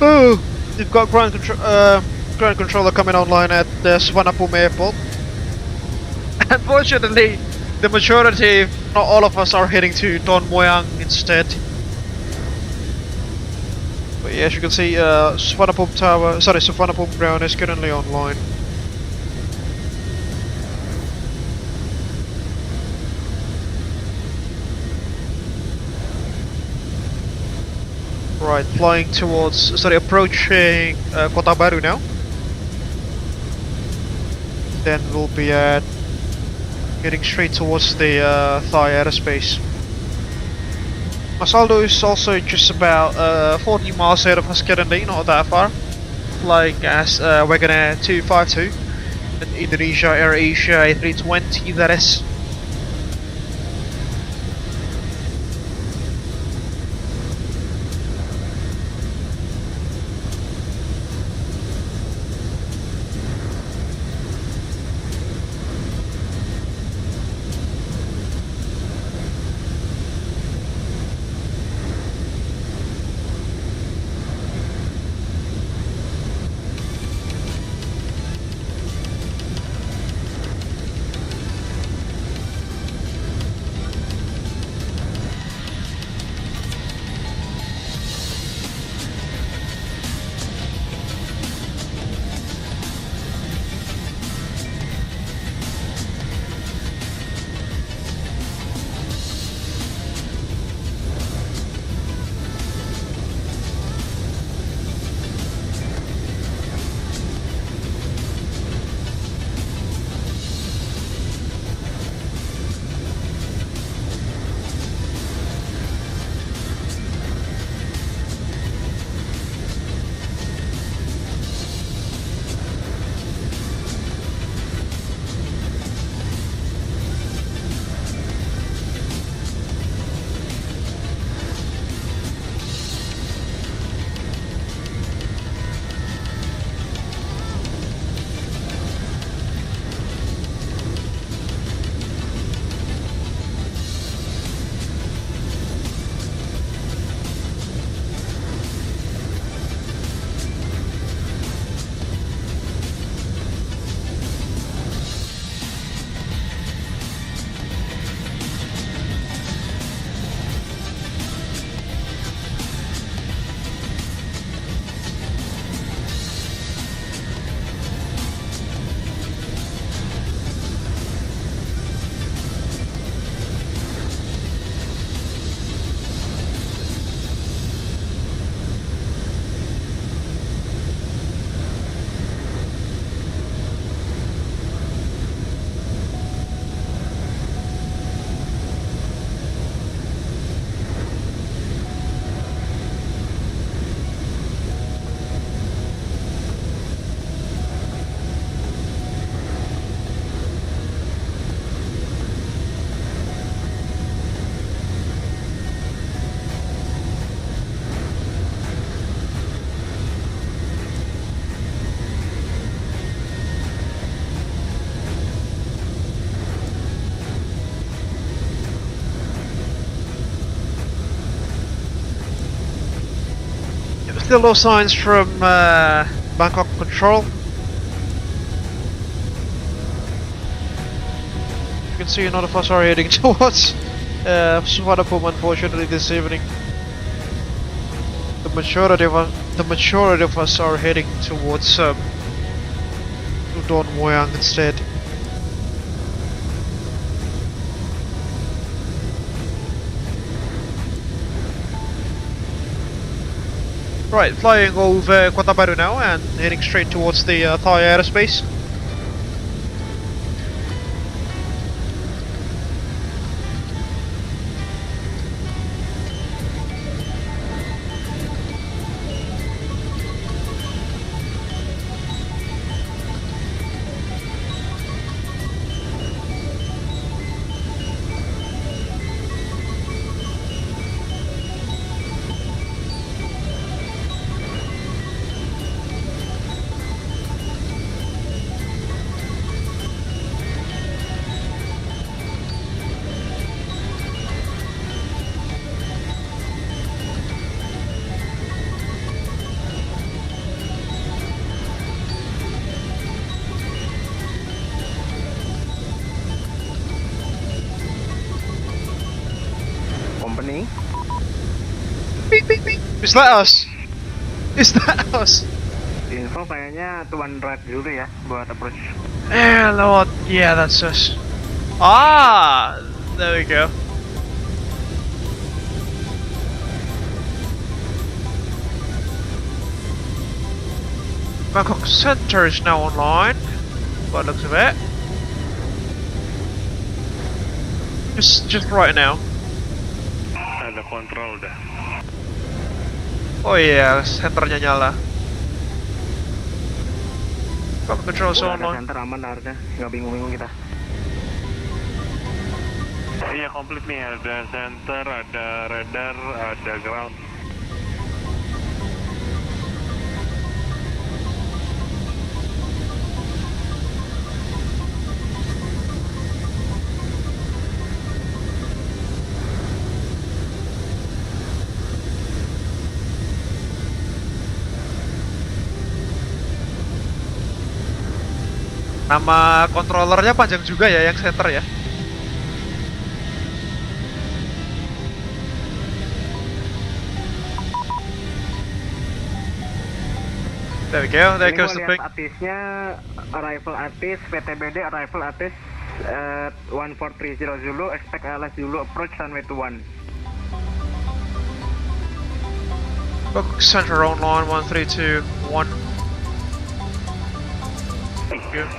Oh, you've got ground controller coming online at the Suvarnabhumi airport. Unfortunately, the majority, if not all of us, are heading to Don Mueang instead. But yeah, as you can see, Suvarnabhumi ground is currently online. Right, approaching Kota Baru now. Then we'll be heading straight towards the Thai airspace. Masaldo is also just about 40 miles ahead of us currently, not that far. Flying as Wagonair 252, and Indonesia Air Asia A320, that is. Still no signs from Bangkok Control. You can see none of us are heading towards Swampum, unfortunately, this evening. The majority of us are heading towards Don Mueang instead. Right, flying over Kota Baru now and heading straight towards the Thai airspace. Is that us? Is that us? Info kayaknya Tuan Red dulu ya buat approach. Lord, yeah, that's us. Ah, there we go. Bangkok Center is now online, by the looks of it. Just right now. Ada kontrol dah. Oh iya, senternya nyala. Bangkok Control is online. Center aman harusnya, nggak bingung-bingung kita. Iya komplit nih, ada center, ada radar, ada ground. Nama controllernya panjang juga ya, yang center ya. There we go, there goes the thing. Artisnya arrival artist, PTBD arrival artist 1430 Zulu, expect LS Zulu approach runway 21. Bangkok Center online 1321. Thank you.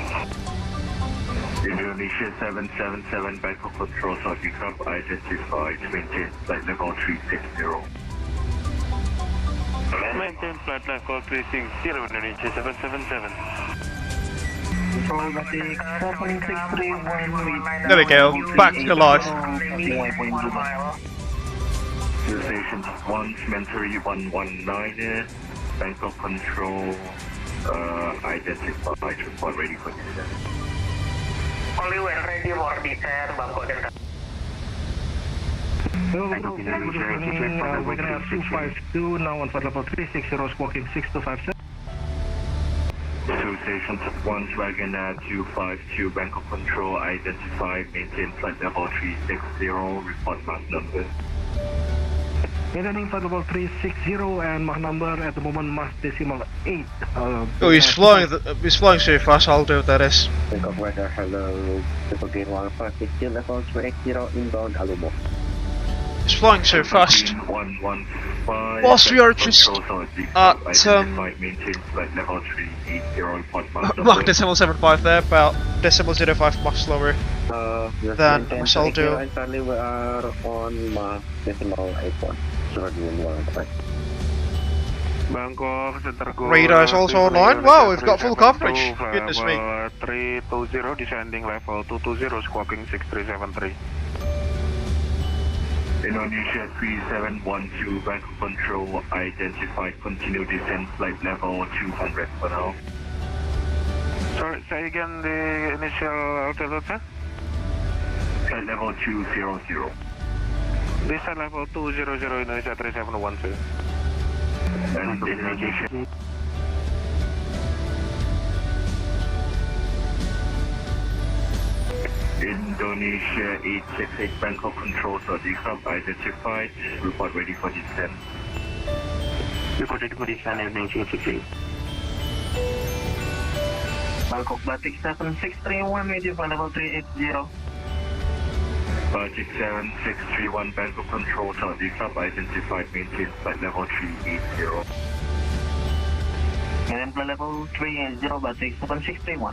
Indonesia 777 Bangkok Control Saudi Club identified, maintain flight level 360. Maintain flight level 360 Indonesia 777. There we go, back to life. Station 1, Cemetery 119, Bangkok Control identified, report ready for descent. Only when ready for descent, Bangkok dan We're gonna have 252 now on flight level 360, squawking 6257. Two stations at once, Wagoner 252, Bangkok Control identified, maintain flight level 360, report Mach number. Maintaining flight level 360 and Mach number at the moment Mach decimal 8. Oh, he's flying so fast, I'll do that is. Bangkok weather, hello, Triple Gain 15, level 280 inbound Lalu. He's flying so fast. Whilst we are just at Mach decimal 75 there, about decimal 05 much slower than Saldo. And currently we are on Mach decimal 81. Bangkok Center Go. Radar is also online. Wow, we've got full coverage. Goodness me. 320 descending level 220, squawking 6373. Indonesia 3712, Bangkok Control identified, continue descent, flight level 200 for now. Sorry, say again the initial altitude, sir? Flight level 200. Descent level 200, Indonesia 3712. And Indonesia. Indonesia 868 Bangkok Control, Saudi Club identified. Report ready for descent. Report ready for descent, Indonesia 868. Bangkok Batik 7631, medium for level 380. Batik 7631 Bangkok Control, Saudi Club identified. Maintain flight level 380. Medium for level 380, Batik 7631.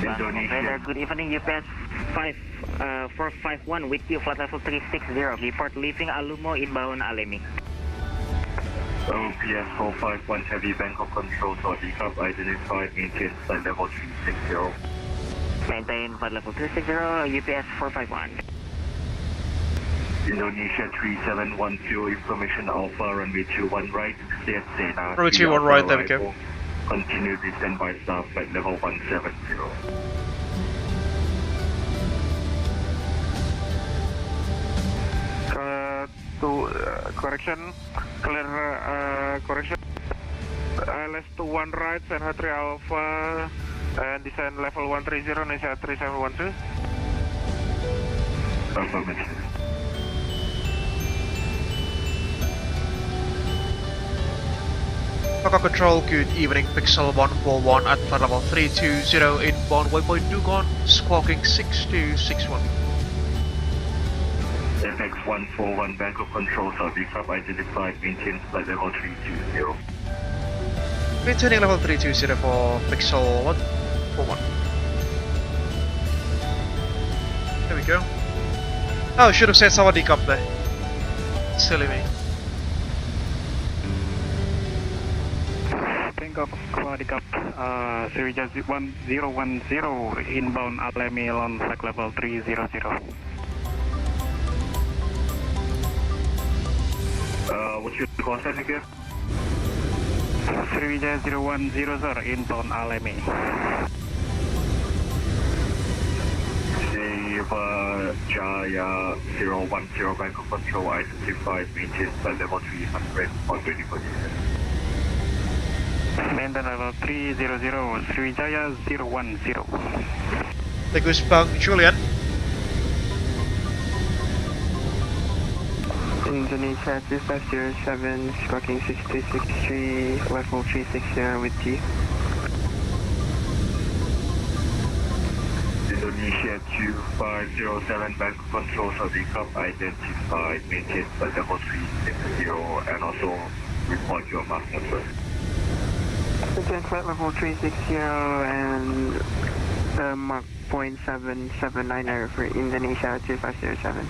Indonesia. Good evening, UPS 451 with you, flight level 360. Report leaving Alumo inbound Alemi. OPS 451 Heavy Bangkok Control, Saudi Club identified. Maintain flight level 360. Maintain flight level 360, UPS 451. Indonesia 3712, information Alpha, runway 21 right, cleared Sena. Runway 21 right, there we go. Continue descent by staff flight level 170. Correction, clear, correction. LS 21 right, Senha 3 Alpha, and descend level 130, Indonesia 3712. Affirmative. Bangkok Control, good evening, Pixel 141 at flight level 320 inbound, waypoint Dugon, squawking 6261. FX 141 Bangkok Control, Saudi Club identified, maintain flight level 320. Maintaining level 320 for Pixel 141. There we go. Oh, should have said Sawadee up there. Silly me. Bangkok Sawadee Cup, Sriwijaya 1010 inbound Alemi on flight level 300. What's your call sign again? Sriwijaya 010 sir, inbound Alemi. Jaya 010 Bangkok Control identified, maintain flight level 300, on ready for descent. Maintain level 300, Sriwijaya 010. The Goosebump Julian. Indonesia 2507, squawking 6263, level 360 with you. Indonesia 2507 Bangkok Control, Saudi Club identified, maintain flight level 360, and also report your master first. Maintain flight level 360 and Mach 0.779 for Indonesia 2507.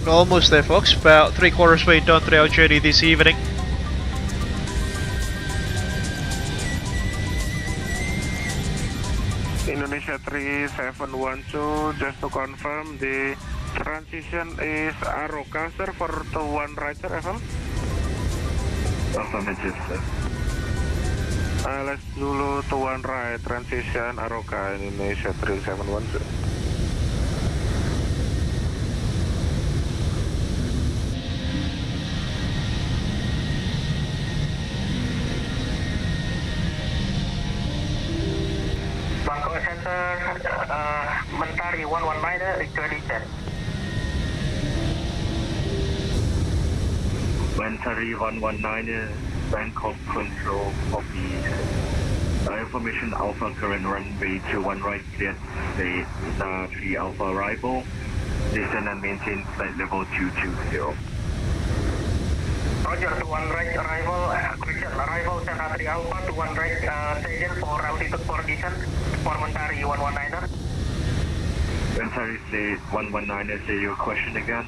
Almost there, folks. About 3/4 way done through our journey this evening. Indonesia 3712, just to confirm, the transition is Aroka, sir, for 21 right, sir, FM? Affirmative, sir. LS Zulu 21 right, transition Aroka, Indonesia 3712. Bangkok Center, Mentari 119, ready set. Mentari 119, Bangkok Control, copy. Information Alpha, current runway 21 right, cleared, say, 3 Alpha arrival, descend and maintain flight level 220. Roger, 21 right arrival, correction, arrival Sena 3 Alpha, 21 right, station for altitude for descent, for Mentari 119er. Mentari say 119, say your question again.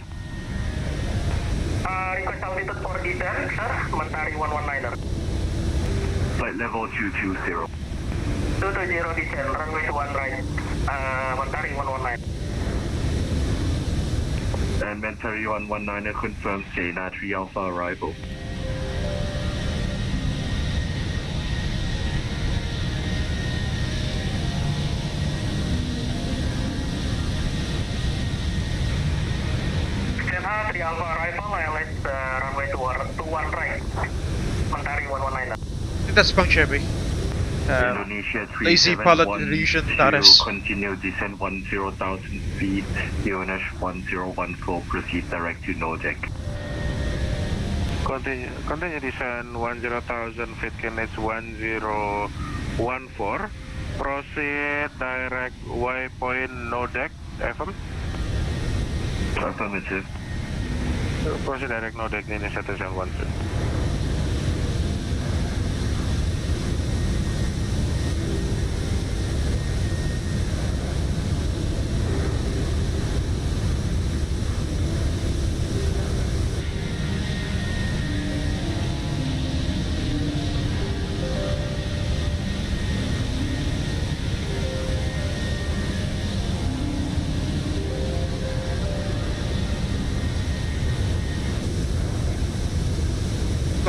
Request altitude for descent, sir. Mentari 119er. Flight level 220. 220 descent, runway 1 right. Mentari 119. And Mentari 119 confirms Jena 3 Alpha arrival. Jena 3 Alpha arrival, ILS runway 21 right. Mentari 119. I think that's punctually. Indonesia Lazy pilot illusion status. Continue descent 10,000 feet, UNH 1014, proceed direct to no deck. Continue descent 10,000 feet, KNH 1014. Proceed direct waypoint no deck, FM. Affirmative. Proceed direct no deck, Indonesia 3712.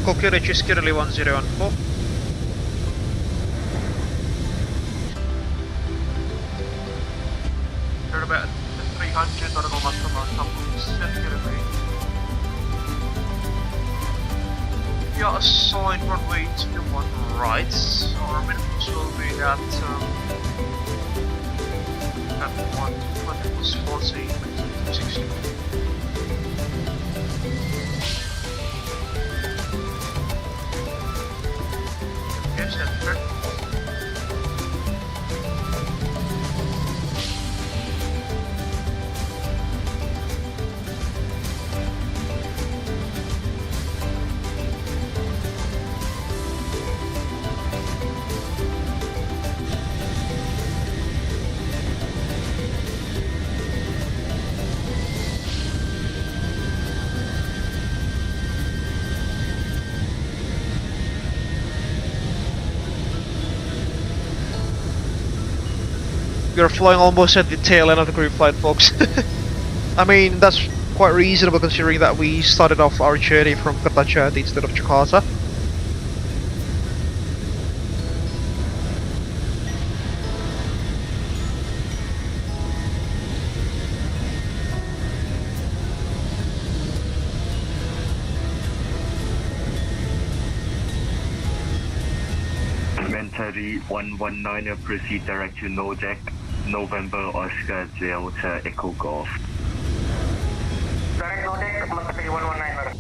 Local QRH is currently 1014. We're about 300 nautical miles from our couple percent currently. We are assigned runway 21 right, so our minimums will be at 120 plus 40, 60. We're flying almost at the tail end of the group flight, folks. I mean, that's quite reasonable considering that we started off our journey from Kertajati instead of Jakarta. Mentari 119 proceed direct to no deck. November Oscar Delta Echo Golf. Direct no deck, Mentari 119er.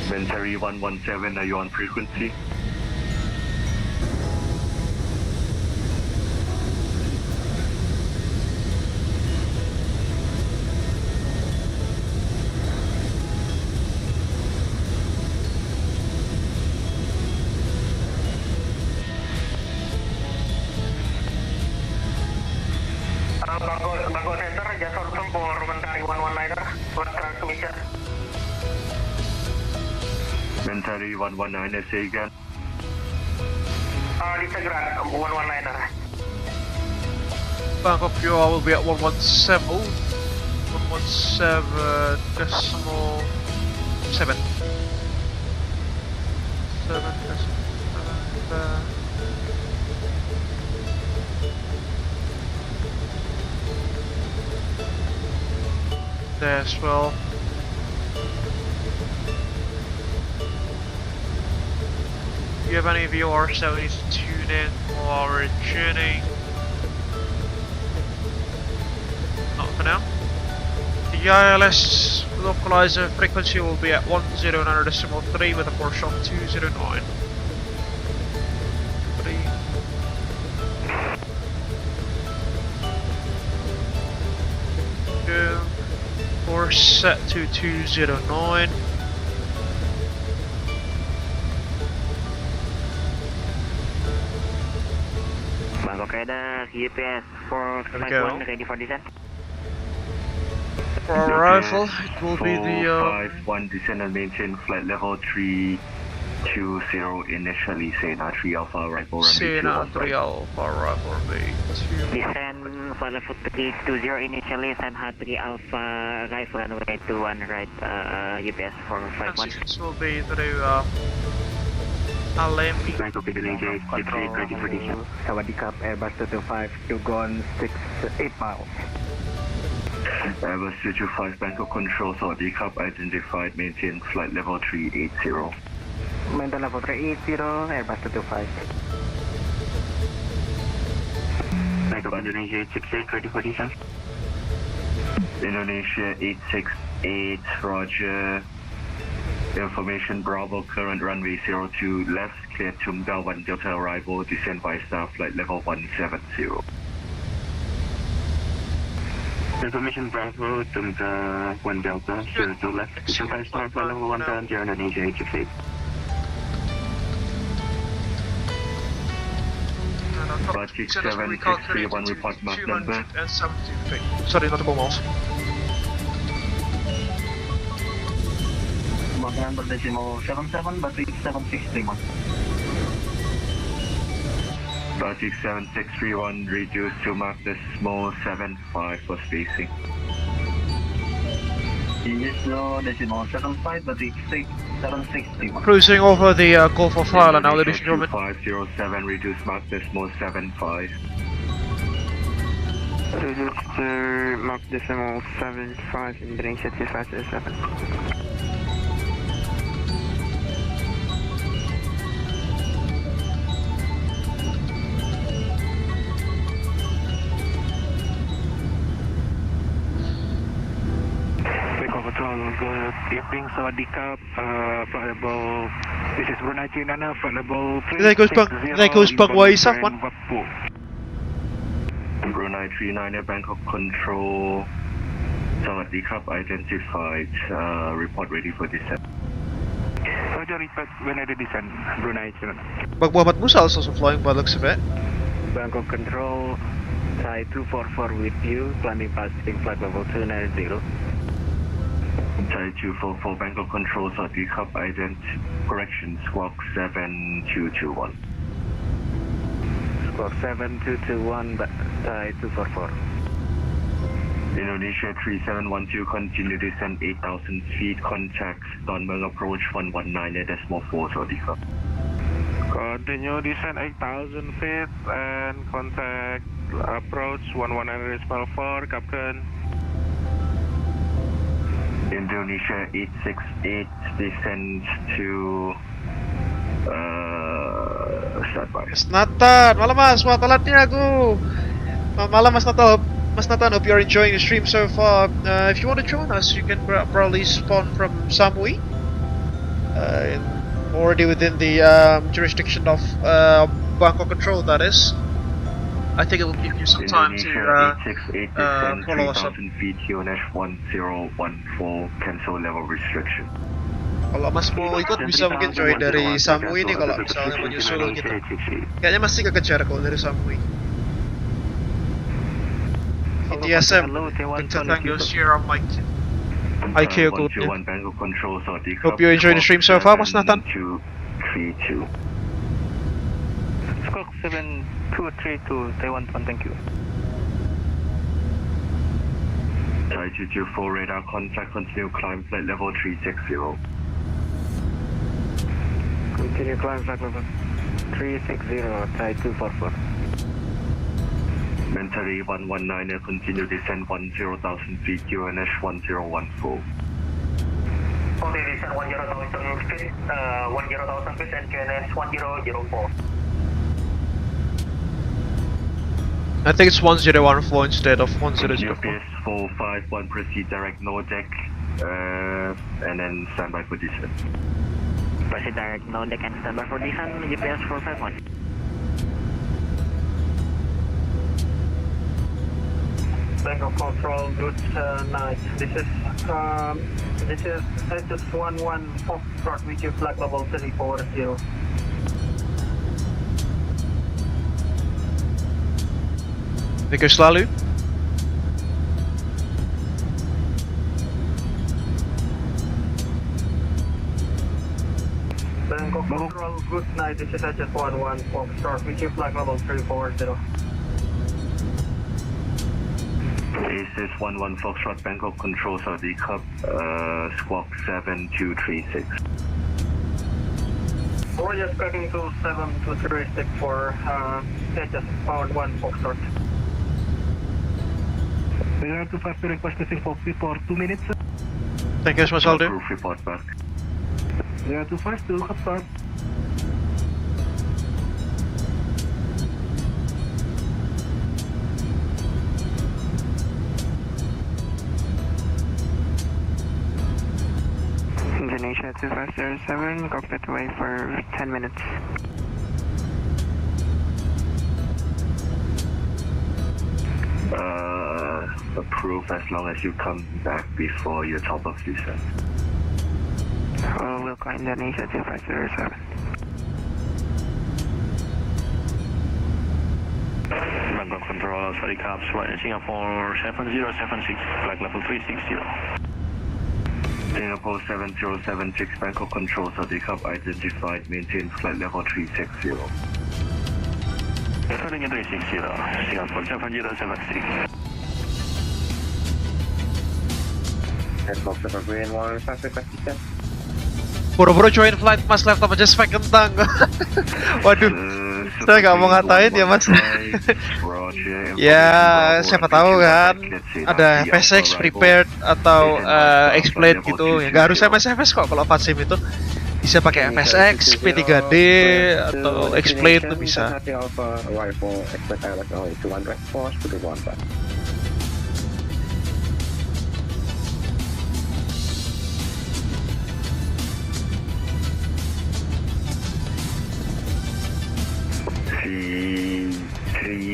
Mentari 117, are you on frequency? Bangkok Center, just confirm for Mentari 119er for transmission. Mentari 119, say again. Disagreement, 119er. Bangkok fuel will be at 117. 117.7. 7.7. There as well. If you have any viewers that need to tune in for our journey, for now. The ILS localizer frequency will be at 109.3 with a Porsche of 209. 3. Go. Course set to 209. Bangkok radar, GPS 451 ready for descent. For arrival, it will be the 451 descend and maintain flight level 320 initially, Sena 3 Alpha arrival runway Sena 3 Alpha arrival runway 2. Descend flight level 320 initially, Sena 3 Alpha arrival runway 21 right, GPS 451. Transitions will be through Alemi. Bangkok Indonesia, control ready for descent. Sawadee Airbus 225, Tugon 68 miles. Airbus 225 Bangkok control, Sawadee Cup identified, maintain flight level 380. Maintain level 380, Airbus 225. Bangkok Indonesia 868 ready for descent. Indonesia 868, roger. Information Bravo, current runway 02 left, clear Tumga 1 Delta arrival, descend by star flight level 170. Information Bravo, Tumga 1 Delta, 02 left, descend by star flight level 170, Indonesia 868. Batik 7631 report mark number. 270 feet. Sorry, not about miles. Mark number decimal 77, Batik 7631. Batik 7631 reduced to mark decimal 75 for spacing. Decimal 75, Batik 761. Cruising over the Gulf of Thailand now, ladies and gentlemen. 2507 reduced mark decimal 75. Register mark decimal 75, Indonesia 2507. Good evening, Sawadee Cup, flight level, this is Brunei Chinana, flight level 360. There goes Pang Waisak, man. Brunei 39 Bangkok control, Sawadee Cup identified, report ready for descent. Roger, report when ready descent, Brunei Chinana. Bang Muhammad Musa also flying by the looks of it. Bangkok control, Thai 244 with you, climbing passing flight level 290. Thai 244 Bangkok control, Sawadee Cup ident, correction, squawk 7221. Squawk 7221, Thai 244. Indonesia 3712, continue descent 8,000 feet, contact Donmung approach 119.4, Sawadee Cup. Continue descent 8,000 feet and contact approach 119.4, Captain. Indonesia 868 descend to standby. Mas Nathan, malam mas, wah telatnya aku. Malam Mas Nathan, hope you're enjoying the stream so far. If you want to join us, you can probably spawn from Samui. Already within the jurisdiction of Bangkok Control, that is. I think it will give you some time to follow us up. Feet, QNH 1014, cancel level restriction. Kalau Mas mau ikut bisa mungkin join dari Samui ini kalau misalnya menyusul gitu. Kayaknya masih kekejar kalau dari Samui. DSM, thank you, Sierra Mike. IQ good. Hope you enjoy the stream so far, Mas Nathan. 232. Squawk 7232, Taiwan 1, thank you. Thai 224 radar contact, continue climb flight level 360. Continue climb flight level 360, Thai 244. Mentally 119, continue descend 10,000 feet, QNH 1014. Okay, descend 10,000 feet, 10,000 feet and QNH 1004. I think it's 1014 instead of 1004. GPS 451, proceed direct no deck, and then standby for descent. Proceed direct no deck and standby for descent, GPS 451. Bangkok Control, good night. This is SS11 Foxtrot with your flag level 340. Because Lalu. Bangkok Control, good night. This is SS11 Foxtrot with your flag level 340. Aces 11 Foxtrot Bangkok Control, Saudi Cup, squawk 7236. We're just tracking to 7236 for Aces 11 Foxtrot. 025 to request to Foxy for 2 minutes. Thank you so much, Aldo. Proof report back. 025 to confirm. Indonesia 2507, cockpit away for 10 minutes. Approve as long as you come back before your top of descent. We'll call Indonesia 2507. Bangkok Control, Saudi Cup, Singapore 7076, flight level 360. Singapore 7076, Bangkok Control, Saudi Cup identified, maintain flight level 360. Returning at 360, Singapore 7076. Headbox over green 1, traffic request. Boro-boro join flight mas, laptop aja spek kentang. Waduh, saya nggak mau ngatain ya mas. Ya siapa tahu kan ada VATSIM prepared atau explain gitu. Ya nggak harus MS kok kalau VATSIM itu bisa pakai FSX, P3D atau explain tuh bisa.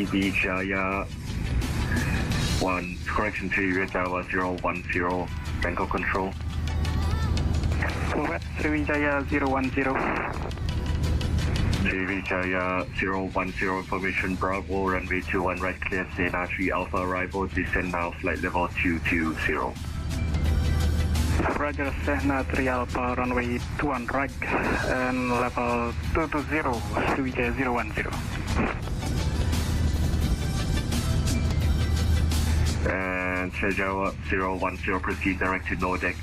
Vijaya 1, correction to Vijaya 010, Bangkok Control. Correct, Sriwijaya 010. Sriwijaya 010, information Bravo, runway 21 right clear, Sena 3 Alpha arrival, descend now, flight level 220. Roger, Sena 3 Alpha, runway 21 right, and level 220, Sriwijaya 010. And Sejawa 010, proceed direct to no deck.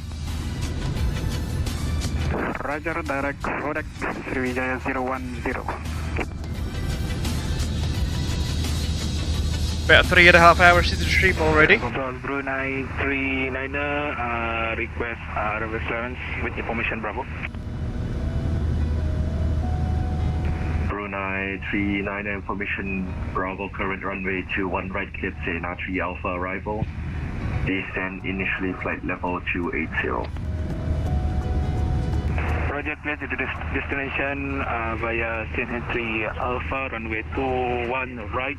Roger, direct no deck, Sriwijaya 010. About 3.5 hours into the stream already. Control Brunei 39er, request arrival clearance with information Bravo. Brunei 39er, information Bravo, current runway 21 right cleared, Sena 3 Alpha arrival. Descend initially flight level 280. Roger, clear to the destination via Sena 3 Alpha, runway 21 right.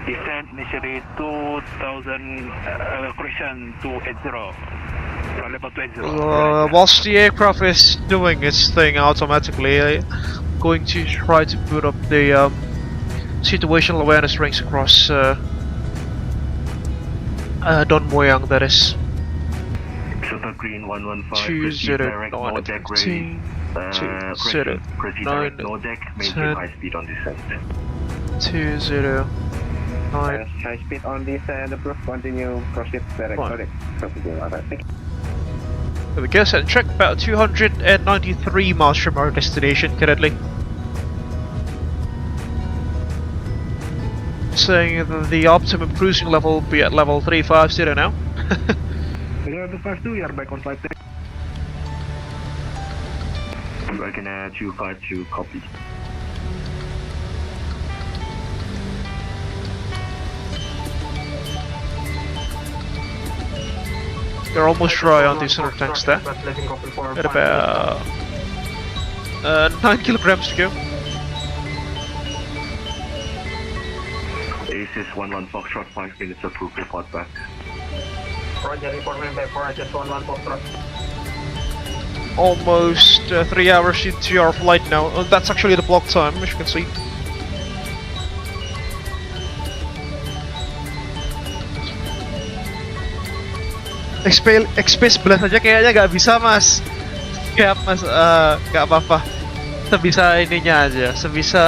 Descend initially 2000, correction 280. Level 280. Whilst the aircraft is doing its thing automatically, I'm going to try to put up the situational awareness rings across Don Moyang, that is. Super Green 115, proceed direct no deck ready. Proceed direct no deck, maintain high speed on descent. 209. High speed on descent, approve, continue, proceed direct no deck. There we go, set track about 293 miles from our destination currently. Saying that the optimum cruising level will be at level 350 now. 0252, you are back on flight deck. Wagonair 252, copy. They're almost dry on these center tanks there. At about 9 kilograms to go. Aces 11 Foxtrot, 5 minutes approved, report back. Roger, report back for Aces 11 Foxtrot. Almost 3 hours into your flight now. That's actually the block time, as you can see. XP 11 aja kayaknya gak bisa mas. Ya mas, gak apa-apa. Sebisa ininya aja, sebisa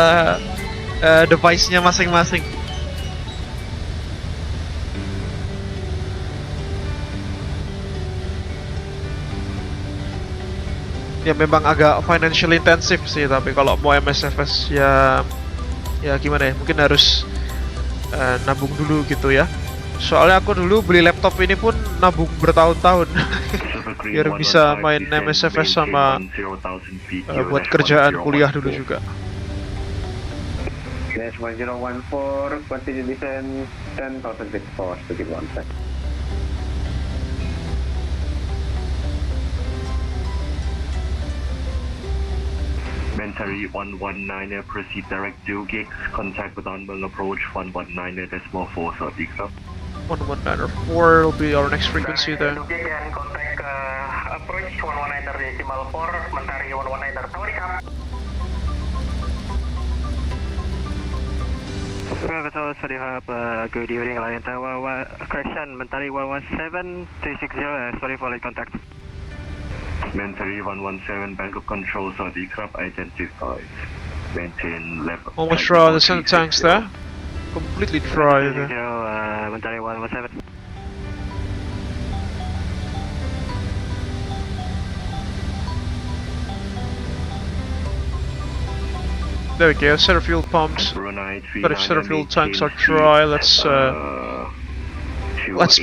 device-nya masing-masing. Ya memang agak financial intensive sih, tapi kalau mau MSFS ya gimana ya, mungkin harus nabung dulu gitu ya. Soalnya aku dulu beli laptop ini pun nabung bertahun-tahun biar bisa main MSFS sama buat kerjaan kuliah dulu juga. Dash 1014, continue descent 10,000 feet for speed 1 sec. Mentary 119, proceed direct 2 gigs, contact with onboard approach 119.4, sorry, club. 119.4 will be our next frequency there. Contact approach 119.4, Mentary 119, sorry, club. Betul, Syarif, good evening, Lion Tower, correction, Mentary 117, 360, sorry for late contact. Mentary 117, Bangkok control, sorry, club, identified. Maintain level. Almost dry on the center tanks there. Completely dry there. Mentary 117. There we go, center fuel pumps. But if center fuel tanks are dry, let's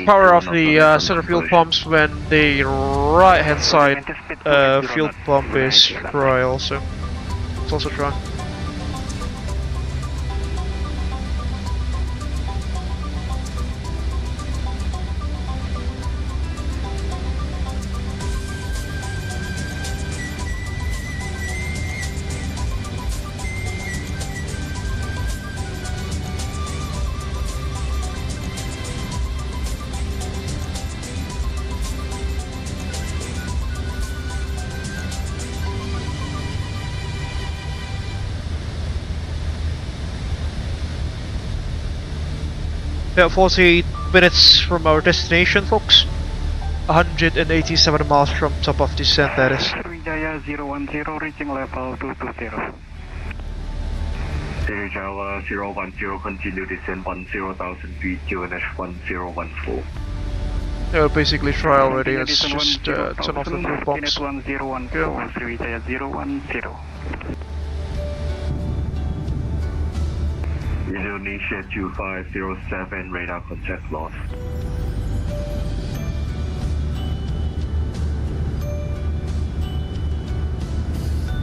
power off the center fuel pumps when the right hand side fuel pump is dry also. It's also dry. About 48 minutes from our destination, folks. 187 miles from top of descent, that is. Sriwijaya 010, reaching level 220. Sriwijaya 010, continue descent 10,000 feet, QNH 1014. They're basically dry already, let's just turn off the fuel pumps. 1014, Sriwijaya 010. Indonesia 2507, radar contact lost.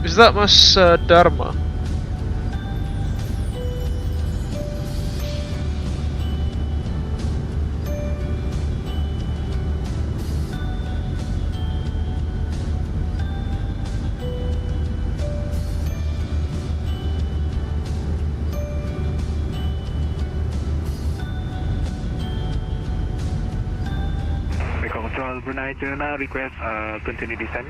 Is that Mas Dharma? Brunei China, request continue descent.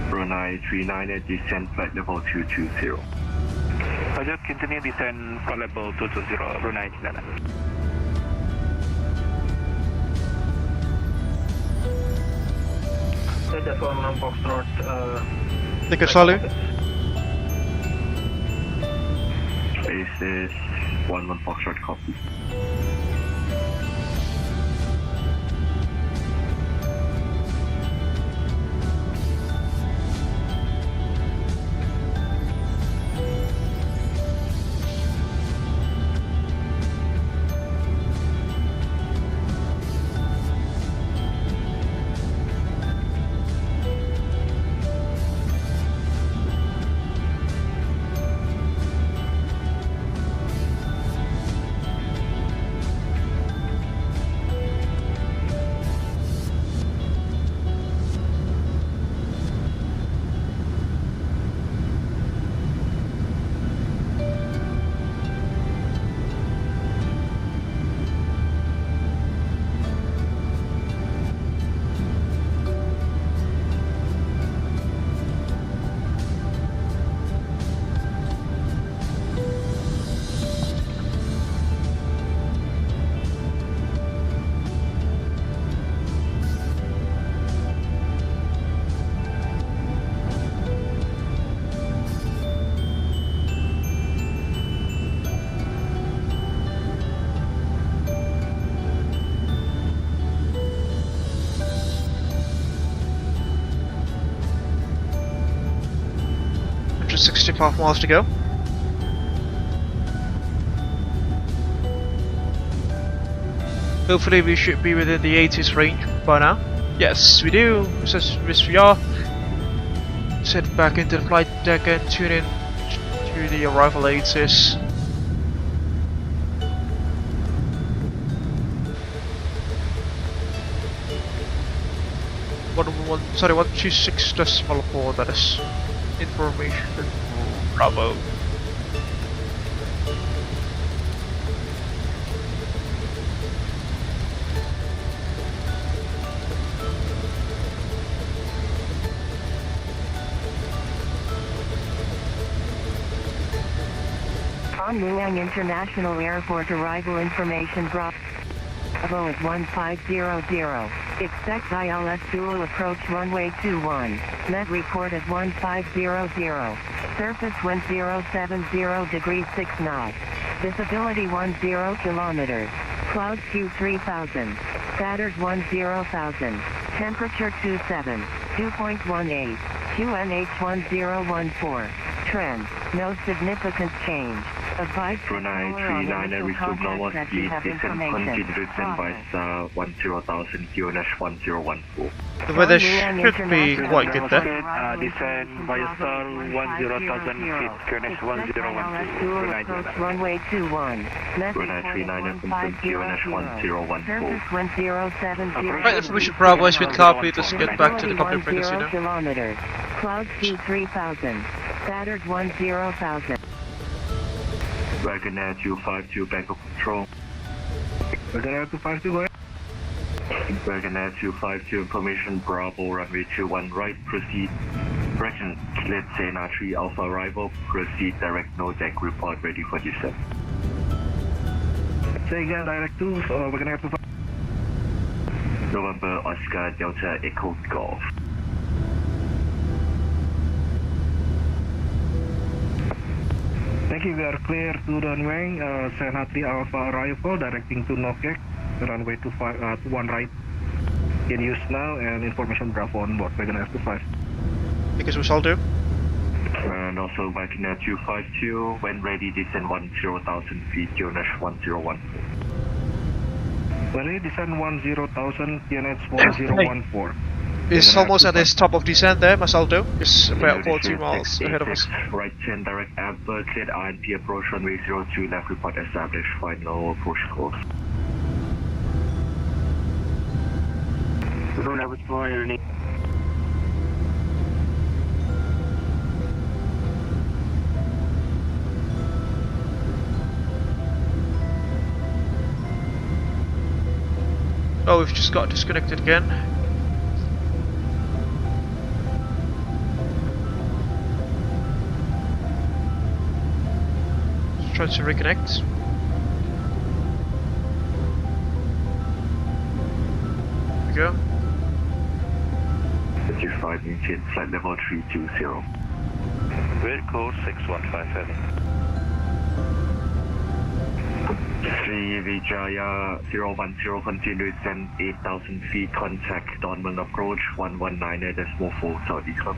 Brunei 39, descent flight level 220. Roger, continue descent flight level 220, Brunei China. That's 11 Foxtrot. Ticket Lalu. Aces 11 Foxtrot, copy. 65 miles to go. Hopefully we should be within the 80s range by now. Yes, we do. Yes, we are. Set back into the flight deck and tune in to the arrival 80s. Sorry, 126.4, that is information. Bravo. On Muang International Airport arrival information Bravo is 1500. Expect ILS dual approach runway 21. Net report is 1500. Surface wind 070 degrees 6 knots. Visibility 10 kilometers. Clouds Q3000. Statters 10,000. Temperature 27. 2.18. QNH 1014. Trend. No significant change. Advise Brunei 39 resume normal speed, descend continue descend by 10,000 QNH 1014. The weather should be quite good there. Descend by star 10,000 feet, QNH 1012. Runway 21. Brunei 39 confirm QNH 1014. Wind 070. Right, information Bravo has been copied. Let's get back to the cockpit frequency now. Kilometers. Clouds Q3000. Statters 10,000. Wagonair 252 Bangkok Control. Wagonair 252 go ahead. Wagonair 252 information Bravo runway 21 right, proceed. Correction, cleared Sena 3 Alpha arrival, proceed direct no deck report ready for descent. Say again, direct 2, Wagonair 252. November Oscar Delta Echo Golf. Thank you, we are clear to runway, Sena 3 Alpha arrival, directing to Nokek, runway 21 right. In use now, and information Bravo on board, Wagonair 25. Because we shall do. And also Wagonair 252, when ready descend 10,000 feet, QNH 1014. When ready descend 10,000, QNH 1014. It's almost at its top of descent there, Masaldo. It's about 40 miles ahead of us. Right 10 direct Amber, cleared INP approach runway 02, left report established, final approach course. Oh, we've just got disconnected again. Try to reconnect. There we go. 55 maintain flight level 320. Grid code 6157. 3 Vijaya 010 continue descend 8,000 feet, contact Dortmund approach 119.4 Saudi Club.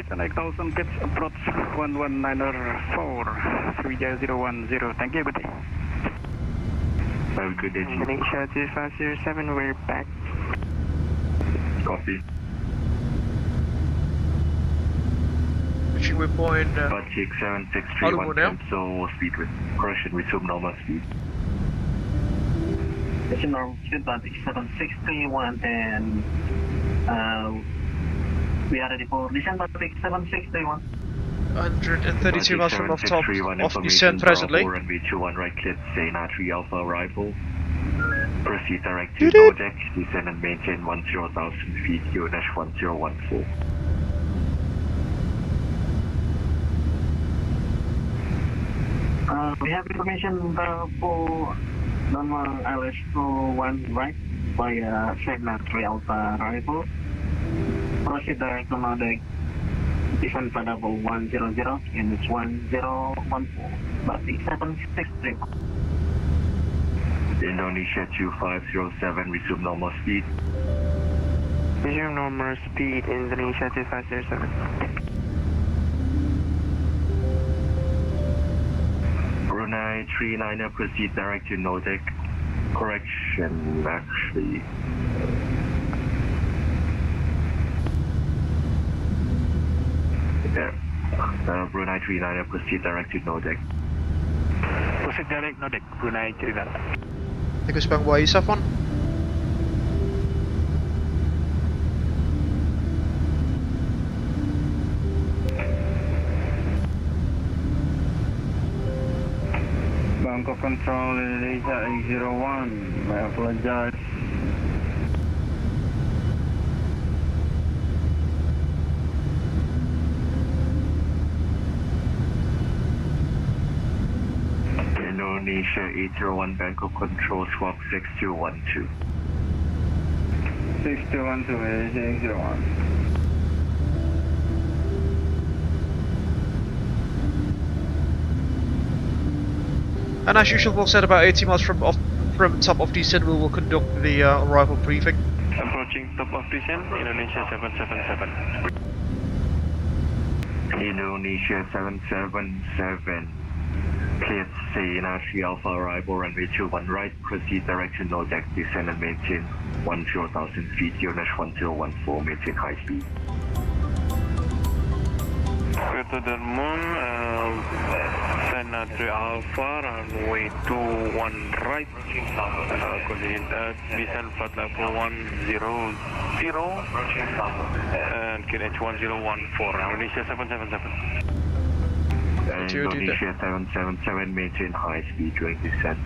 8,000 feet approach 119.4 30010. Thank you, good day. Have a good day. Indonesia 2507, we're back. Copy. Reaching waypoint Pacific 7631 cancel speed with correction, resume normal speed. Normal speed Pacific 7631 and we are ready for descent Pacific 7631. 132 miles from off top of descent presently. Runway 21 right, cleared Sena 3 Alpha arrival. Proceed direct to no deck, descend and maintain 10,000 feet, QNH 1014. We have information for normal ILS 1 right by Sena 3 Alpha arrival. Proceed direct to no deck, descend pada 100 and it's 1014, but 763. Indonesia 2507, resume normal speed. Resume normal speed Indonesia 2507. Brunei 39er, proceed direct to no deck. Correction, actually. Yeah. Brunei 39er, proceed direct to no deck. Proceed direct no deck, Brunei 39. Tikus Bang Buai Safon. Bangkok Control Indonesia 801. I apologize. Indonesia 801, Bangkok Control, swap 6212. 6212, Indonesia 801. And as usual, we'll set about 80 miles from top of descent. We will conduct the arrival briefing. Approaching top of descent, Indonesia 777. Indonesia 777. Cleared Sena 3 Alpha arrival runway 21 right. Proceed direction no deck, descend and maintain 10,000 feet. Unit 1014, maintain high speed. Go to the moon, Sena 3 Alpha, runway 21 right. Descend flight level 100 and QNH 1014, Indonesia 777. Indonesia 777, maintain high speed during descent.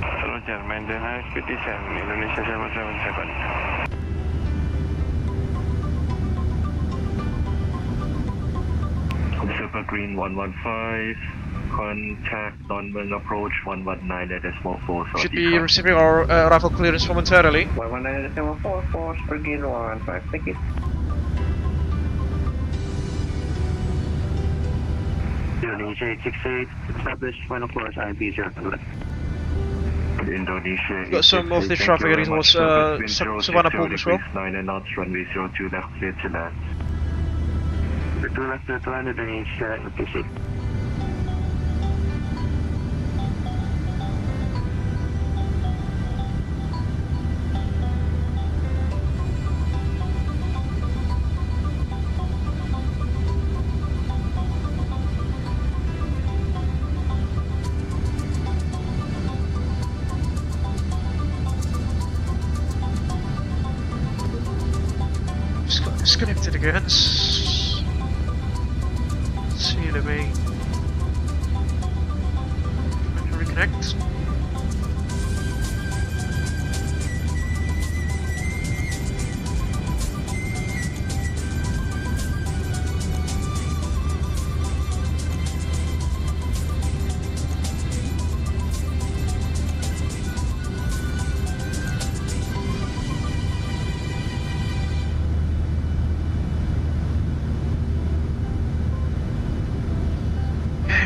Roger, maintain high speed descent, Indonesia 777. Super Green 115, contact Donman approach 119.4. Should be receiving our arrival clearance momentarily. 119.4, Super Green 115, thank you. Indonesia 868, establish final course IP 0. Indonesia. Got some of the traffic heading towards Savannah Port as well. 9 knots, runway 02 left, clear to land. 2 left to land, Indonesia 868. Disconnected again. See you me. Reconnect.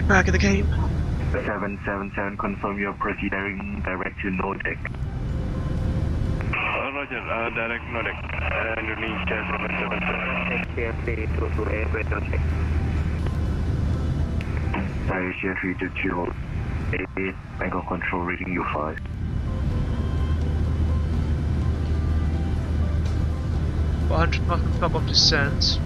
Back in the game. 777, confirm you're proceeding direct to no deck. Roger, direct no deck, Indonesia 777. XCFC 228, wait on check. Asia 322, Bangkok Control, reading U5. $100 miles from top of descent.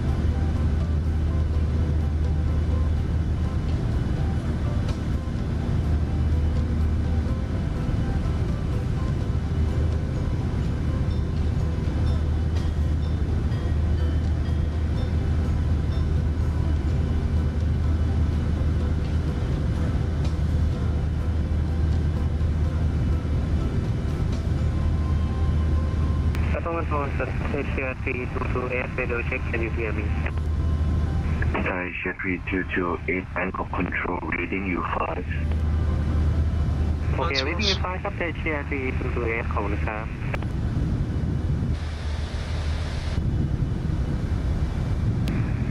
Asia 322, radio check, can you hear me? Asia 3228, Bangkok Control, reading U5. Okay, reading U5 ครับ Asia 322, ขอบคุณครับ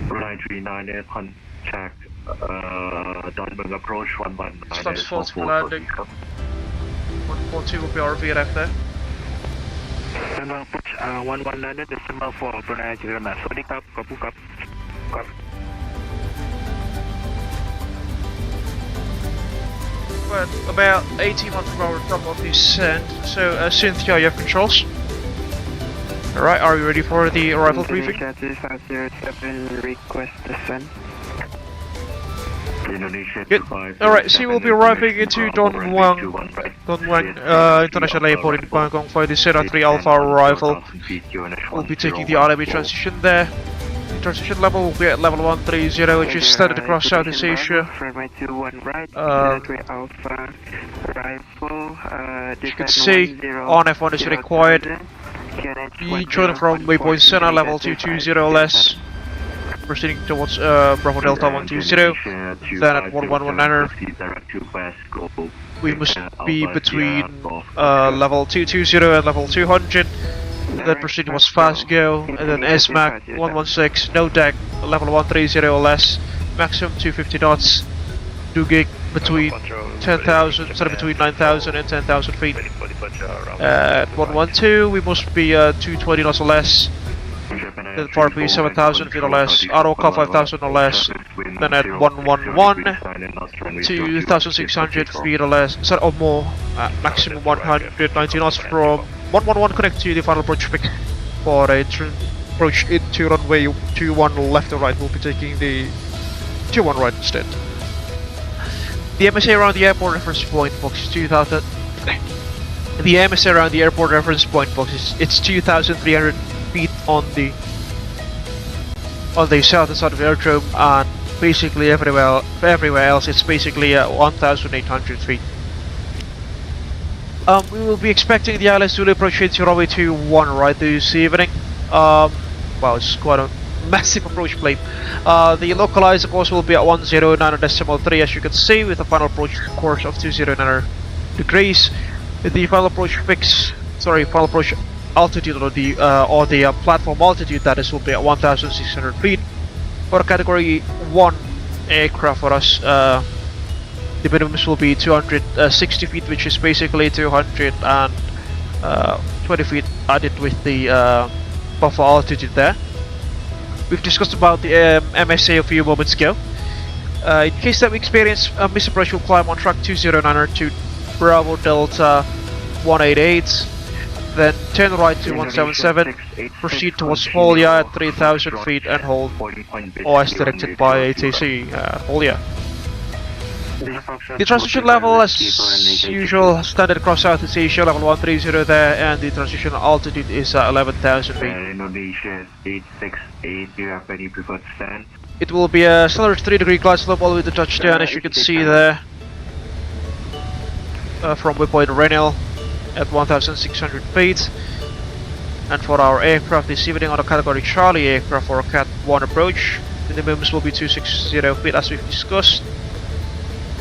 Brunei 39, contact Donman approach 119. Stops false landing. 142 will be our VRF there. Selamat approach 119 decimal 4 Brunei Selamat. Sawasdee krap, kapu krap. We're at about 80 miles per hour top of descent, so Cynthia, you have controls. Alright, are you ready for the arrival briefing? Indonesia 2507, request descent. Good. Alright, so we'll be arriving into Don Muang International Airport in Bangkok for the Sierra 3 Alpha arrival. We'll be taking the RMB transition there. The transition level will be at level 130, which is standard across Southeast Asia. You can see on F1 is required. The journey from waypoint center level 220 less. Proceeding towards Bravo Delta 120, then at 1119 we must be between level 220 and level 200, then proceed towards Fast Go, and then SMAC 116, no deck, level 130 or less, maximum 250 knots, 2 gig between 10,000, sorry, between 9,000 and 10,000 feet. At 112 we must be 220 knots or less. Then FRP 7,000 feet or less, ROK 5,000 or less, then at 111, 2,600 feet or less, or more, maximum 190 knots from 111 connect to the final approach pick for a approach into runway 21 left or right. We'll be taking the 21 right instead. The MSA around the airport reference point box is 2,000. The MSA around the airport reference point box is 2,300 feet on the southern side of the aerodrome, and basically everywhere else it's basically 1,800 feet. We will be expecting the ILS to approach into runway 21 right this evening. Well, it's quite a massive approach plane. The localizer course will be at 109.3 as you can see, with a final approach course of 209 degrees. The final approach final approach altitude or the platform altitude that is will be at 1,600 feet. For a category 1 aircraft for us, the minimums will be 260 feet, which is basically 220 feet added with the buffer altitude there. We've discussed about the MSA a few moments ago. In case that we experience a misapproach, we'll climb on track 209 to Bravo Delta 188. Then turn right to 177, proceed towards Aulia at 3,000 feet and hold OS directed by ATC Aulia. The transition level, as usual, standard across Southeast Asia, level 130 there, and the transition altitude is 11,000 feet. Indonesia 868, do you have any preferred stand? It will be a standard 3-degree glide slope all the way to touchdown, as you can see there, from waypoint Renil at 1,600 feet. And for our aircraft this evening on a category Charlie aircraft for a Cat 1 approach, the minimums will be 260 feet as we've discussed,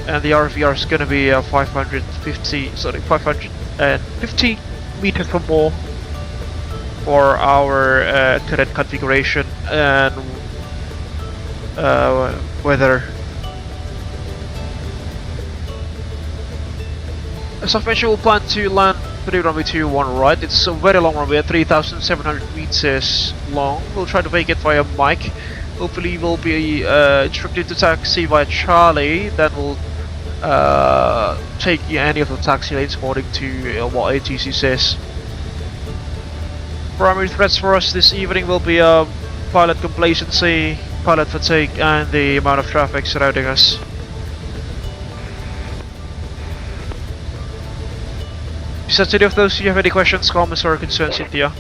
and the RVR is going to be 550 meters or more for our current configuration and weather. As I've mentioned, we'll plan to land through runway 21 right. It's a very long runway, 3,700 meters long. We'll try to make it via mic. Hopefully we'll be instructed to taxi via Charlie, then we'll take any of the taxi lanes according to what ATC says. Primary threats for us this evening will be pilot complacency, pilot fatigue, and the amount of traffic surrounding us. Besides any of those, do you have any questions, comments, or concerns, Cynthia?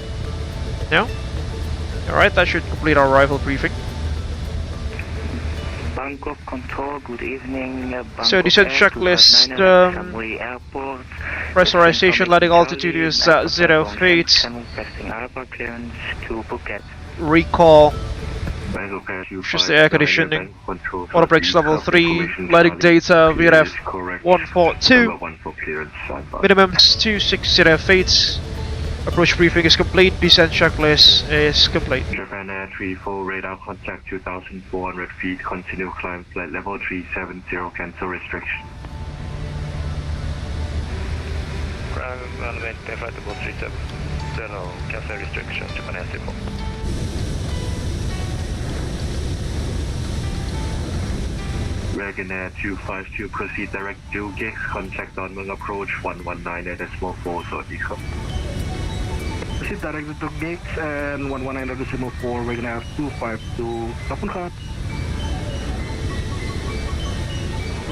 No? Alright, that should complete our arrival briefing. Bangkok Control, good evening. So descent checklist, pressurization, landing altitude is 0 feet. Recall, just the air conditioning. Auto brakes level 3, landing data VRF 142. Minimum 260 feet. Approach briefing is complete, descent checklist is complete. Japan Air 34, radar contact 2,400 feet, continue climb flight level 370, cancel restriction. External cafe restriction to Pahleffi. Wagonair 252 proceed direct to gigs, contact on Moving approach 119.4, so decom. Proceed direct to gigs and 119.4, Wagonair 252, Kapun.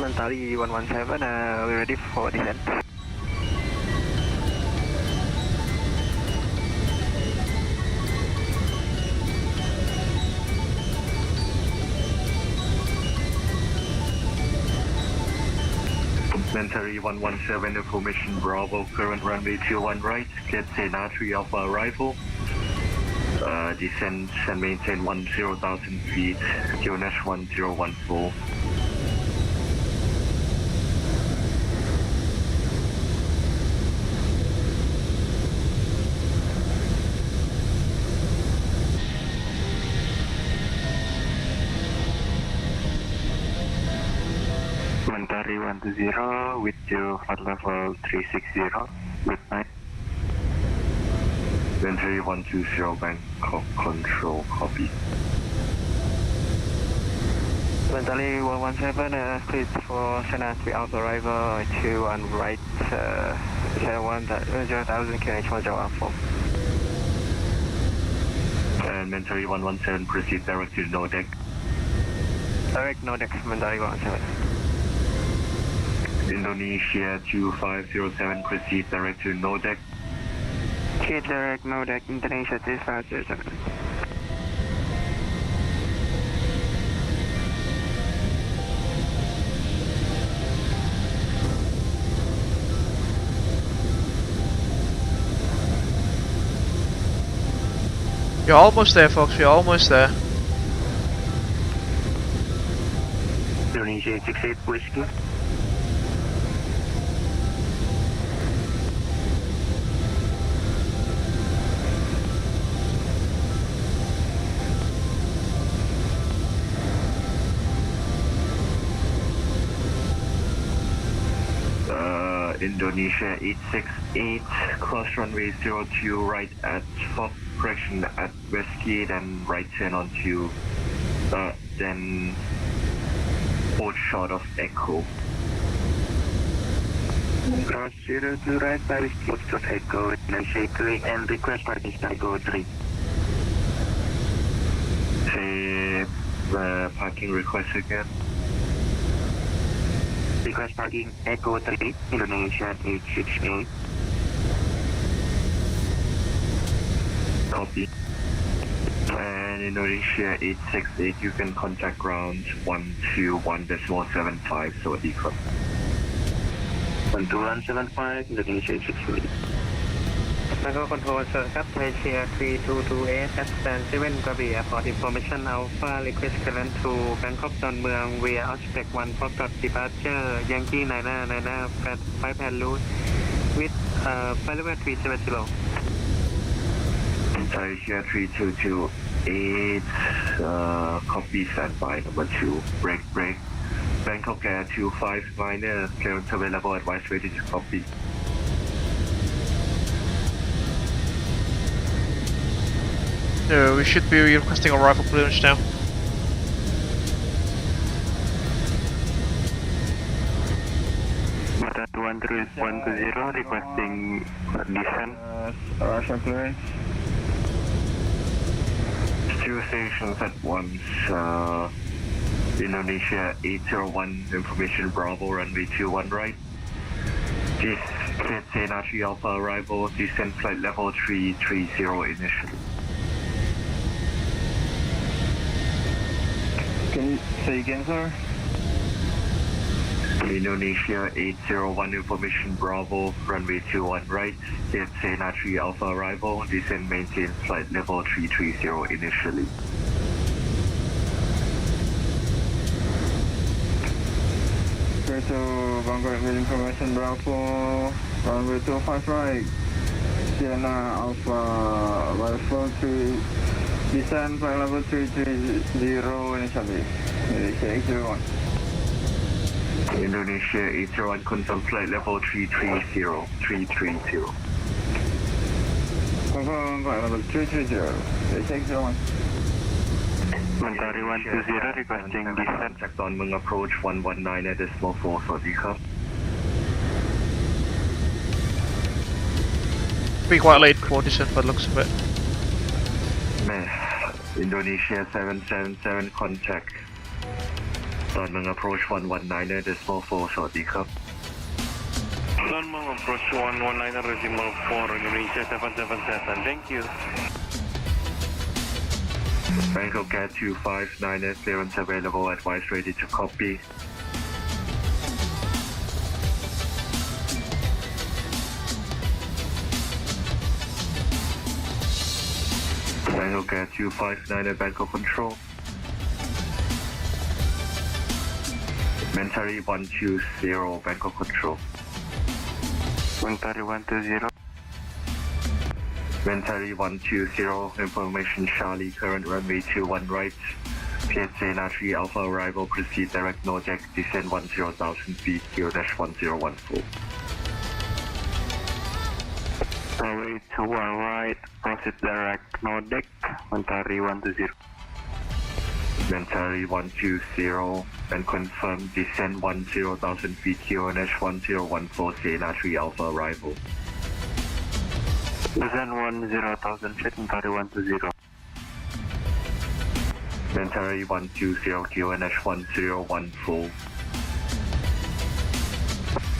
Mentari 117, we're ready for descent. Mentari 117, information Bravo, current runway 21 right, get Sena 3 Alpha arrival. Descend and maintain 10,000 feet, QNH 1014. Mentari 120 with you at level 360, good night. Mentari 120, Bangkok control, copy. Mentari 117, cleared for Sena 3 out arrival, 2 on right, 0,000 kH 1014. And Mentari 117, proceed direct to no deck. Direct no deck, Mentari 117. Indonesia 2507, proceed direct to no deck. Proceed direct no deck, Indonesia 2507. You're almost there, folks, you're almost there. Indonesia 68 Whiskey. Indonesia 868, cross runway 02 right at Fox, correction at Whiskey, then right turn onto, then port short of Echo. Cross 02 right by Whiskey, port of Echo, and shake and request party Echo 3. Say parking request again. Request parking Echo 3, Indonesia 868. Copy. And Indonesia 868, you can contact ground 121.75, so decom. 12175, Indonesia 868. Bangkok Control, sir, Cap Malaysia 3228 at stand 7 Krabi Airport information Alpha request current to Bangkok ดอนเมือง via Outback 1 Foxtrot departure Yankee 99 Fat 5 hand route with Pahleffi 370. Malaysia 3228, copy standby number 2, break. Bangkok Air 259, clearance available, advice ready to copy. We should be requesting arrival clearance now. Barat 13120 requesting descent. Russian clearance. Two stations at once. Indonesia 801, information Bravo, runway 21 right. This Sena 3 Alpha arrival, descent flight level 330 initially. Can you say again, sir? Indonesia 801, information Bravo, runway 21 right. Get Sena 3 Alpha arrival, descent maintain flight level 330 initially. Okay, so Bangkok with information Bravo, runway 25 right. Sienna Alpha, level 3, descent flight level 330 initially. Indonesia 801. Indonesia 801, confirm flight level 330. Confirm flight level 330. Take 01. Mentari 120 requesting descent. Contact Dongmung approach 119 at decimal 4 สวัสดีครับ Be quite late for descent by the looks of it. Indonesia 777 contact Dongmung approach 119 at decimal 4 สวัสดีครับ Dongmung approach 119 at decimal 4 Indonesia 777 thank you Bangkok Air 259 clearance available, advice ready to copy. Bangkok Air 259 at Bangkok Control. Mentari 120 Bangkok Control. Mentari 120 Mentari 120, information Charlie, current runway 21 right. PSA Natri Alpha arrival, proceed direct no deck, descend 10,000 feet, Q-1014. Runway 21 right, proceed direct no deck, Mentari 120. Mentari 120, and confirm descend 10,000 feet, Q-1014, say Natri Alpha arrival. Descend 10,000 feet, Mentari 120. Mentari 120, QNH1014.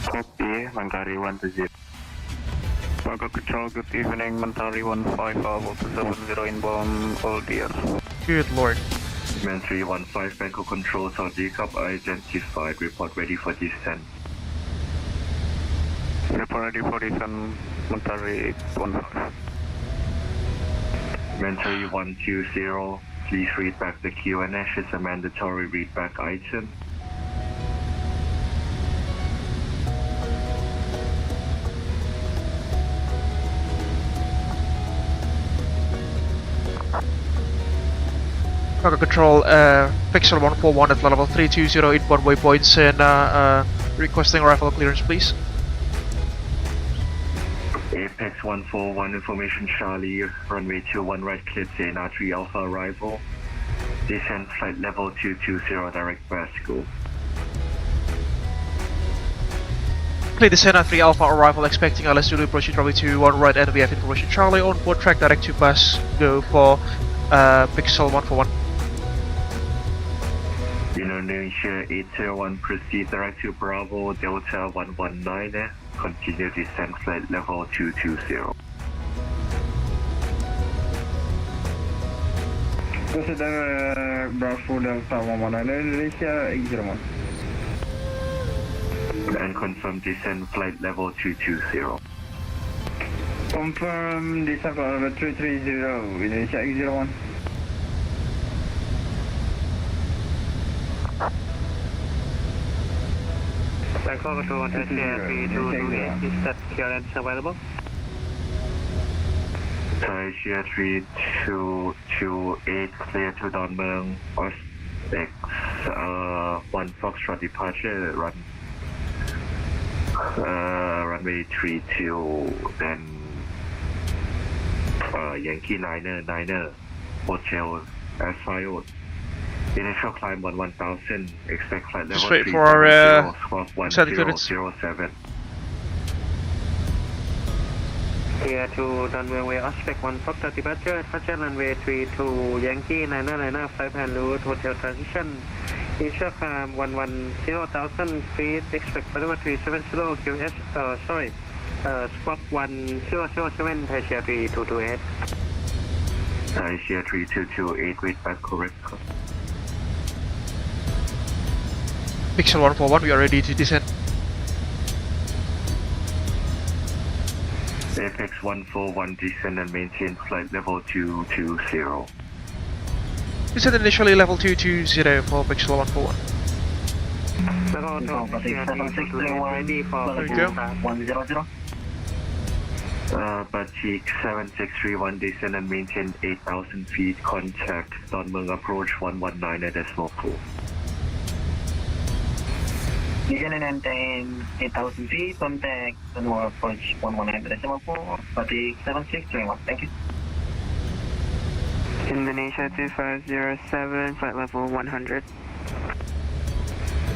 Copy, Mentari 120. Bangkok Control, good evening, Mentari 15 Alpha 270 inbound Aulia. Good lord. Mentari 15 Bangkok Control, Saudi Cup identified, report ready for descent. Report ready for descent, Mentari 15. Mentari 120, please read back the QNH, it's a mandatory read back item. Cargo Control, Pixel 141 at level 320 inbound waypoints and requesting rifle clearance please. Apex 141, information Charlie, runway 21 right, cleared Sena 3 Alpha arrival. Descent flight level 220, direct west school. Clear the Sena 3 Alpha arrival, expecting LS Zulu approaching runway 21 right, NVF information Charlie, on board track direct to bus, go for Pixel 141. Indonesia 801, proceed direct to Bravo, Delta 119, continue descent flight level 220. Consider Bravo Delta 119, Indonesia 801. And confirm descent flight level 220. Confirm descent flight level 330, Indonesia 801. Bangkok Control, Asia 3228, is that clearance available? Asia 3228, clear to Dongmung, X 1 Foxtrot departure, runway 32, then Yankee Niner, Hotel Asphalt. Initial climb 1000, expect flight level Straight 370, for squawk 1007. Clear to Dongmung Way, aspect 1 Foxtrot departure, runway 32 Yankee Niner, 5 hand route, hotel transition. Initial climb 110,000 feet, expect flight level 370, QS, squawk 1007, Asia 3228. Asia 3228, read back correct. Pixel 141, we are ready to descend. Apex 141, descend and maintain flight level 220. Descend initially level 220 for Pixel 141. Ready for There you go. 100. Batik 7631, descend and maintain 8,000 feet, contact Dongmung approach 119 at decimal 4. You can maintain 8,000 feet, contact runway approach 119.4, fatigue 7631. Thank you. Indonesia 2507, flight level 100.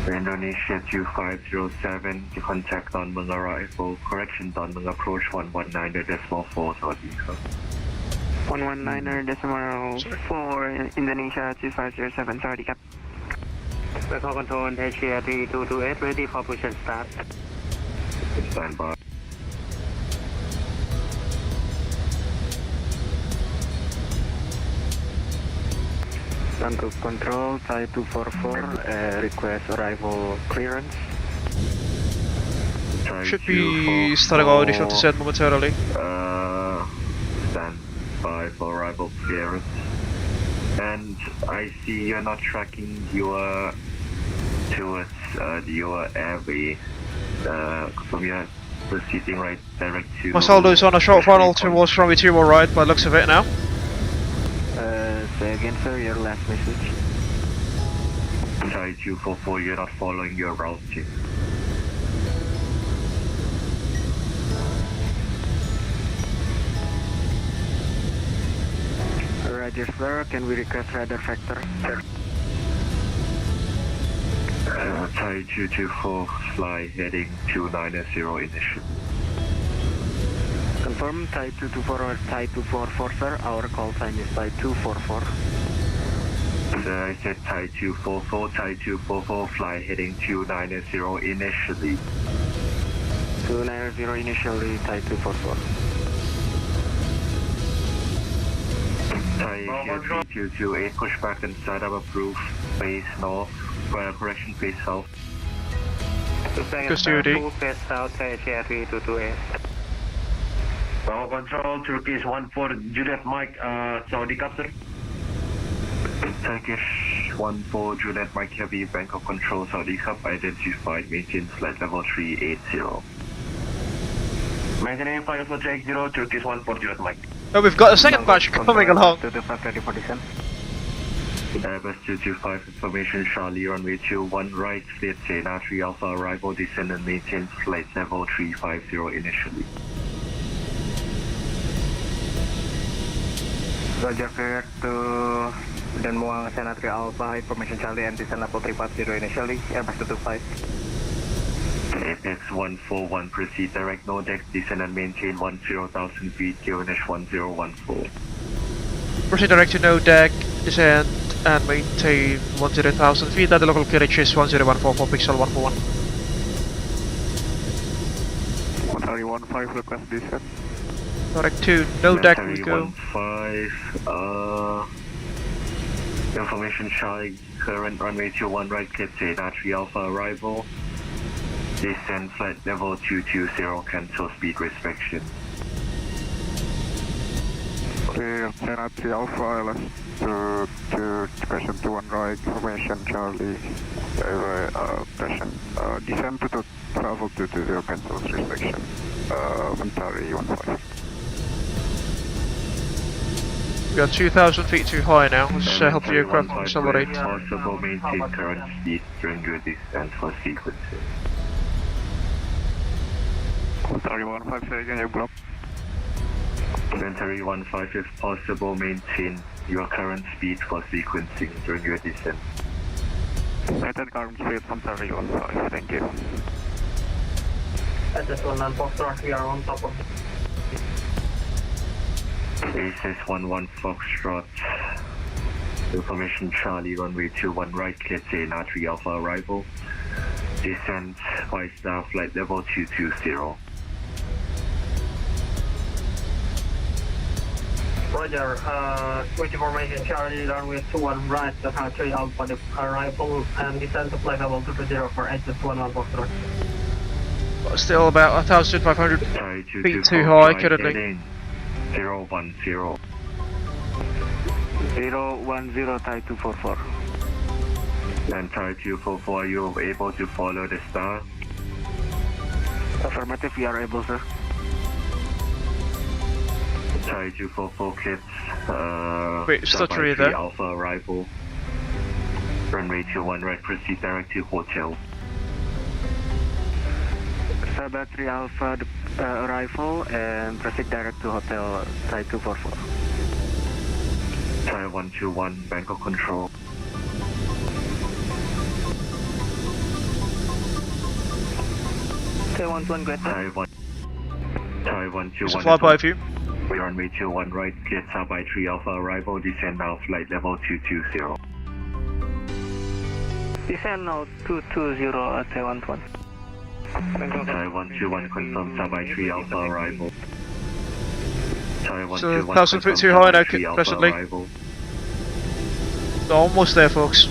Indonesia 2507, contact on Mung arrival, correction on Mung approach 119.4, สวัสดีครับ 119.4, Indonesia 2507, สวัสดีครับ Vehicle control Asia 3228, ready for push and start. Stand by. Untuk control Thai 244, request arrival clearance. Should be starting our initial descent momentarily. Stand by for arrival clearance. And I see you're not tracking your towards your airway. From your proceeding right direct to. Masaldo is on a short funnel towards runway 21 right by the looks of it now. Say again, sir, your last message. Thai 244, you're not following your routing. Roger, sir. Can we request radar factor? Thai 224, fly heading 290 initial. Confirm Thai 224 or Thai 244, sir. Our call sign is Thai 244. I said Thai 244, Thai 244, fly heading 290 initially. 290 initially, Thai 244. Thai Asia 3228, push back and start up approved, face north, correction face south. Custody. Face south, Thai Asia 3228. Power control, Turkish 14, Juliet Mike, Saudi capture. Turkish 14, Juliet Mike Heavy, Bangkok control, Saudi Cup, identified, maintain flight level 380. Maintain flight level 380, Turkish 14, Juliet Mike. Oh, we've got a second batch coming along. Airbus 225, information, Charlie, runway 21 right, cleared Sena 3 Alpha, arrival, descend and maintain flight level 350 initially. Roger, clear to Dan Muang Sena 3 Alpha, information Charlie and descend level 350 initially, Airbus 225. Apex 141, proceed direct, no deck, descend and maintain 10,000 feet, QNH 1014. Proceed direct to no deck, descend and maintain 10,000 feet at the local QNH is 1014 for Pixel 141. 13015, request descent. Direct to no deck we go. 15, information Charlie, current runway 21 right, cleared Sena 3 Alpha, arrival. Descend flight level 220, cancel speed restriction. Clear, Sena 3 Alpha, LS to question 21 right, formation Charlie, question, descend to travel 220, cancel restriction, Montari 15. We are 2,000 feet too high now, let's help the aircraft accelerate. Possible maintain current speed during your descent for sequencing. 13015, say again, you block. Inventory 15, if possible, maintain your current speed for sequencing during your descent. United current speed 13015, thank you. SS19 Foxtrot, we are on top of SS11 Foxtrot, information Charlie, runway 21 right, cleared Sena 3 Alpha, arrival. Descent 5-star, flight level 220. Roger, switch information Charlie, runway 21 right, the 3 Alpha, the arrival, and descend to flight level 220 for SS11 Foxtrot. Still about 1,500 feet too high currently. 010. 010 Thai 244. And Thai 244, are you able to follow the star? Affirmative, we are able, sir. Thai 244 kids, wait, stuttery there. Alpha arrival. Runway 21 right, proceed direct to hotel. Sahabat 3 Alpha arrival and proceed direct to Hotel Thai 244. Thai 121, Bangkok Control. Thai 121, great. Thai 121. It's a flyby view. We're on runway 21 right, cleared south by 3 Alpha arrival, descend now flight level 220. Descend now 220 at Thai 121. Thai 121 confirm south by 3 Alpha arrival. Thai 121 1,000 feet too high now, presently. Arrival. Almost there, folks.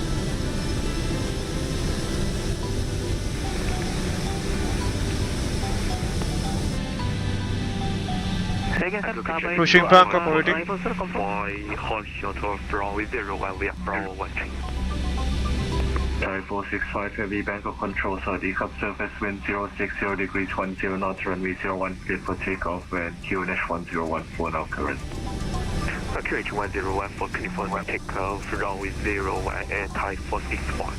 Pushing Bangkok already. Thai 465 Heavy Bangkok Control, Saudi Cup surface wind 060 degrees 10 knots, runway 01 cleared for takeoff and QNH 1014 now current. QH 101 for California takeoff, runway 01 Air Thai 465.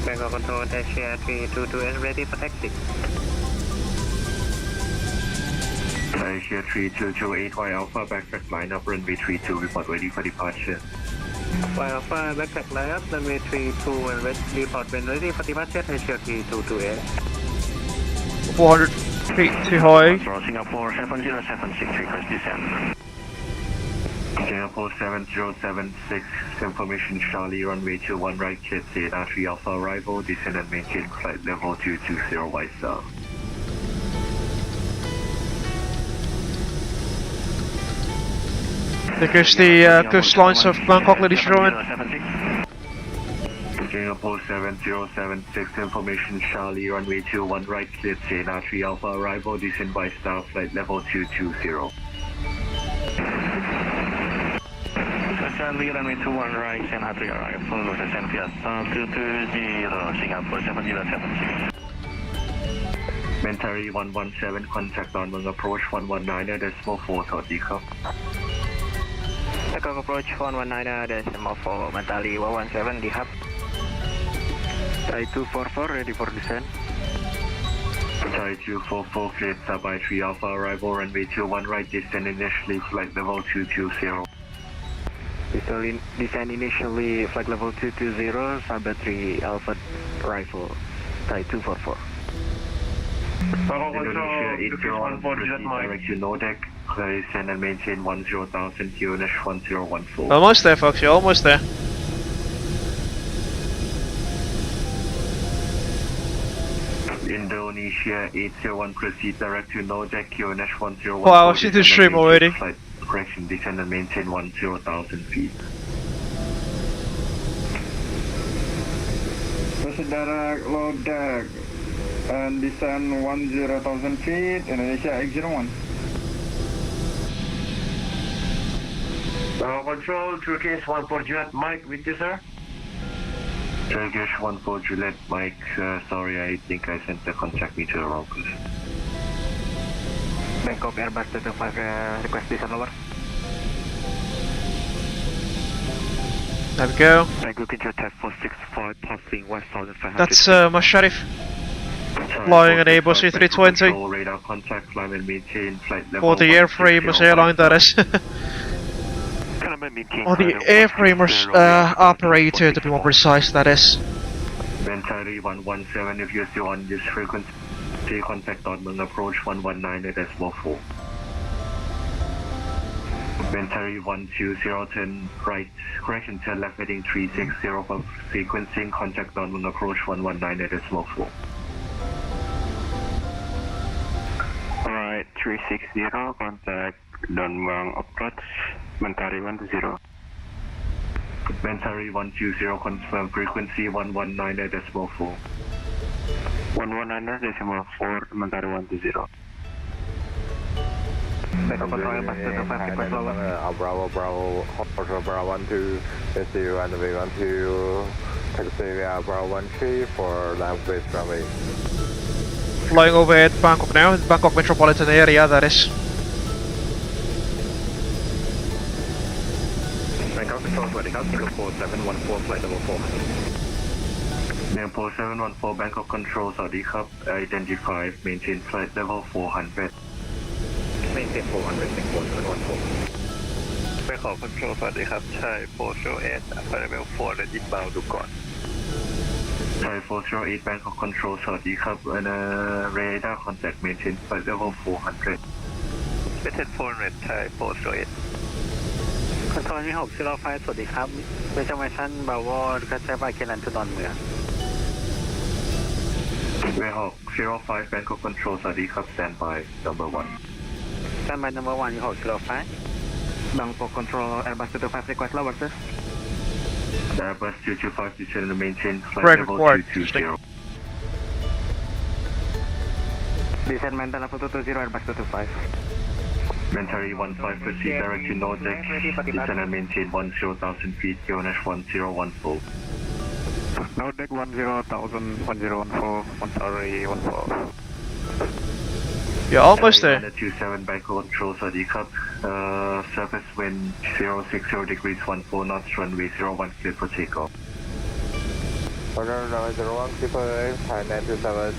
Bangkok Control, Asia 322 ready for taxi. Asia 3228 Y Alpha backtrack lineup, runway 32 report ready for departure. Y Alpha backtrack lineup, runway 32 and report when ready for departure, Asia 3228. 400 feet too high. Singapore 70763 request descent. Singapore 7076, information Charlie, runway 21 right, cleared Sierra 3 Alpha arrival, descend and maintain flight level 220 Y south. There goes the coastlines of Bangkok, ladies and gentlemen. Singapore 7076, information Charlie, runway 21 right, cleared Sierra 3 Alpha arrival, descend by star, flight level 220. Charlie, runway 21 right, Sierra 3 arrival, descend via star 220, Singapore 7076. Mentari 117, contact on Mung approach 119.4, Saudi Cup. Bangkok approach 119.4, Mentari 117, di hub. Thai 244 ready for descent. Thai 244 cleared south by 3 Alpha arrival, runway 21 right, descend initially flight level 220. Descend initially flight level 220, Sahabat 3 Alpha arrival, Thai 244. Indonesia 801, proceed direct to no deck, descend and maintain 10,000, QNH 1014. Almost there, folks, you're almost there. Indonesia 801, proceed direct to no deck, QNH 1014. Wow, I've seen this stream already. Flight correction, descend and maintain 10,000 feet. Proceed direct low deck and descend 10,000 feet, Indonesia 801. Control, Turkish 14 Juliet, Mike with you, sir. Turkish 14 Juliet, Mike, sorry, I think I sent the contact me to the wrong person. Bangkok Airbus 225, request descent over. There we go. Bangkok Control Type 465, passing 1,500. That's my Syarif. Flying an Airbus A320. Radar contact, climb and maintain flight level. For the airframers airline, that is. Or the airframers operator, to be more precise, that is. Mentari 117, if you're still on this frequency, contact on Mung approach 119.4. Mentari 12010 right, correction, turn left heading 360 for sequencing, contact on Mung approach 119.4. Alright, 360, contact Donwang approach, Mentari 10. Mentari 120, confirm frequency 119.4. 119.4, Mentari 10. Bangkok Control Airbus 225, request lower. Bravo, Hotel Bravo 12, SU and V12, taxi Bravo 13 for land base runway. Flying over at Bangkok now, Bangkok metropolitan area, that is. Bangkok Control, Singapore 714, flight level 4. Singapore 714 Bangkok Control สวัสดีครับ Identify maintain flight level 400 maintain 400 Singapore 714 Bangkok Control สวัสดีครับใช่408 flight level 4 และinbound ดูก่อนใช่408 Bangkok Control สวัสดีครับ radar contact maintain flight level 400 maintain 400ใช่408 Control ที่605สวัสดีครับReservation Bravo กระจายไปเกลันจุดอนเมืองBangkok 05 Bangkok Control สวัสดีครับ standby number 1 standby number 1ที่605 Bangkok Control Airbus 225 request lower sir Airbus 225 descend and maintain flight level 220 descend maintain level 220 Airbus 225 Mentary 15 proceed direct to no deck descend and maintain 10,000 feet QNH 1014 No deck 10,000 1014 one sorry 14 You're almost there 27 Bangkok Control สวัสดีครับsurface wind 060 degrees 14 knots runway 01 clear for takeoff runway 01 clear for Thailand 27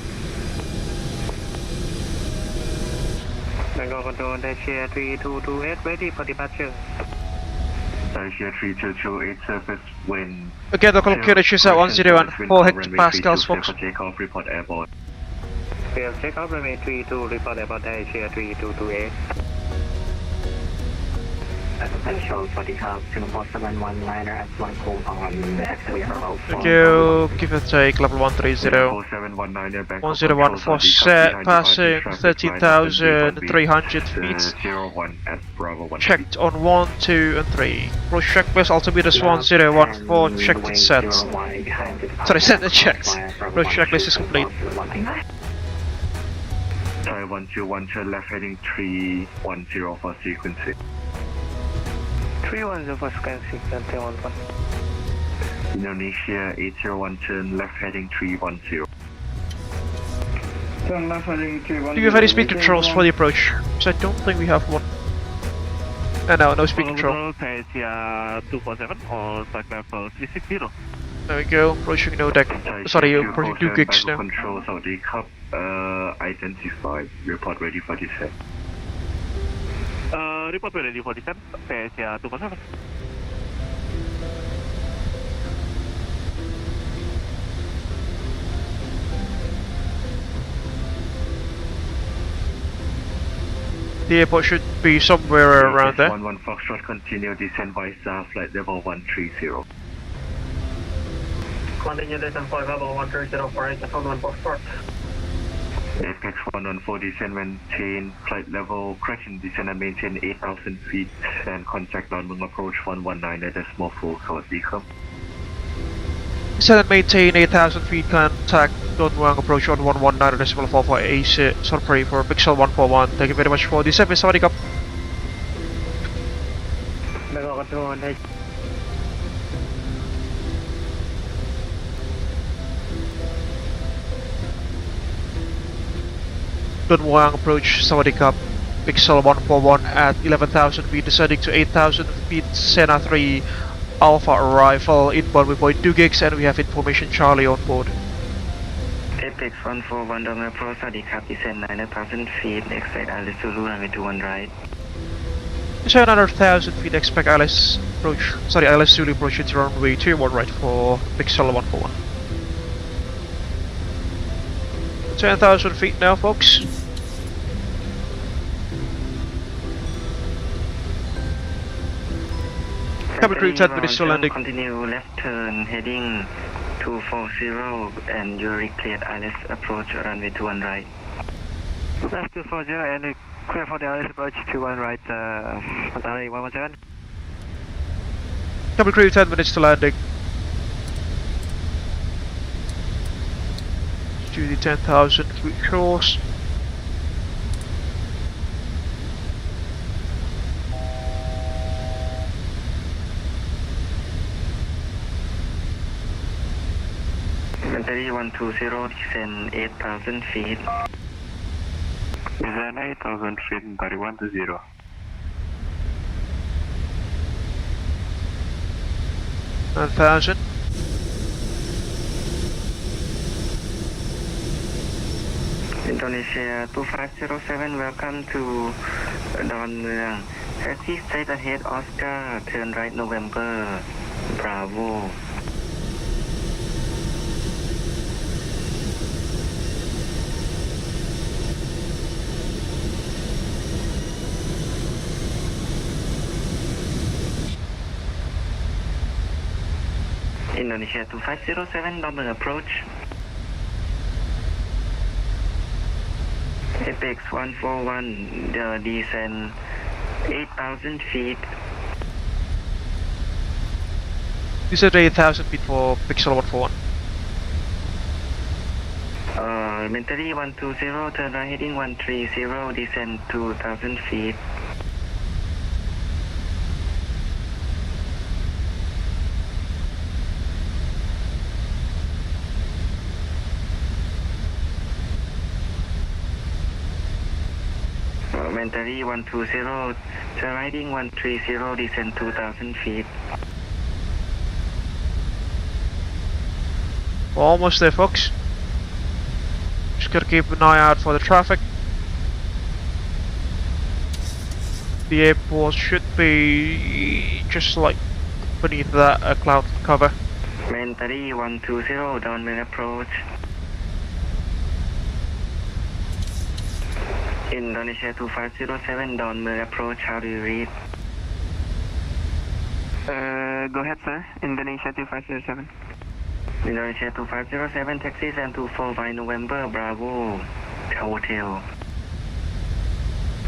Bangkok Control Asia 3228 ready for departure Asia 3228 surface wind Okay, the calculation is at 104 hectopascals, folks. Takeoff, report airborne. Field takeoff, runway 32, report airborne Asia 3228. Potential 40 Cup, Singapore 719er at 1 call on XWR Thank you, give and take, level 130. 1014 set, passing 13,300 feet. Checked on 1, 2 and 3. Approach checklist, altimeter 1014, checked and set. Sorry, set and checked. Approach checklist is complete. Thai 121, turn left heading 310 for sequencing. 310 for frequency, 1011. Indonesia 801, turn left heading 310. Turn left heading 310. Do you have any speed controls for the approach? Because I don't think we have one. No speed control. Asia 247 or flight level 360. There we go, approaching no deck. Sorry, approaching 2 gigs now. Control, Saudi Cup, identified. Report ready for descent. Report ready for descent, Asia 247. The airport should be somewhere around there. 11 Foxtrot, continue descent by flight level 130. Continue descent flight level 130 for H1 Foxtrot. Apex 114, descend, maintain flight level, correction, descend and maintain 8,000 feet and contact Lalu approach 119 at decimal full, Saudi Cup. Descend and maintain 8,000 feet, contact Lalu approach on 119 at decimal 4 for AC, sorry, for Pixel 141. Thank you very much for the service, Saudi Cup. Dunwang approach Sawadee Cup, Pixel 141 at 11,000 feet, descending to 8,000 feet, Sena 3 Alpha arrival, inbound with 0.2 gigs, and we have information Charlie on board. Apex 141 Dunwang approach Sawadee Cup, descend 9,000 feet, expect Alice Zulu runway 21 right. Descend 9,000 feet, expect Alice Zulu approach into runway 21 right for Pixel 141. 10,000 feet now, folks. Cabin crew 10 minutes to landing. Continue left turn heading 240 and you're cleared Alice approach runway 21 right. Left 240 and clear for the Alice approach 21 right, Atari 117. Cabin crew 10 minutes to landing. To the 10,000 feet course. Entry 120, descend 8,000 feet. Descend 8,000 feet, Entry 120. 9,000. Indonesia 2507, welcome to Don Mueang. Taxi straight ahead, Oscar, turn right November, Bravo. Indonesia 2507, Don approach. Apex 141, the descent 8,000 feet. You said 8,000 feet for Pixel 141. Elementary 120, turn right heading 130, descent 2,000 feet. Elementary 120, turn right heading 130, descent 2,000 feet. We're almost there, folks. Just gotta keep an eye out for the traffic. The airport should be just like beneath that cloud cover. Elementary 120, downwind approach. Indonesia 2507, downwind approach, how do you read? Go ahead, sir. Indonesia 2507. Indonesia 2507, taxis and 245 November, Bravo, Hotel.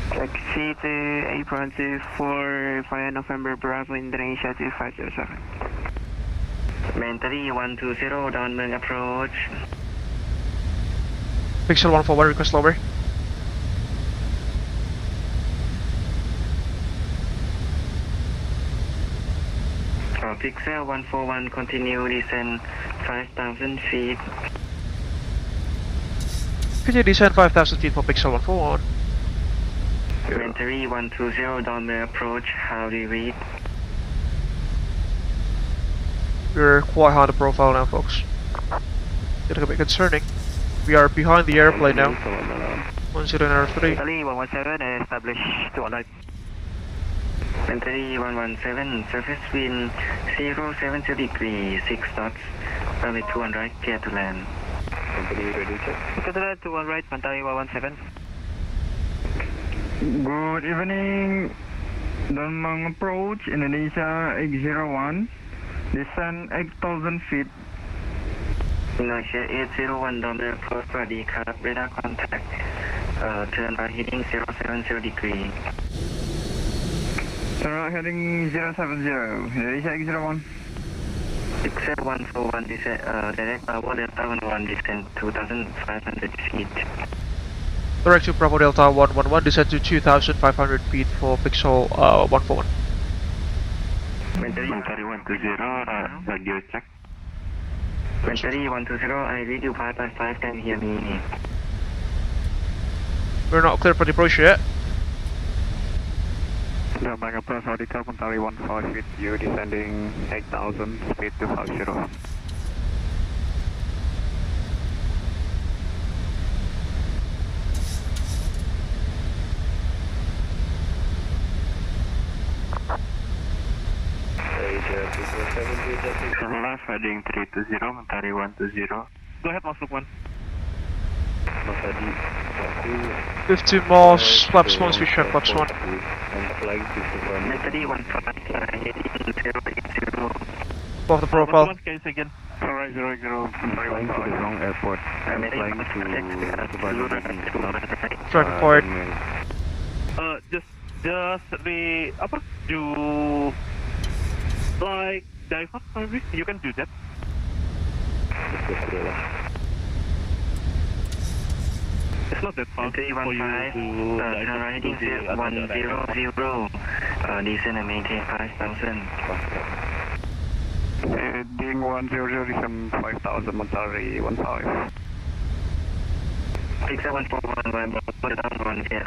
Taxi to April 245 November, Bravo, Indonesia 2507. Elementary 120, downwind approach. Pixel 141, request lower. Pixel 141, continue descent 5,000 feet. Could you descend 5,000 feet for Pixel 141? Elementary 120, downwind approach, how do you read? We're quite high on the profile now, folks. It's a bit concerning. We are behind the airplane now. 1003. Italy 117, establish to alight. Elementary 117, surface wind 070 degrees, 6 knots, runway 21 right, clear to land. Company ready, check. Clear to land, 21 right, Mentari 117. Good evening. Don approach, Indonesia 801. Descend 8,000 feet. Indonesia 801, downwind approach, ready, cut, radar contact. Turn right heading 070 degree. Turn right heading 070. Indonesia 801. Pixel 141, descent, direct Bravo Delta 11, descent 2,500 feet. Direct to Bravo Delta 111, descend to 2,500 feet for Pixel 141. Mentary 120, radio check. Mentary 120, I read you 555, can you hear me? We're not clear for the approach yet. The Bangkok Plus Auditor, Mentari 15 with you descending 8,000, speed 250. Turn left heading 320, Mentari 120. Go ahead, Mas Lukman. 50 miles, flaps 1, switch check, flaps 1. Mentary 15, heading 080. Above the profile. Case again. Alright, 00, flying to the wrong airport. I'm flying to Tracking forward. Just you like divert maybe? You can do that. It's not that far for you to heading 100, descend and maintain 5,000. Heading 100, descend 5,000, Mentari 15. Pixel 141, put it down 1 get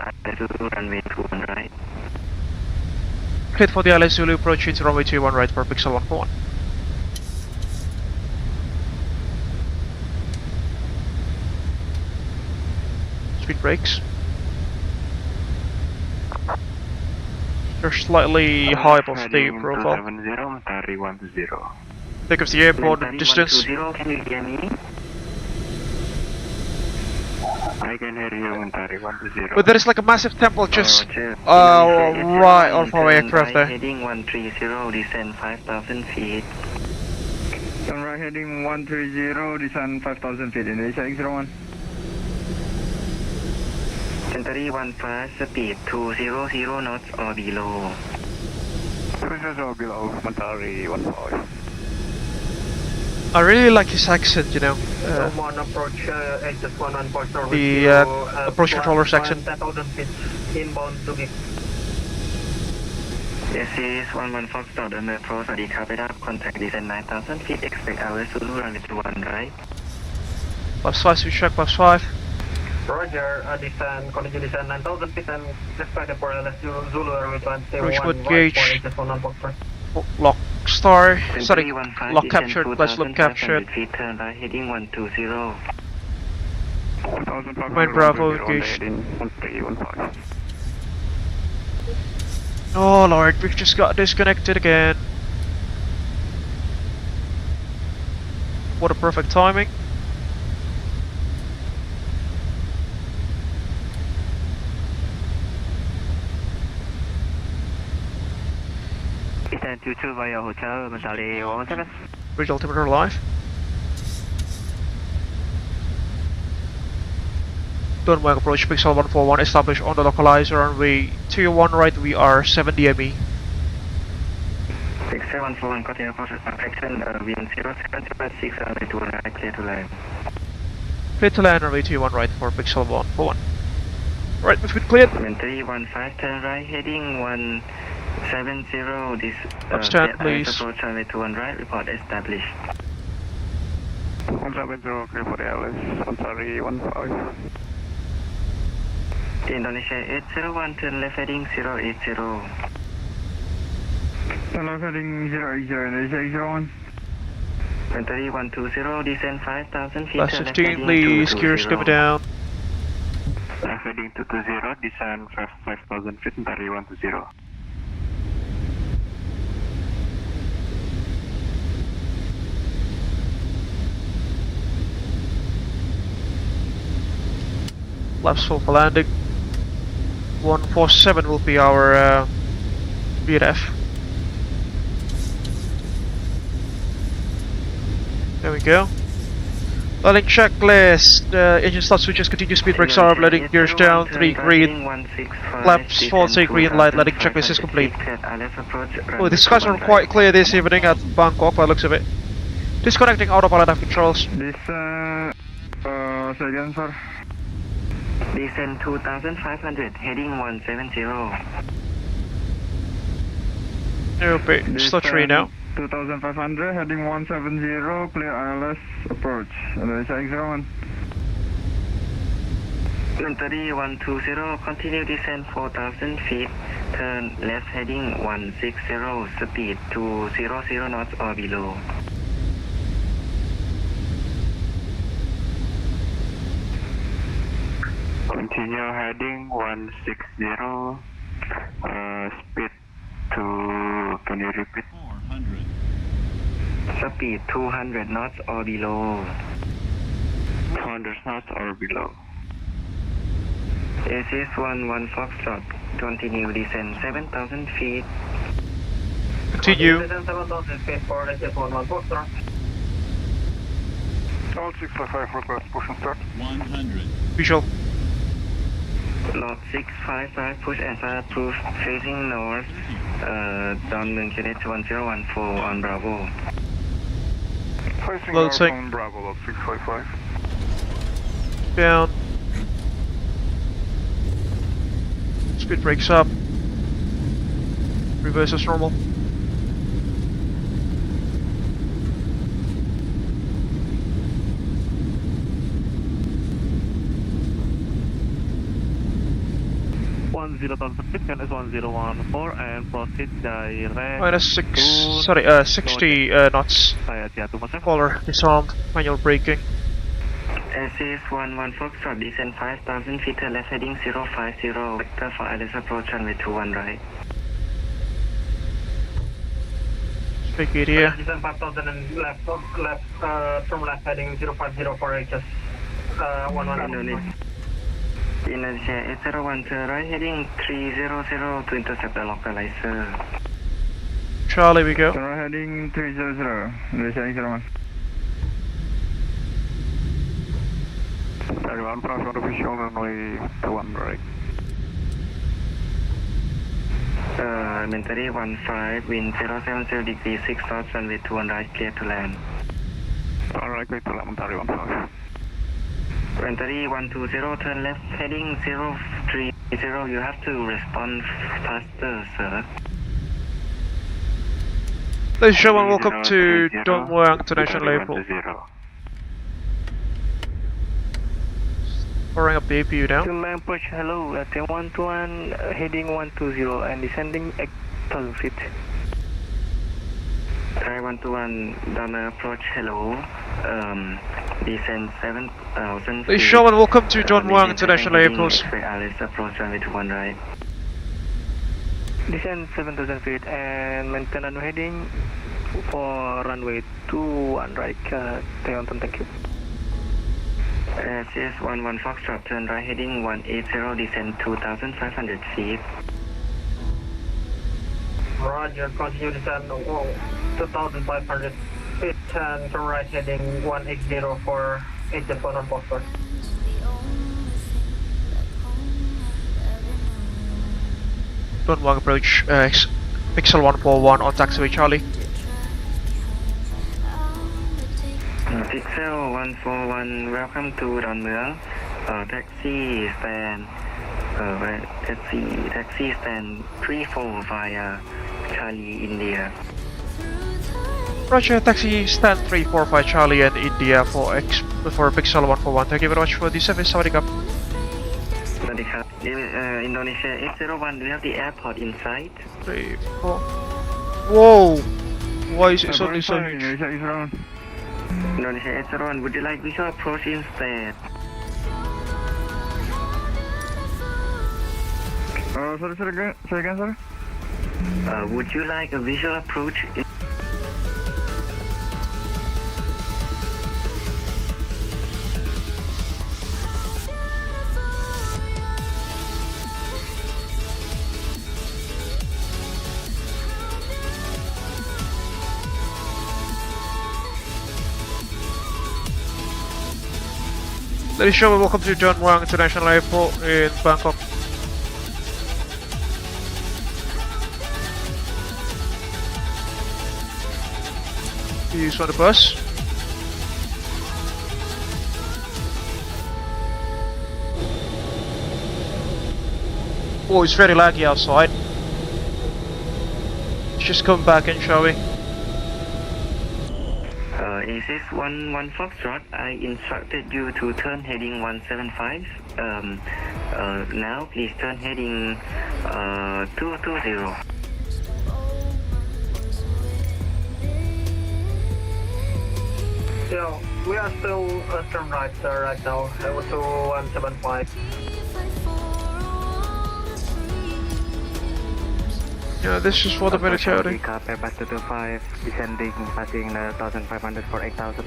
runway 21 right. Cleared for the ILS Zulu, approach into runway 21 right for Pixel 141. speed brakes. They're slightly high above the profile. 270, Think of the airport and distance. Can you hear me? I can hear you, Mentari 120. But there is like a massive temple just right off our aircraft there. Heading 130, descend 5,000 feet. Turn right heading 130, descend 5,000 feet, Indonesia X01. Century 15, speed 200 knots or below. 200 or below, Mentari 15. I really like his accent, you know. Someone approach exit 114 The approach controller's accent. 10,000 feet inbound to be. This is 11 Foxtrot on Metro, Sadi Kapeda, contact descend 9,000 feet, expect hours Zulu runway 21 right. Plus 5, switch track, plus 5. Roger, descend, continue descend 9,000 feet and expected for LS Zulu runway 21 Approach right, gauge. exit 11 Foxtrot. Lock star, sorry, 315, lock descend captured, plus lock 2,500 captured. feet, turn right, heading 120. Main Bravo engaged. Oh lord, we've just got disconnected again. What a perfect timing. Descend 22 via hotel, Mentari 1 second. Bridge altimeter live. Downwind approach Pixel 141 established on the localizer runway 21 right, we are 70 ME. Pixel 141 continue process perfection, wind 0776, runway 2 right, clear to land. Clear to land, runway 21 right for Pixel 141. Right, we've been cleared. Mentari 15, turn right, heading 170, this Upstand, please. approach runway 21 right, report established. 170, clear for the LS, Mentari 15. Indonesia 801, turn left heading 080. Turn left heading 080, Indonesia X01. Mentari 120, descend 5,000 feet. Plus 15, please, gears coming down. Left heading 220, descend 5,000 feet, Mentari 120. Flaps full for landing. 147 will be our VRF. There we go. Landing checklist. Engine start switches, continue speed brakes are, letting gears down, 3 green. Flaps full, say green light, letting checklist is complete. Oh, the skies are quite clear this evening at Bangkok by the looks of it. Disconnecting autopilot and controls. This, say again, sir. Descend 2,500, heading 170. Okay, slot 3 now. 2,500, heading 170, clear ILS, approach. Indonesia X01. Mentari 120, continue descend 4,000 feet, turn left heading 160, speed 200 knots or below. Continue heading 160, speed to, can you repeat? 400. Speed 200 knots or below. 200 knots or below. This is 11 Foxtrot, continue descend 7,000 feet. Continue. Descend 7,000 feet for exit 11 Foxtrot. All 655 request push and start. 100. Visual. Lot 655, push and start, proof facing north, downwind Cadet 1014 on Bravo. Facing Load north sync. on Bravo, lot 655. Down. Speed brakes up. Reverse as normal. is 1014 and proceed direct. Minus 60 knots. Collar disarmed. Manual braking. SS 11 Foxtrot, descend 5,000 feet, turn left heading 050, vector for ILS approach runway 21 right. Speak it here. Descend 5,000 and left, from left heading 050 for HS 11. Indonesia 801, turn right heading 300 to intercept the localizer. Charlie, we go. Turn right heading 300, Indonesia 801. Taiwan, Frankfurt official runway 21 right. Mentally 15, wind 070 degrees 6 knots, runway 21 right, clear to land. Alright, clear to land, Mentally 15. Mentally 120, turn left heading 030, you have to respond faster, sir. Ladies and gentlemen, welcome to Don Mueang International Airport. Powering up the APU now. To land approach, hello, at 121, heading 120 and descending 8,000 feet. Thai 121, down approach, hello, descend 7,000 feet. Ladies and gentlemen, welcome to Don Mueang International Airport. ILS approach runway 21 right. Descend 7,000 feet and maintain runway heading for runway 21 right, Taiwan, thank you. CS 11 Foxtrot, turn right heading 180, descend 2,500 feet. Roger, continue descend 2,500 feet and turn right heading 180 for HS 11 Foxtrot. Don Mueang approach, Pixel 141 on taxiway Charlie. Pixel 141, welcome to Don Mueang. Taxi stand, taxi stand 34 via Charlie, India. Roger, taxi stand 345 Charlie and India for Pixel 141. Thank you very much for the service. Sawadee Krap. Sawadee Krap. Indonesia 801, do you have the airport in sight? 3, 4. Whoa! Why is it suddenly so huge? Indonesia 801, would you like visual approach instead? Sorry, say again, sir? Would you like a visual approach? Ladies and gentlemen, welcome to Don Mueang International Airport in Bangkok. Views on the bus. Oh, it's very laggy outside. Let's just come back in, shall we? Is 11 Foxtrot, I instructed you to turn heading 175. Now please turn heading 220. Yeah, we are still turn right, sir, right now. Level 2175. Yeah, this is for the military. Airbus 225, descending, passing 1,500 for 8,000.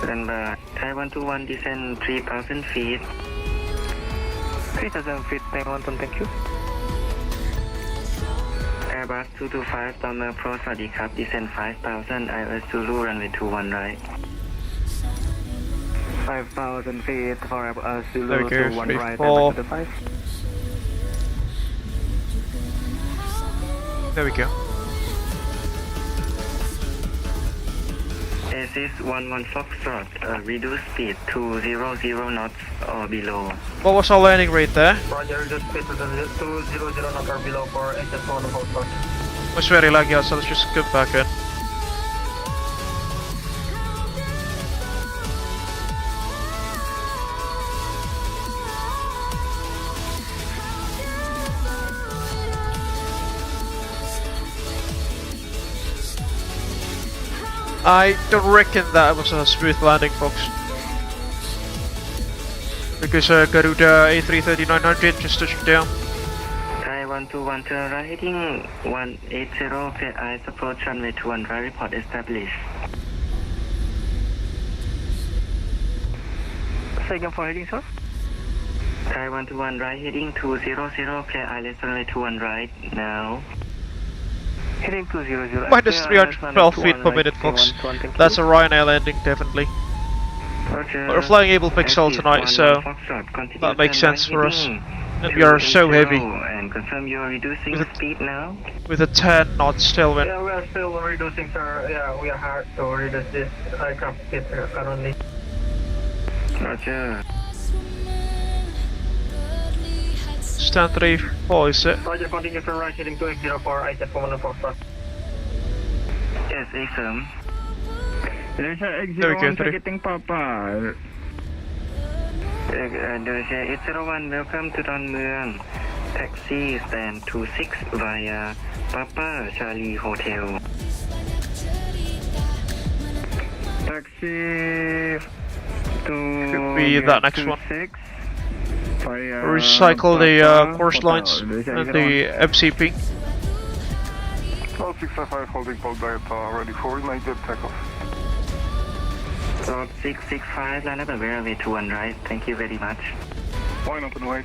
Then Thai 121, descend 3,000 feet. 3,000 feet, Taiwan, thank you. Airbus 225, down approach, Sawadee Krap, descend 5,000, ILS Zulu, runway 21 right. 5,000 feet for Airbus Zulu, There we go, 21 right, 3-4. Airbus 225. There we go. SS 11 Foxtrot, reduce speed to 00 knots or below. What was our landing rate there? Roger, reduce speed to 200 knots or below for HS 11 Foxtrot. It's very laggy outside, let's just come back in. I don't reckon that was a smooth landing, folks. because Garuda A330-900 just touched down. Thai 121 turn right heading 180, clear eyes approach runway 21 right, report established. Second for heading, sir. Thai 121 right heading 200, clear eyes runway 21 right now. Heading 200. Minus 312 feet per minute, folks. That's a Ryanair landing, definitely. Roger. We're flying Abel Pixel tonight, so that makes sense for us. And we are so heavy. And confirm you're reducing speed now. With a 10 knots tailwind. Yeah, we are still reducing, sir. Yeah, we are hard to reduce this aircraft speed currently. Roger. Stand 3-4, is it? Roger, continue from right heading 2804, I set Command Foxtrot. Yes, affirm. There we go, 3. Getting Papa. Indonesia 801, welcome to Don Mueang. Taxi stand 26 via Papa Charlie Hotel. Taxi to Could be that next one. Via Recycle the course lines and the MCP. 655 holding Pog Dieta, ready for immediate takeoff. Slot 665, line up and runway 21 right. Thank you very much. Line up and wait.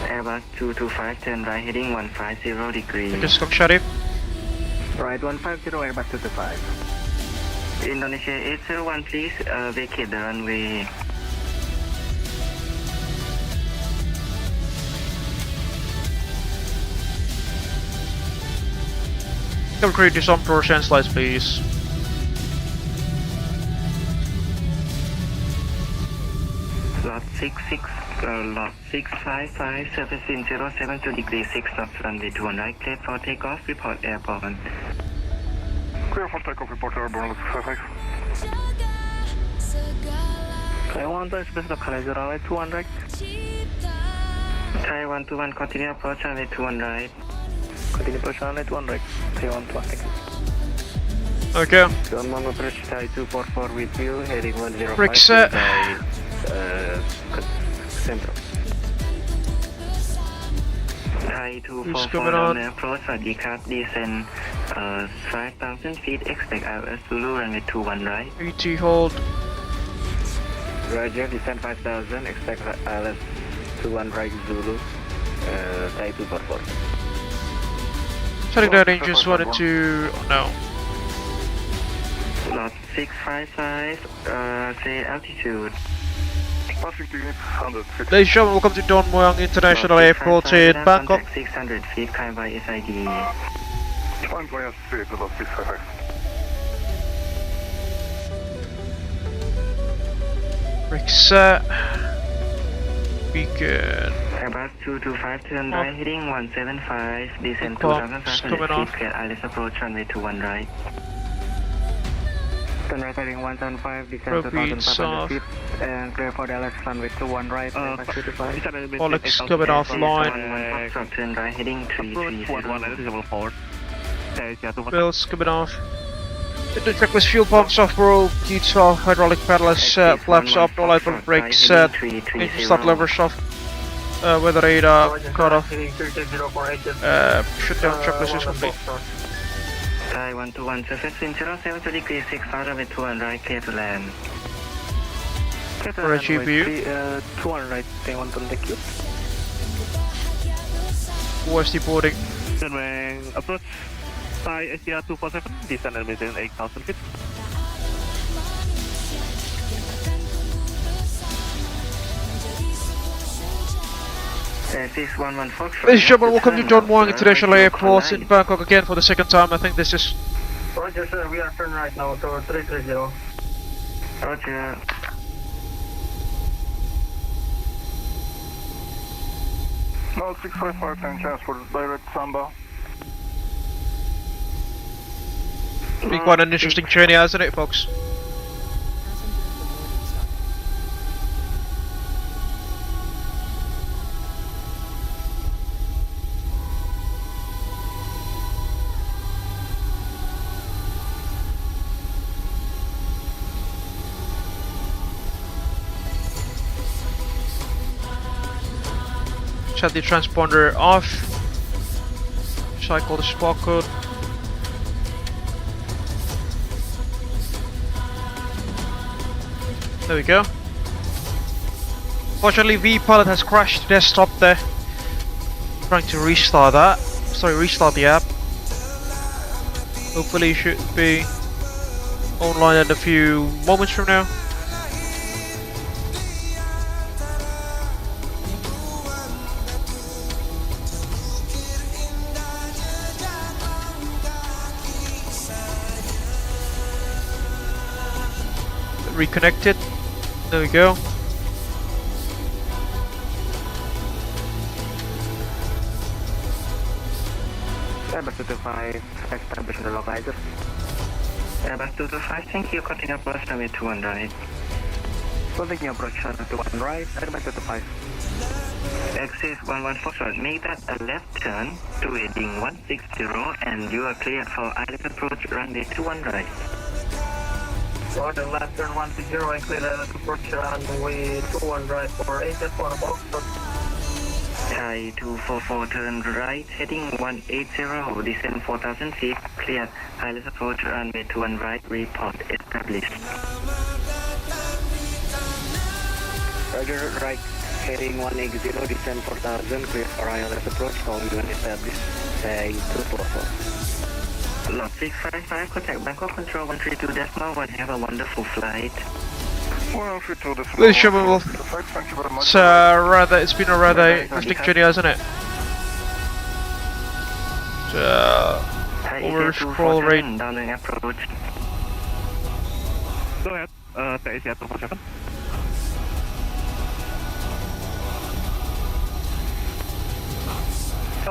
Airbus 225, turn right heading 150 degrees. Just come, Syarif. Right 150, Airbus 225. Indonesia 801, please vacate the runway. Can we create some doors and slides, please? Lot 655, surface wind 072 degrees 6 knots, runway 21 right, cleared for takeoff, report airborne. Clear for takeoff, report airborne, 655. I want to express the color runway 21 right. Thai 121, continue approach runway 21 right. Continue approach runway 21 right. Thai 121, thank you. Okay. John Mom approach Thai 244 with you, heading 105 Bricks by Central. Thai 244 down approach, Swadee Krab, descend 5,000 feet, expect ILS Zulu, runway 21 right. ET hold. Roger, descend 5,000, expect ILS 21 right Zulu, Thai 244. Setting that range just wanted to... Oh, no. Lot 655, say altitude. Ladies and gentlemen, welcome to Don Mueang International Airport in Bangkok. Contact 600 feet, climb by SID. Climb by SID to lot 655. Brick set. Be good. Airbus 225, turn right, heading 175, descend 2,500 feet, clear ILS approach, runway 21 right. Turn right heading 175, descend 2,500 feet, and clear for the ILS runway 21 right. Alex coming offline. Turn right heading 330. Bills coming off. The trackless fuel pumps off roll, G12, hydraulic pedals, flaps up, no light on brakes, engine start levers off, weather radar cut off, shut down trackless is complete. Thai 121, surface wind 072 degrees 6 out of it, 21 right, clear to land. For a GPU. 21 right, they want to take you. Where's deporting? Approach Thai SCR 247, descend and maintain 8,000 feet. Ladies and gentlemen, welcome to Don Mueang International Airport in Bangkok again for the second time. I think this is... Roger, sir, we are turn right now to 330. Roger. Now 655 and transport direct Samba. Been quite an interesting journey, hasn't it, folks? set the transponder off. Cycle the spark code. There we go. Fortunately, VPilot has crashed the desktop there. Trying to restart that. Sorry, restart the app. Hopefully it should be online in a few moments from now. Reconnected. There we go. Airbus 225, establish the localizer. Airbus 225, thank you. Continue approach runway 21 right. Continue approach runway 21 right, Airbus 225. Exit 11 make that a left turn to heading 160 and you are cleared for island approach runway 21 right. For the left turn 160 and clear the approach runway 21 right for ATCOs for box. Thai 244 turn right, heading 180, descend 4,000 feet, cleared, pilot approach runway 21 right, report established. Roger, right, heading 180, descend 4,000, clear for ILS approach, calling you established, Thai 244. Lot 655, contact Bangkok Control 132.1, have a wonderful flight. Ladies and gentlemen, it's been a rather interesting journey, hasn't it? Over scroll rate. Downwind approach. Go ahead, TACR 247.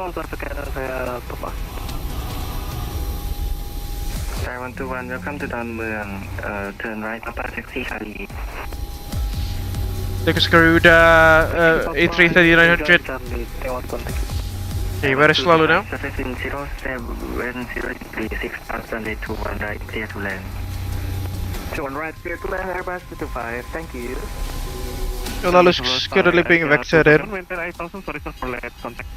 Untuk sekarang saya Topa. Thai 121, welcome to ดอนเมือง turn right, Papa Taxi Farid. Take a Garuda A330-900. Okay, where is Lalu now? Surface wind 07036, runway 21 right, clear to land. 21 right, clear to land, Airbus 225, thank you. Lalu's currently being vectored in. Maintain 8000, sorry for late contact.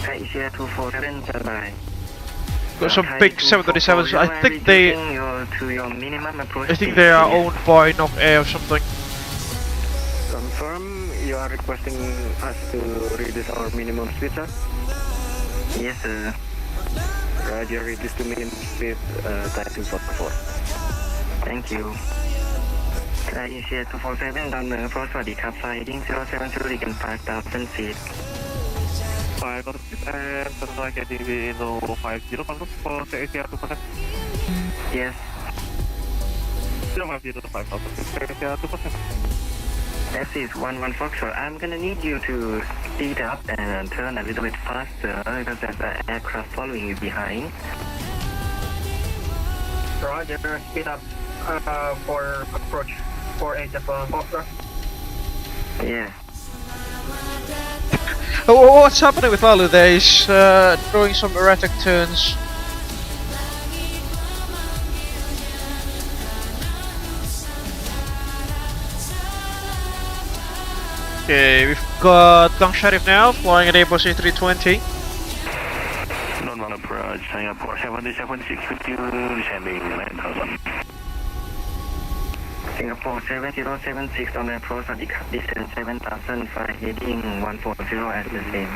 Thai 247, standby. Got some big 737s. I think they are owned by Nok Air or something. Confirm you are requesting us to reduce our minimum speed, sir? Yes, sir. Roger, reduce to minimum speed, Thai 244. Thank you. Thai 247, ดอนเมือง approach สวัสดีครับ flying 072 again 5,000 feet. 5 and Central KTV No-50 for TACR 247. Yes. 050 to 5,000 TACR 247. That is 11 Foxtrot. I'm gonna need you to speed up and turn a little bit faster because there's an aircraft following you behind. Roger, speed up for approach for ATCOs Foxtrot. Yeah. Oh, what's happening with Lalu there? He's throwing some erratic turns. Okay, we've got Syarif now, flying at Airbus A320. Non-1 approach, Singapore 776 with you, descending 9,000. Singapore 7076 on approach, descend 7,005, heading 140 at the same.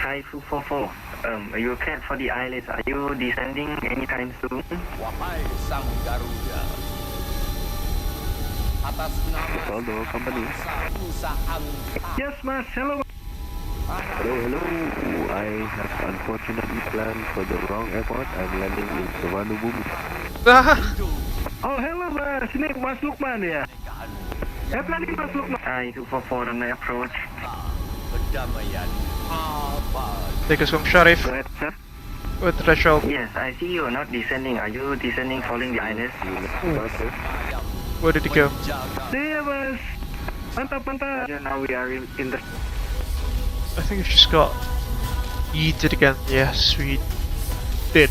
Thai 244, are you cleared for the ILS? Are you descending anytime soon? Wahai sang Garuda, atas nama Hello, company. Yes, Mas. Hello. Hello. I have unfortunately planned for the wrong airport. I'm landing in Savannah. Oh, hello, Mas. Ini Mas Lukman ya? Planning Mas Lukman. Thai 244 on the approach. kedamaian apa? Take us from Syarif. Go ahead, sir. With threshold. Yes, I see you are not descending. Are you descending following the ILS? Where did he go? There, Mas. Mantap. Now we are in the... I think he's just got Eat it again. Yes, we did.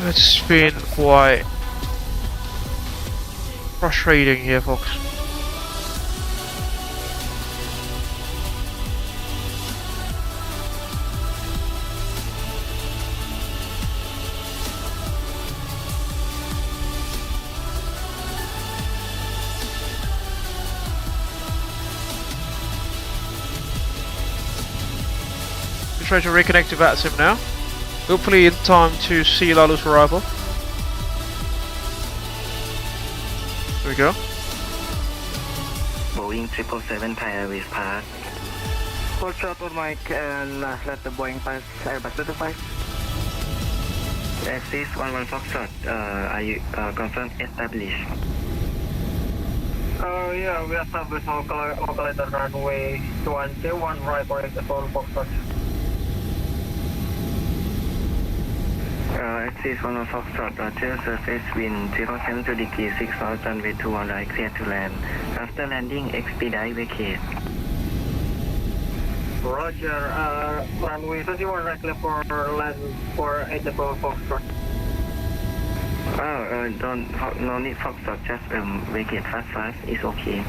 It's been quite frustrating here, folks. Try to reconnect to VATSIM now. Hopefully in time to see Lalu's arrival. Here we go. Boeing 777 Thai Airways pass. Hold short on mic and let the Boeing pass Airbus 25. Axis 11 Foxtrot, are you confirmed established? Yeah, we established localizer runway 21 right for example Foxtrot. Axis 11 Foxtrot, Roger, surface wind 072 degrees 6000 runway 21 right, clear to land. After landing, expedite vacate. Roger, runway 21 right clear for land for Abel Foxtrot. No need Foxtrot, just vacate fast, it's okay.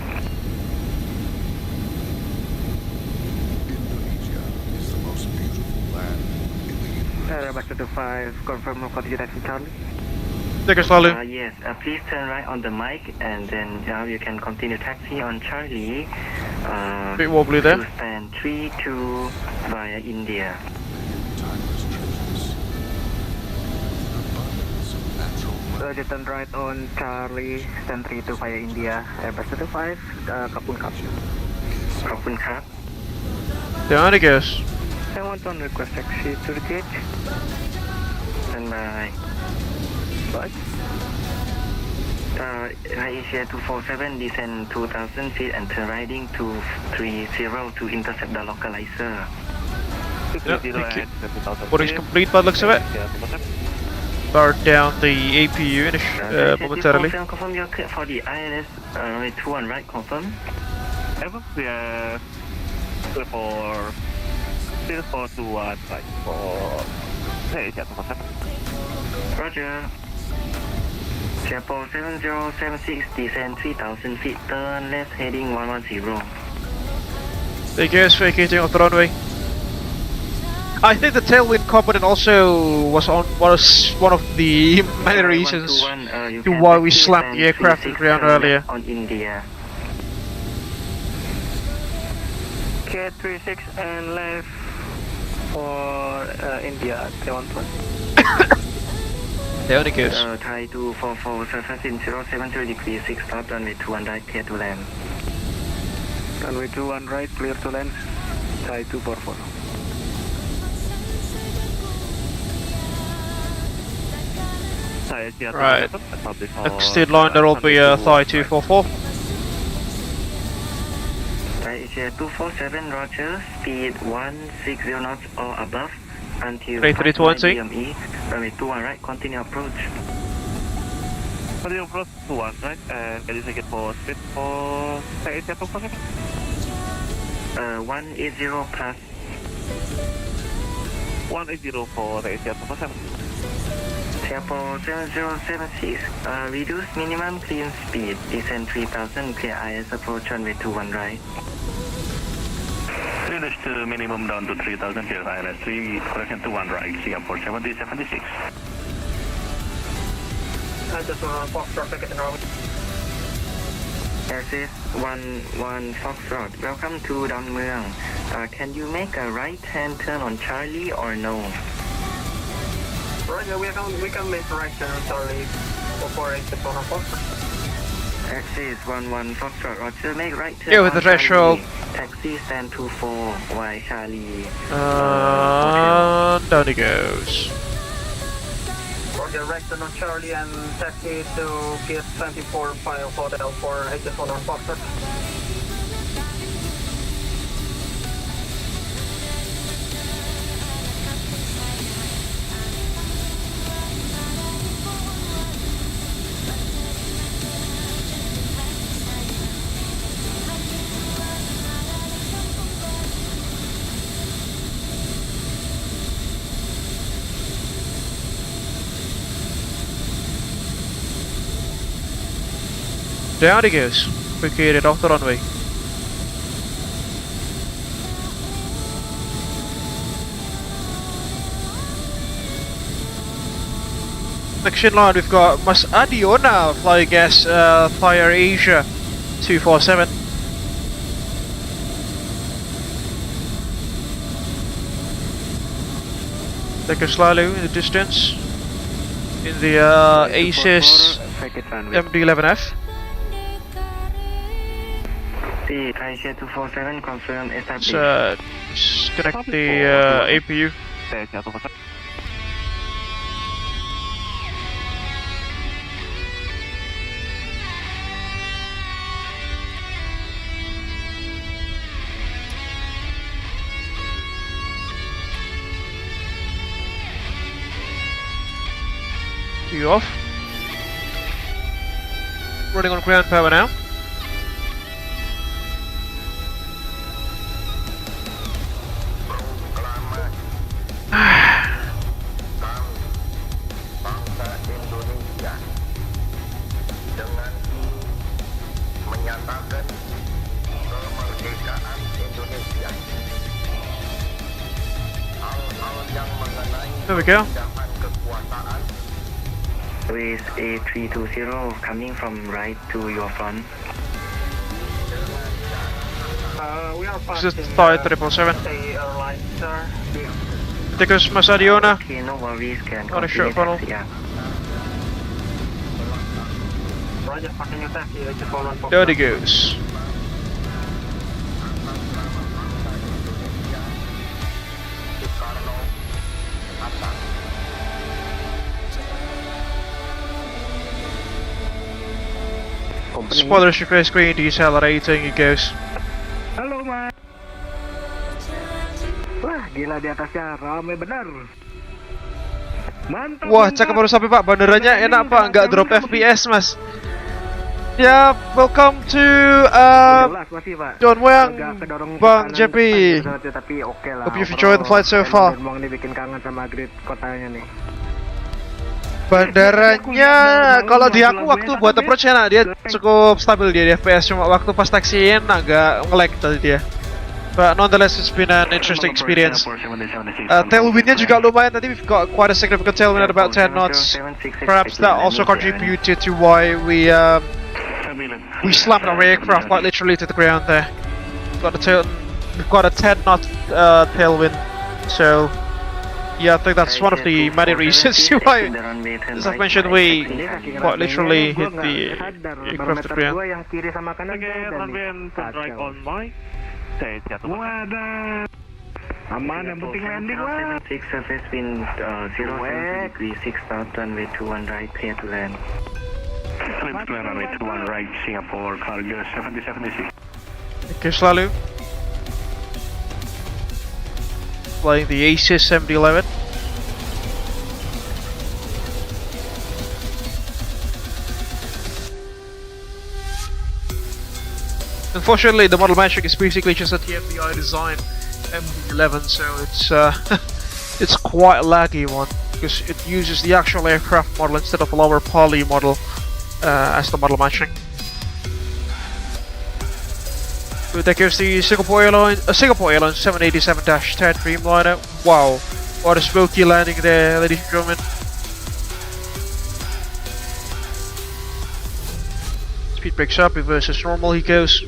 Indonesia is the most beautiful land in the universe. Back to the 5, confirm no continue taxi Charlie. Take us, Lalu. Yes, please turn right on the mic and then you can continue taxi on Charlie. Bit wobbly there. To stand 32 via India. Roger, turn right on Charlie, stand 32 via India, Airbus 25, Kapun Cup. Kapun Cup. Down it goes. 711 request taxi to the gate. Stand by. Right. Asia 247, descend 2000 feet and turn riding to 30 to intercept the localizer. Yep, what is complete by the looks of it. Start down the APU momentarily. Confirm you're clear for the ILS 21 right, confirm. Ever clear for 0421 right for Asia 247. Roger. Singapore 7076, descend 3000 feet, turn left heading 110. There goes, vacating off the runway. I think the tailwind component also was one of the many reasons to why we slammed the aircraft to the ground earlier. On India. K36 and left for India, K11. There it goes. Thai 244, surface in 070 degrees 6 knot, runway 21 right, clear to land. Runway 21 right, clear to land. Thai 244. Right. Next in line there will be Thai 244. Thai Asia 247, Roger, speed 160 knots or above until 3320. DME, runway 21 right, continue approach. Continue approach 21 right, and can you take it for speed for Thai Asia 247? 180 plus. 180 for the Asia 247. Singapore 7076, reduce minimum clean speed, descend 3000, clear IS approach runway 21 right. Reduce to minimum down to 3000, clear ILS 3, correction to 1 right, Singapore 7076. I just want to Foxtrot, take it in Robert. Axis 11 Foxtrot, welcome to Don Mueang. Can you make a right hand turn on Charlie or no? Roger, we can make right turn on Charlie before it's on Foxtrot. Axis 11 Foxtrot, Roger, make right turn. Yeah, with the threshold. Taxi stand 24, Y Charlie. Down it goes. Roger, right turn on Charlie and taxi to gate 24 File Hotel for HS1 on Foxtrot. Down he goes. Vacated off the runway. Next in line we've got Marciano flying as Fire Asia 247. There's Lalu in the distance in the ACES MD-11F. The Asia 247 confirm established. Disconnect the APU. Off. Running on ground power now. Bangsa Indonesia dengan menyatakan kemerdekaan Indonesia. Hal-hal yang mengenai there we go. kekuasaan. With A320 coming from right to your front. We are This is Thai 777. Tickers Marciano Okay, no worries, can on a short funnel. Roger, continue taxi, HF114. There he goes. Spoiler repair screen decelerating, he goes. Halo mas. Wah gila di atasnya rame benar. Mantap. Wah, cakep baru sampai pak, banderanya enak pak, nggak drop FPS mas. Ya, welcome to Don Moyang, Bang JP. Hope you've enjoyed the flight so far. Bikin kangen sama grid kotanya nih. Bandaranya kalau di aku waktu buat approach enak, dia cukup stabil dia di FPS, cuma waktu pas taksi enak agak nge-lag tadi dia. But nonetheless it's been an interesting experience. Tailwindnya juga lumayan, tadi we've got quite a significant tailwind at about 10 knots. Perhaps that also contributed to why we slammed our aircraft quite literally to the ground there. We've got a 10 knot tailwind, so yeah, I think that's one of the many reasons why, as I've mentioned, we quite literally hit the aircraft to the ground. Aman, yang penting landing lah. 6 surface wind 0 degree 6 south runway 21 right, clear to land. Clear to land runway 21 right, Singapore, cargo 7076. Okay, Lalu. Flying the ACES MD-11. Unfortunately, the model matching is basically just a TFBI design MD-11, so it's quite a laggy one because it uses the actual aircraft model instead of a lower poly model as the model matching. So that gives the Singapore Airlines 787-10 Dreamliner. Wow, what a smoky landing there, ladies and gentlemen. Speed picks up, reverses normal, he goes.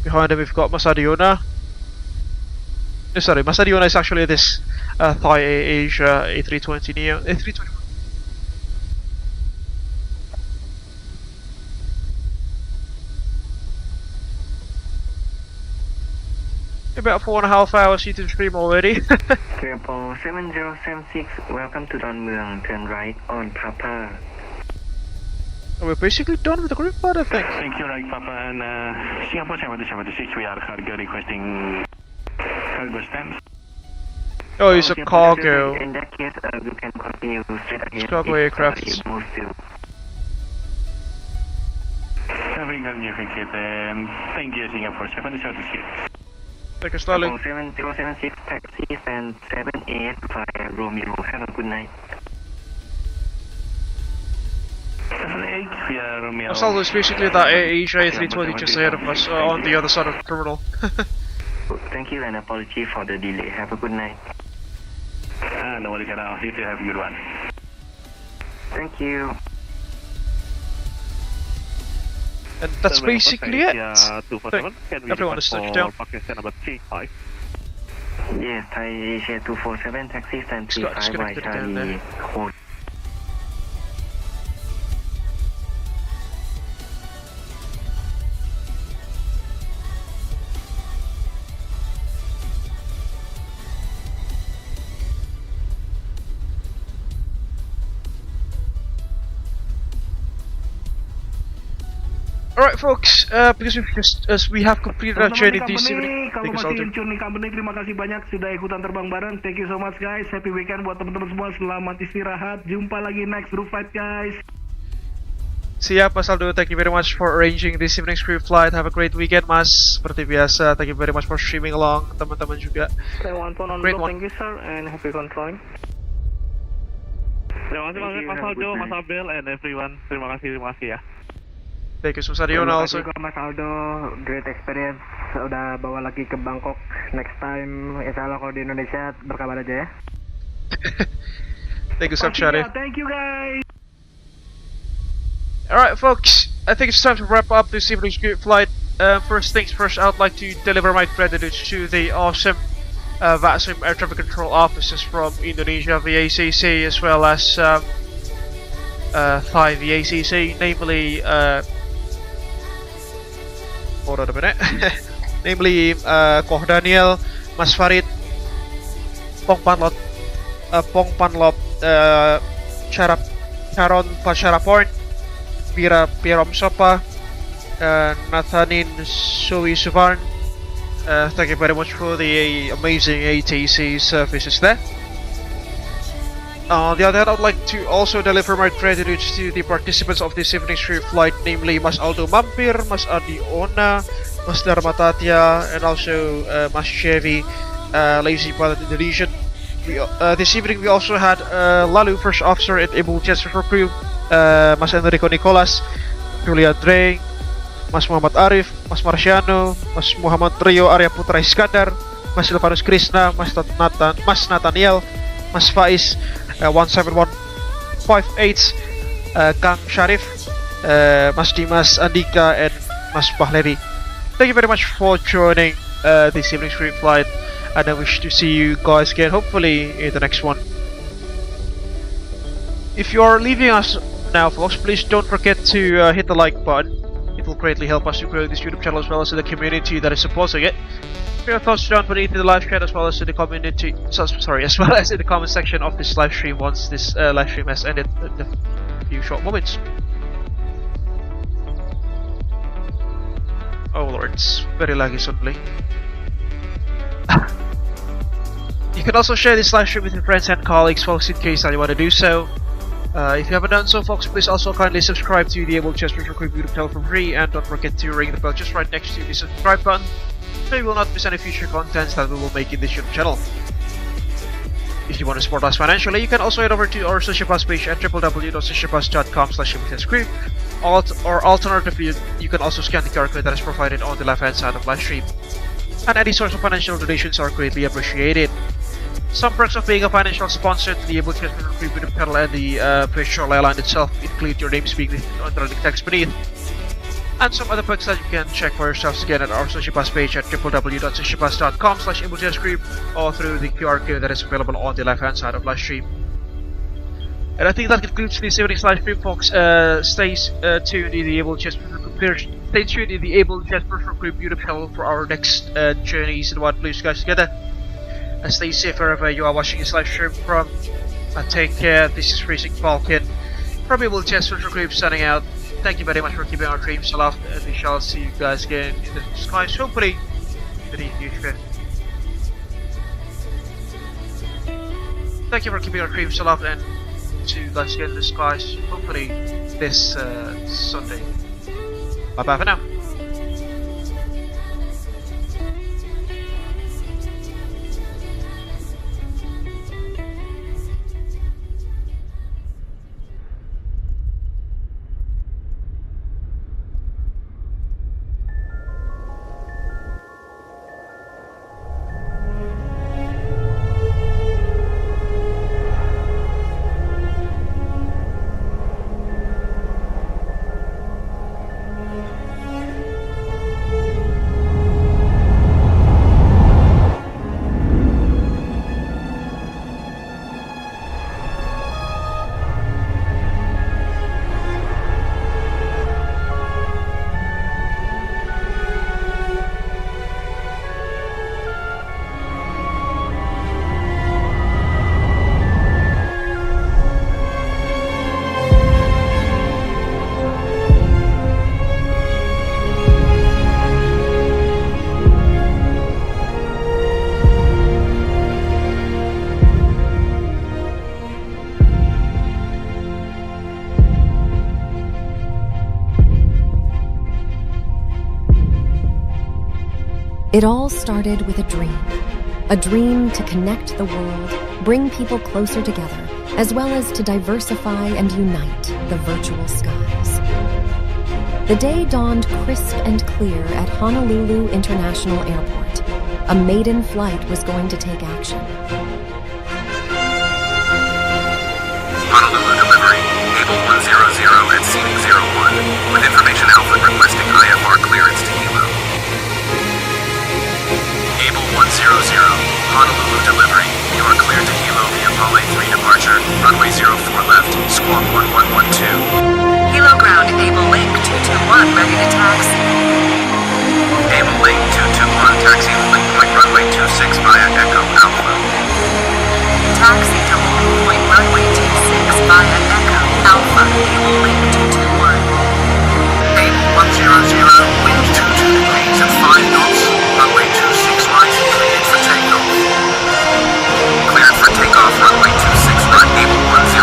Behind him we've got Marciano. Sorry, Marciano is actually this Thai Asia A320 Neo. A320. About 4.5 hours into the stream already. Singapore 7076, welcome to Don Mueang, turn right on Papa. We're basically done with the group part, I think. Thank you, right, Papa, and Singapore 7076, we are cargo requesting cargo stamps. Oh, it's a cargo. In that case, we can continue straight ahead. It's cargo aircraft. Having communicated, thank you, Singapore 706. Take us slowly. 7076 taxis and 78 via Romeo. Have a good night. 78 via Romeo. Saldo is basically that Asia A320 just ahead of us on the other side of the terminal. Thank you and apology for the delay. Have a good night. No worries at all. You too, have a good one. Thank you. And that's basically it. Everyone is touched down. Yes, Thai Asia 247 taxis and 35 by Charlie. Alright folks, because we have completed our journey this evening. Kalau masih Indonesia Company, terima kasih banyak sudah ikutan terbang bareng. Thank you so much guys. Happy weekend buat teman-teman semua. Selamat istirahat. Jumpa lagi next group flight guys. See ya, Mas Aldo. Thank you very much for arranging this evening's group flight. Have a great weekend, Mas. Seperti biasa, thank you very much for streaming along. Teman-teman juga. Great one. Thank you sir and happy controlling. Terima kasih banget Mas Aldo, Mas Abel, and everyone. Terima kasih ya. Thank you so much, Ariona also. Mas Aldo, great experience. Udah bawa lagi ke Bangkok. Next time, insya Allah kalau di Indonesia berkabar aja ya. Thank you so much, Syarif. Thank you guys. Alright folks, I think it's time to wrap up this evening's group flight. First things first, I would like to deliver my gratitude to the awesome VATSIM air traffic control officers from Indonesia vACC, as well as Thai vACC, namely hold on a minute. Namely Nathaniel, Mas Farid, Pongpanlop Charoenpacharaporn, Bhira Piromsopa, Natthanin Soisuvarn. Thank you very much for the amazing ATC services there. On the other hand, I would like to also deliver my gratitude to the participants of this evening's group flight, namely Mas Aldo Mampir, Mas Adi Ona, Mas Dharmatatia, and also Mas Chevy, Lazy Pilot Indonesian. This evening we also had Lalu, First Officer at Abel Jets Virtual Group, Mas Enrico Nicholas, Julian Dre, Mas Muhammad Arief, Mas Marciano, Mas Muhammad Rio Aryaputra Iskandar, Mas Silvanus Krisna, Mas Nathaniel, Mas Faiz, 17158, Kang Syarif, Mas Dimas Andhika, and Mas Pahleffi. Thank you very much for joining this evening's group flight, and I wish to see you guys again, hopefully in the next one. If you are leaving us now, folks, please don't forget to hit the like button. It will greatly help us to grow this YouTube channel as well as in the community that is supporting it. Your thoughts down beneath in the live chat, as well as in the community. As well as in the comment section of this live stream once this live stream has ended in a few short moments. Oh lord, it's very laggy suddenly. You can also share this live stream with your friends and colleagues, folks, in case you want to do so. If you haven't done so, folks, please also kindly subscribe to the Abel Jets Virtual Group YouTube channel for free, and don't forget to ring the bell just right next to the subscribe button, so you will not miss any future contents that we will make in this YouTube channel. If you want to support us financially, you can also head over to our social bus page at www.socialbus.com/AbelJetsGroup, or alternatively, you can also scan the QR code that is provided on the left hand side of live stream. And any source of financial donations are greatly appreciated. Some perks of being a financial sponsor to the Abel Jets Virtual Group YouTube channel and the virtual airline itself include your names being listed under the text beneath, and some other perks that you can check for yourselves again at our social bus page at www.socialbus.com/AbelJetsGroup, or through the QR code that is available on the left hand side of live stream. And I think that concludes this evening's live stream, folks. Stay tuned in the Abel Jets Virtual Group. Stay tuned in the Abel Jets Virtual Group YouTube channel for our next journeys in White Blue Skies together. And stay safe wherever you are watching this live stream from. And take care. This is Freezing Falcon from Abel Jets Virtual Group signing out. Thank you very much for keeping our dreams aloft, and we shall see you guys again in the skies, hopefully in the near future. Thank you for keeping our dreams aloft, and see you guys again in the skies, hopefully this Sunday. Bye bye for now. It all started with a dream to connect the world, bring people closer together, as well as to diversify and unite the virtual skies. The day dawned crisp and clear at Honolulu International Airport. A maiden flight was going to take action. Honolulu delivery, Abel 100 at seating 01, with information Alpha requesting IFR clearance to Hilo. Abel 100, Honolulu delivery, you are cleared to Hilo via Pahle 3 departure, runway 04 left, squawk 1112. Hilo ground, Abel Link 221, ready to taxi. Abel Link 221, taxi link point runway 26 via Echo Alpha. Taxi double link point runway 26 via Echo Alpha, Abel Link 221. Abel 100, wind 22 degrees at 5 knots, runway 26 right, cleared for takeoff. Cleared for takeoff, runway 26 right, Abel 100.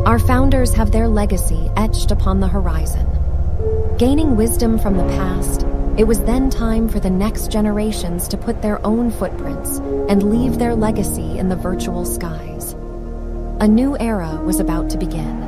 Our founders have their legacy etched upon the horizon. Gaining wisdom from the past, it was then time for the next generations to put their own footprints and leave their legacy in the virtual skies. A new era was about to begin.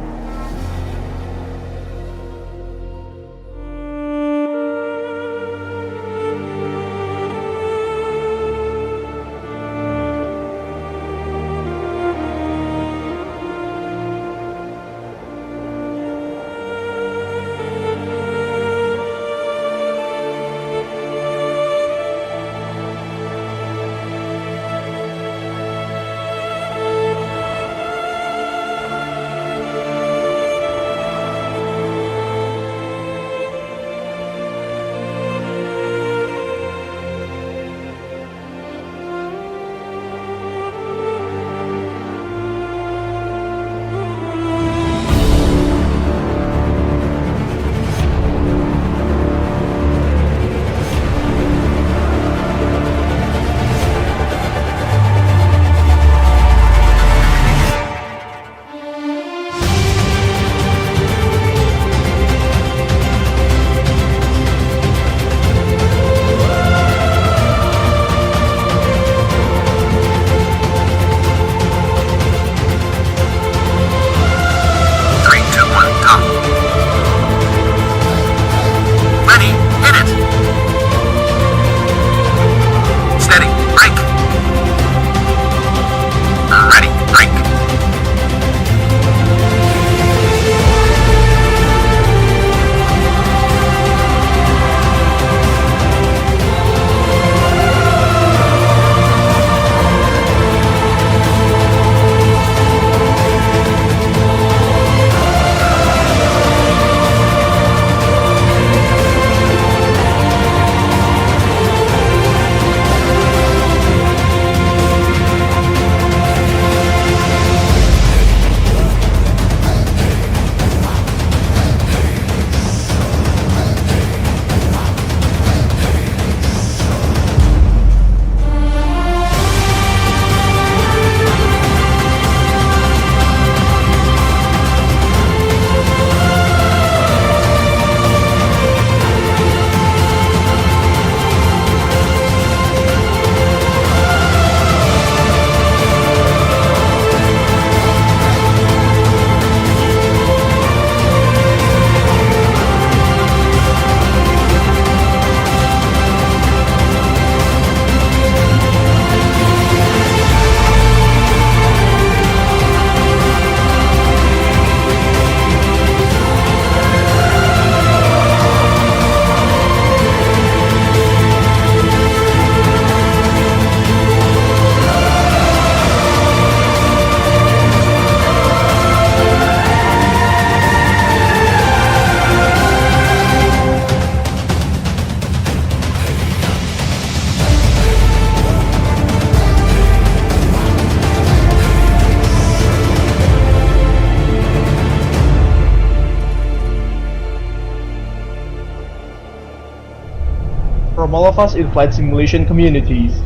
from all of us in flight simulation communities.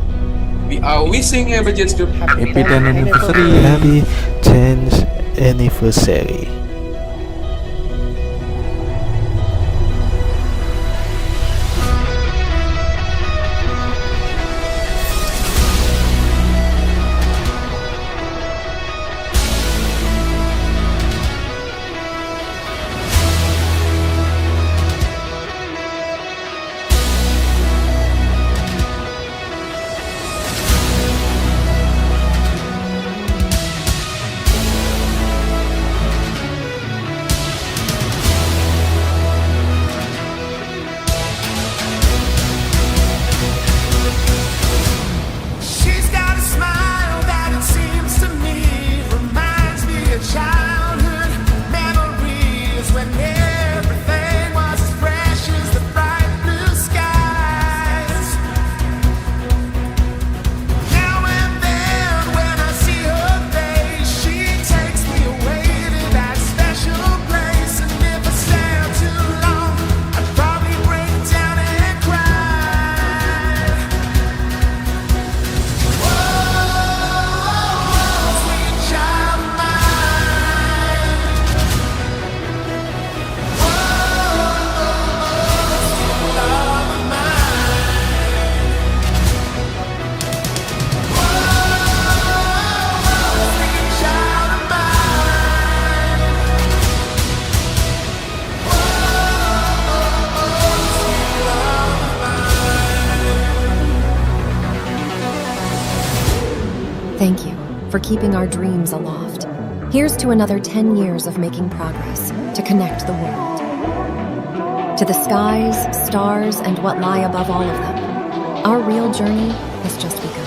We are wishing Abel Jets Group Happy 10th anniversary. Happy 10th anniversary. She's got a smile that it seems to me reminds me of childhood memories when everything was as fresh as the bright blue skies. Now and then when I see her face, she takes me away to that special place. And if I stay out too long, I'd probably break down and cry. Sweet child of mine. Sweet love of mine. Sweet child of mine. Sweet love of mine. Thank you for keeping our dreams aloft. Here's to another 10 years of making progress to connect the world. To the skies, stars, and what lie above all of them. Our real journey has just begun.